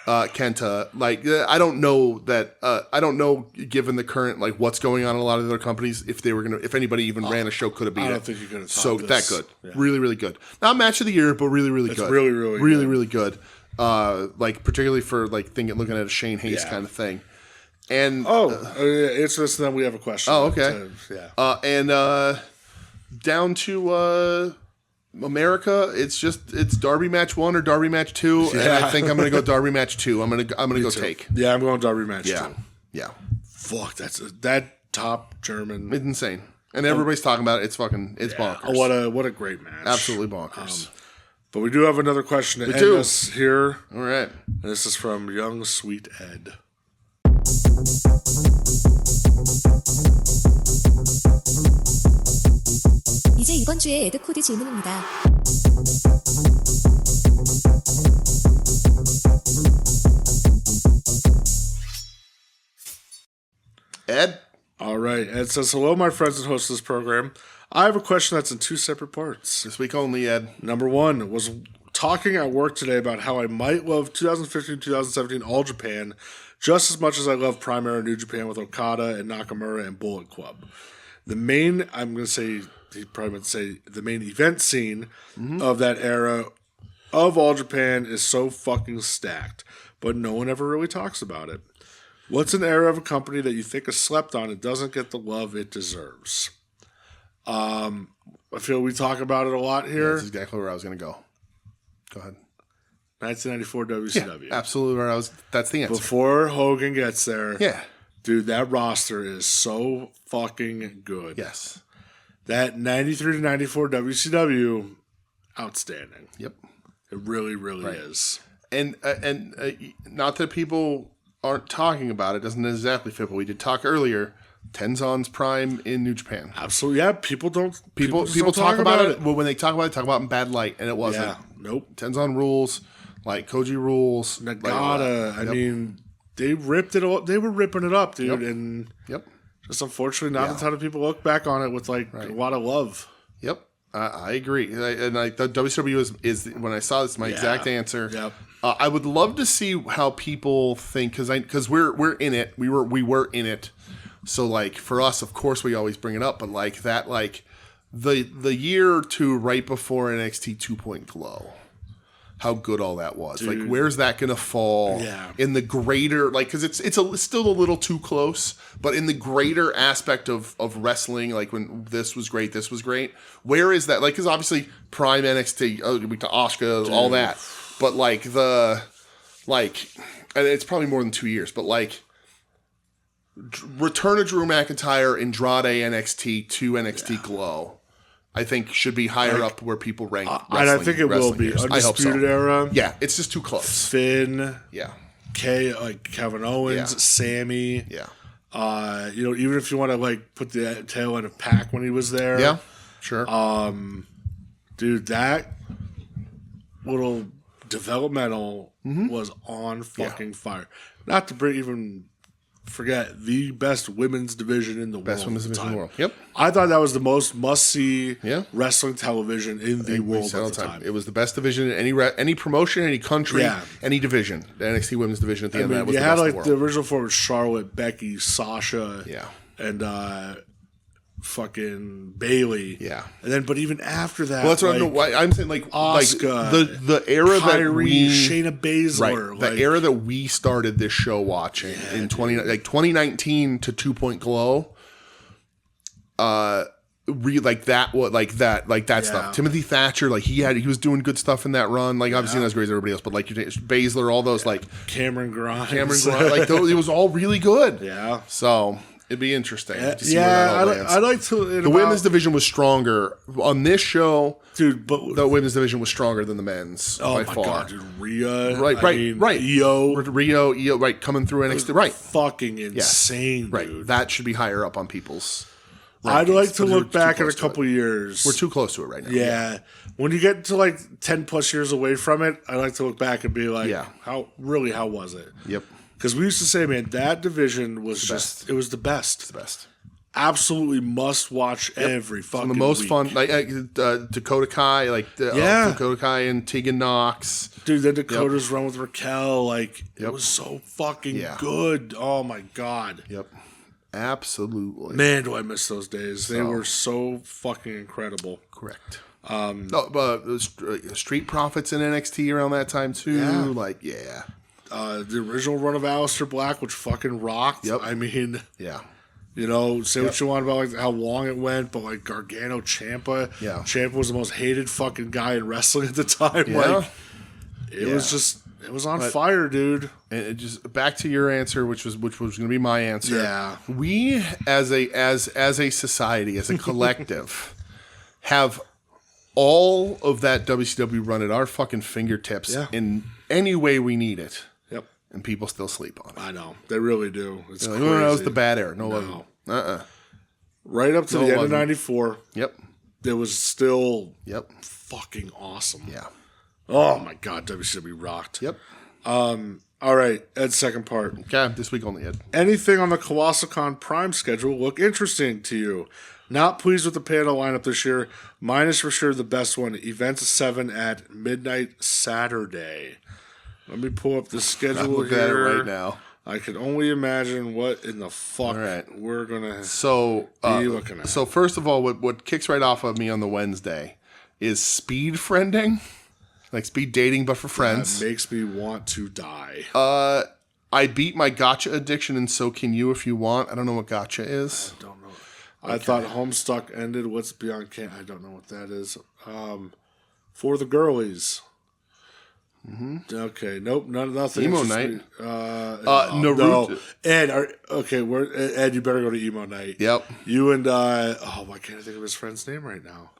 Kenta, like I don't know that. I don't know, given the current like what's going on in a lot of the other companies, if anybody even ran a show could have beat it. I don't think you could have. So that good, really, really good. Not match of the year, but really, really good. Really good. Like particularly for like looking at a Shane Haste kind of thing. And it's this. And then we have a question. Oh, okay. And down to America, it's Darby match 1 or Darby match 2, and I think I'm gonna go Darby match 2. I'm gonna go take. Yeah, I'm going Darby match 2. Yeah. Fuck, that top German. It's insane, and everybody's talking about it. It's bonkers. What a great match. Absolutely bonkers. But we do have another question to end us here. All right. And this is from Young Sweet Ed. 이제 이번 주에 에드 코드 질문입니다. Ed? All right. Ed says, hello, my friends and hosts of this program. I have a question that's in 2 separate parts. This week only, Ed. Number 1 was talking at work today about how I might love 2015-2017 All Japan just as much as I love Primera New Japan with Okada and Nakamura and Bullet Club. The main, I'm going to say, he probably meant to say, the main event scene of that era of All Japan is so fucking stacked, but no one ever really talks about it. What's an era of a company that you think is slept on and doesn't get the love it deserves? I feel we talk about it a lot here. That's exactly where I was going to go. Go ahead. 1994 WCW. Yeah, absolutely. That's the answer. Before Hogan gets there. Yeah. Dude, that roster is so fucking good. Yes. That 93 to 94 WCW, outstanding. Yep. It really, really is. And not that people aren't talking about it, doesn't exactly fit, but we did talk earlier. Tenzon's prime in New Japan. Absolutely. Yeah, people talk about it. Well, when they talk about it, talk about it in bad light, and it wasn't. Yeah. Nope. Tenzon rules, like Koji rules. Nagata. I mean, they ripped it all. They were ripping it up, dude. And just unfortunately, not a ton of people look back on it with a lot of love. Yep. I agree. And the WCW is when I saw this, my exact answer. Yep. I would love to see how people think, because we're in it. We were in it. So like for us, of course, we always bring it up. But like that, like the year or two right before NXT 2.0 Glow, how good all that was. Dude. Like where's that gonna fall in the greater, like, because it's still a little too close, but in the greater aspect of wrestling, like when this was great, where is that? Like, because obviously prime NXT, to Asuka, all that, but and it's probably more than 2 years, but like return of Drew McIntyre, Andrade NXT to NXT Glow, I think should be higher up where people rank wrestling. And I think it will be. Years. Undisputed Era. Yeah, it's just too close. Finn. Yeah. Kevin Owens. Sammy. Yeah. Even if you want to put the tail end of Pac when he was there. Yeah. Sure. Dude, that little developmental was on fucking fire. Not to even forget the best women's division in the world. Best women's division in the world. Yep. I thought that was the most must-see wrestling television in the world at the time. It was the best division in any promotion, any country, any division. The NXT women's division at the end of that was the best in the world. The original four was Charlotte, Becky, Sasha, and fucking Bayley. Yeah. And then, but even after that, well, that's what I'm saying. Like Asuka, the era Kyrie, that Shayna Baszler, the era that we started this show watching in 2019 to 2.0 Glow. That stuff. Timothy Thatcher, he was doing good stuff in that run. Like obviously not as great as everybody else, but like Baszler, all those Cameron Grimes, it was all really good. Yeah. So It'd be interesting to see where that all lands. I'd like to. The women's division was stronger on this show, dude. But the women's division was stronger than the men's by far. God, dude, Rhea, right. Io, right, coming through NXT, right, fucking insane, right. Dude. That should be higher up on people's. I'd like to look back in a couple years. We're too close to it right now. Yeah, when you get to like 10 plus years away from it, I like to look back and be like, how was it? Yep. Because we used to say, man, that division was it was the best. It's the best. Absolutely must watch every fucking the most week. fun, like Dakota Kai, Dakota Kai and Tegan Knox. Dude, then Dakota's run with Raquel, it was so fucking good. Oh my God. Yep. Absolutely. Man, do I miss those days. They were so fucking incredible. Correct. Street Profits in NXT around that time too. Yeah. The original run of Aleister Black, which fucking rocked. Yep. I mean, yeah. Say what you want about how long it went, but Gargano Ciampa. Yeah. Ciampa was the most hated fucking guy in wrestling at the time. Yeah. It was on fire, dude. And it just back to your answer, which was going to be my answer. Yeah. We as a society, as a collective, have all of that WCW run at our fucking fingertips in any way we need it. Yep. And people still sleep on it. I know. They really do. It's crazy. No, that was the bad era. No. Right up to the end of 94. Yep. It was still fucking awesome. Yeah. Oh my God, WCW rocked. Yep. All right, Ed's second part. Okay, this week only, Ed. Anything on the Colossal Con Prime schedule look interesting to you? Not pleased with the panel lineup this year. Mine is for sure the best one. Events 7 at midnight Saturday. Let me pull up the schedule here. At it right now. I can only imagine what in the fuck we're gonna be looking at. So first of all, what kicks right off of me on the Wednesday is speed friending. Like speed dating, but for friends. That makes me want to die. I beat my gotcha addiction, and so can you if you want. I don't know what gotcha is. I don't know. Okay. I thought Homestuck ended. What's Beyond Can? I don't know what that is. For the girlies. Mm-hmm. Okay. Nope. Nothing. Emo night. Naruto. No. Ed. Ed, you better go to emo night. Yep. You and why can't I think of his friend's name right now?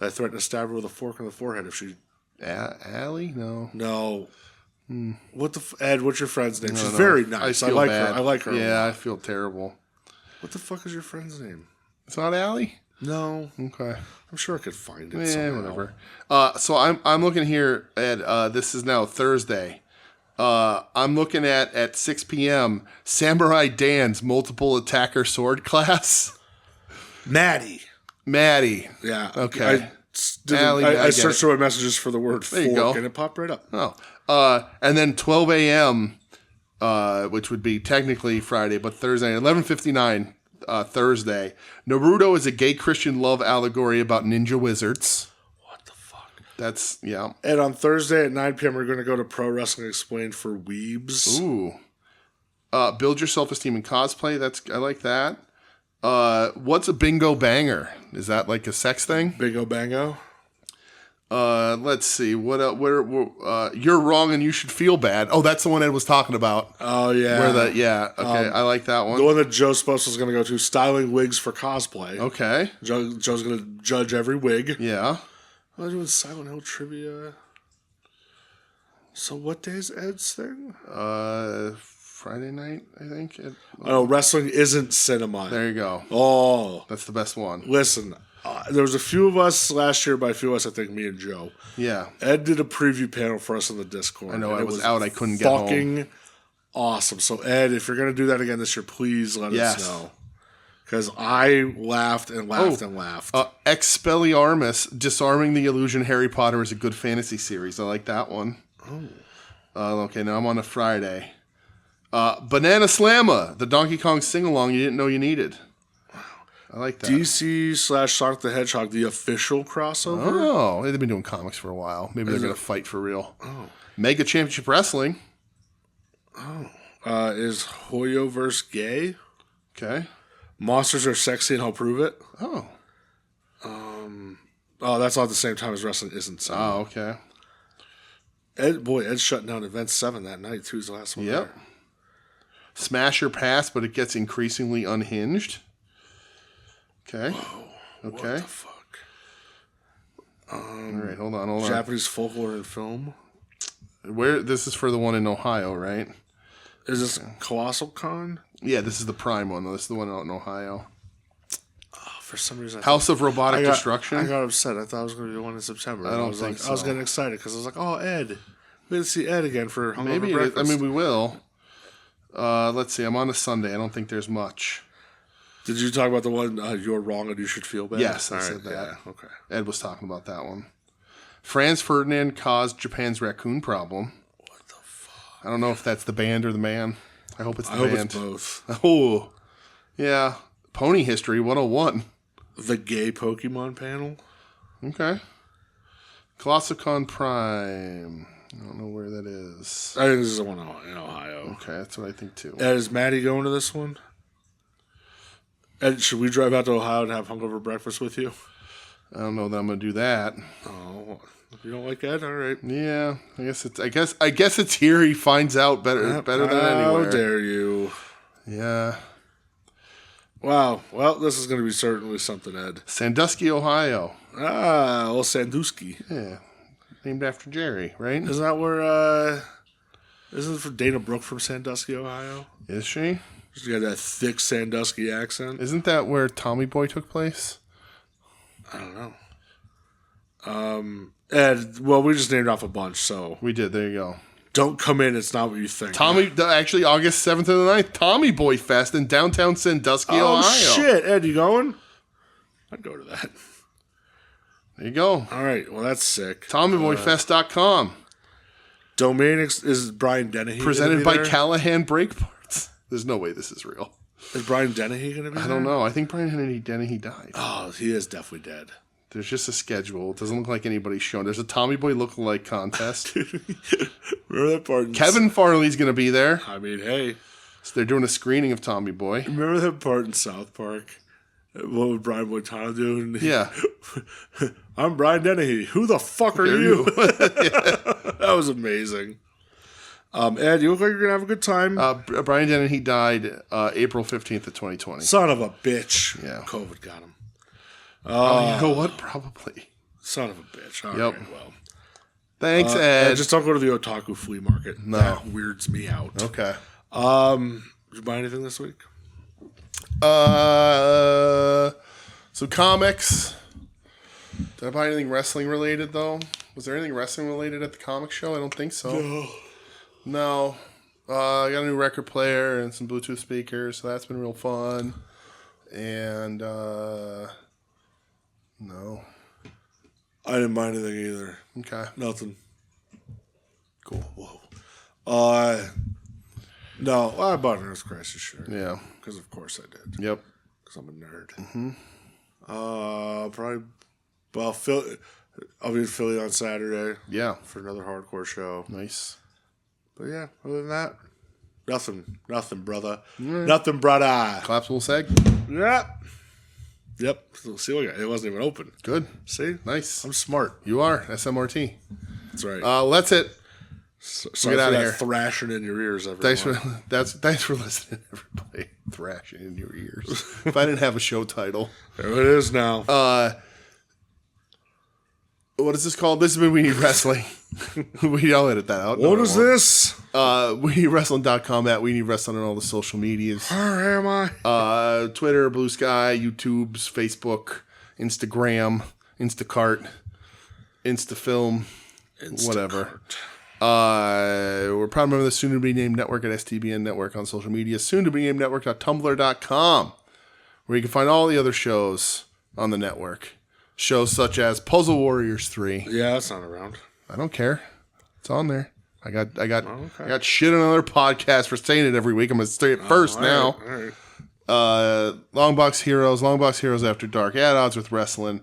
I threatened to stab her with a fork in the forehead if she. Allie? No. What the Ed? What's your friend's name? She's very nice. I like her. I like her. Yeah, I feel terrible. What the fuck is your friend's name? It's not Allie? No. Okay. I'm sure I could find it. Yeah, whatever. So I'm looking here at this is now Thursday. I'm looking at 6 p.m. Samurai Dan's multiple attacker sword class. Maddie. Yeah. Okay. I searched through my messages for the word fork, and it popped right up. Oh. And then 12 a.m., which would be technically Friday, but Thursday, 11:59 Thursday. Naruto is a gay Christian love allegory about ninja wizards. What the fuck? That's, yeah. And on Thursday at 9 p.m., we're going to go to Pro Wrestling Explained for Weebs. Ooh. Build your self-esteem in cosplay. I like that. What's a bingo banger? Is that like a sex thing? Bingo bango? Let's see. What? You're wrong and you should feel bad. Oh, that's the one Ed was talking about. Oh yeah. Okay, I like that one. The one that Joe Spose was going to go to, styling wigs for cosplay. Okay. Joe's going to judge every wig. Yeah. I'm doing Silent Hill trivia. So what day is Ed's thing? Friday night, I think. Wrestling isn't cinema. There you go. Oh. That's the best one. Listen, there was a few of us last year. By a few of us, I think me and Joe. Yeah. Ed did a preview panel for us on the Discord. I know, I was out. I couldn't get home. Fucking awesome. So, Ed, if you're going to do that again this year, please let us know. Because I laughed and laughed and laughed. Expelliarmus, Disarming the Illusion Harry Potter is a good fantasy series. I like that one. Oh. Okay, now I'm on a Friday. Banana Slamma, the Donkey Kong sing-along you didn't know you needed. I like that. DC/Sonic the Hedgehog, the official crossover? Oh, they've been doing comics for a while. Maybe they're going to fight for real. Oh. Mega Championship Wrestling. Oh. Is Hoyo versus Gay? Okay. Monsters Are Sexy and I'll Prove It? Oh. That's all at the same time as Wrestling Isn't So. Oh, okay. Ed's shutting down Event 7 that night, too. Is the last one. Yep. Smasher pass, but it gets increasingly unhinged. Okay. Whoa, okay. What the fuck? All right, hold on. Japanese folklore and film. This is for the one in Ohio, right? Is this Colossal Con? Yeah, this is the Prime one. This is the one out in Ohio. Oh, for some reason, House of Robotic Destruction. I got upset. I thought it was going to be the one in September. I don't think so. I was getting excited because I was like, "Oh, Ed, we didn't see Ed again for hungover Maybe. breakfast." I mean, we will. Let's see. I'm on a Sunday. I don't think there's much. Did you talk about the one you're wrong and you should feel bad? Yes, I said that. Yeah, okay. Ed was talking about that one. Franz Ferdinand caused Japan's raccoon problem. What the fuck? I don't know if that's the band or the man. I hope it's the band. I band. hope it's both. Oh, yeah. Pony History 101. The gay Pokemon panel. Okay. Colossicon Prime. I don't know where that is. I think this is the one in Ohio. Okay, that's what I think too. Ed, is Maddie going to this one? Ed, should we drive out to Ohio and have hungover breakfast with you? I don't know that I'm gonna do that. Oh, if you don't like Ed, all right. Yeah, I guess it's here. He finds out better than anywhere. How dare you? Yeah. Wow. Well, this is going to be certainly something, Ed. Sandusky, Ohio. Ah, old Sandusky. Yeah, named after Jerry, right? Isn't that where? Isn't it for Dana Brooke from Sandusky, Ohio? Is she? She's got that thick Sandusky accent. Isn't that where Tommy Boy took place? I don't know. Ed, well, we just named off a bunch, so we did. There you go. Don't come in. It's not what you think. Actually, August 7th and the 9th, Tommy Boy Fest in downtown Sandusky, Ohio. Oh, shit. Ed, you going? I'd go to that. There you go. All right. Well, that's sick. TommyBoyFest.com. Domain is Brian Dennehy. Presented by Callahan Brake Parts. There's no way this is real. Is Brian Dennehy going to be there? I don't know. I think Brian Dennehy died. Oh, he is definitely dead. There's just a schedule. It doesn't look like anybody's shown. There's a Tommy Boy lookalike contest. Remember that part? Kevin Farley's going to be there. I mean, hey. So they're doing a screening of Tommy Boy. Remember that part in South Park? What would Brian Boitano do? Yeah. I'm Brian Dennehy. Who the fuck are you? That was amazing. Ed, you look like you're going to have a good time. Brian Dennehy died April 15th of 2020. Son of a bitch. Yeah. COVID got him. Oh, you know what? Probably. Son of a bitch. All yep. right, well. Thanks, Ed. Just don't go to the otaku flea market. No. That weirds me out. Okay. Did you buy anything this week? So comics. Did I buy anything wrestling related, though? Was there anything wrestling related at the comic show? I don't think so. No. I got a new record player and some Bluetooth speakers, so that's been real fun. And, no. I didn't buy anything either. Okay. Nothing. Cool. Whoa. No, I bought an Earth Crisis shirt. Yeah. Because of course I did. Yep. Because I'm a nerd. Mm-hmm. Probably, well, I'll be in Philly on Saturday. Yeah. For another hardcore show. Nice. But yeah, other than that, nothing, brother. Nothing, brother. Collapsible seg? Yep. See, look, it wasn't even open. Good. See? Nice. I'm smart. You are. SMRT. That's right. Well, that's it. Sorry get for out of that here. thrashing in your ears, everyone. Thanks for listening, everybody. Thrashing in your ears. If I didn't have a show title. There it is now. What is this called? This has been We Need Wrestling. I'll edit that out. What is this? WeNeedWrestling.com at We Need Wrestling on all the social medias. Where am I? Twitter, Blue Sky, YouTube's, Facebook, Instagram, Instacart, Instafilm, whatever. We're proud member of the soon-to-be-named network at STBN Network on social media. Soon-to-be-named network.tumblr.com, where you can find all the other shows on the network. Shows such as Puzzle Warriors 3. Yeah, that's not around. I don't care. It's on there. I got shit on another podcast for saying it every week. I'm gonna say it first now. All right. Longbox Heroes After Dark, At Odds with Wrestling,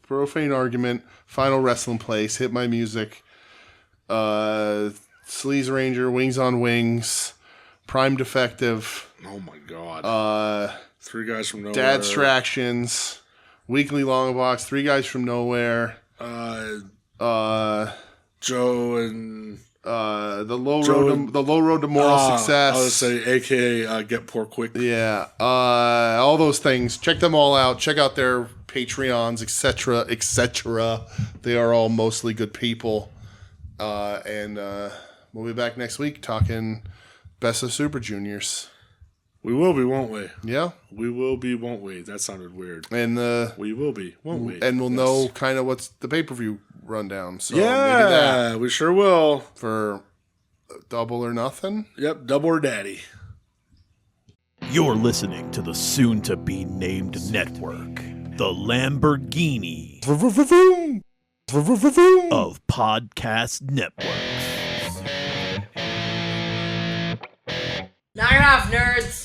Profane Argument, Final Wrestling Place, Hit My Music, Sleaze Ranger, Wings on Wings, Prime Defective. Oh my god. Three Guys from Nowhere. Dad Distractions, Weekly Longbox, Three Guys from Nowhere. Joe and the low road to moral success. I would say, AKA get poor quick. Yeah, all those things. Check them all out. Check out their Patreons, etc., etc. They are all mostly good people. And we'll be back next week talking Best of Super Juniors. We will be, won't we? Yeah, we will be, won't we? That sounded weird. And we will be, won't we? And we'll know kind of what's the pay-per-view rundown. So yeah, maybe we sure will. For Double or Nothing. Yep, Double or Daddy. You're listening to the soon-to-be-named network, the Lamborghini of podcast networks. Knock it off, nerds!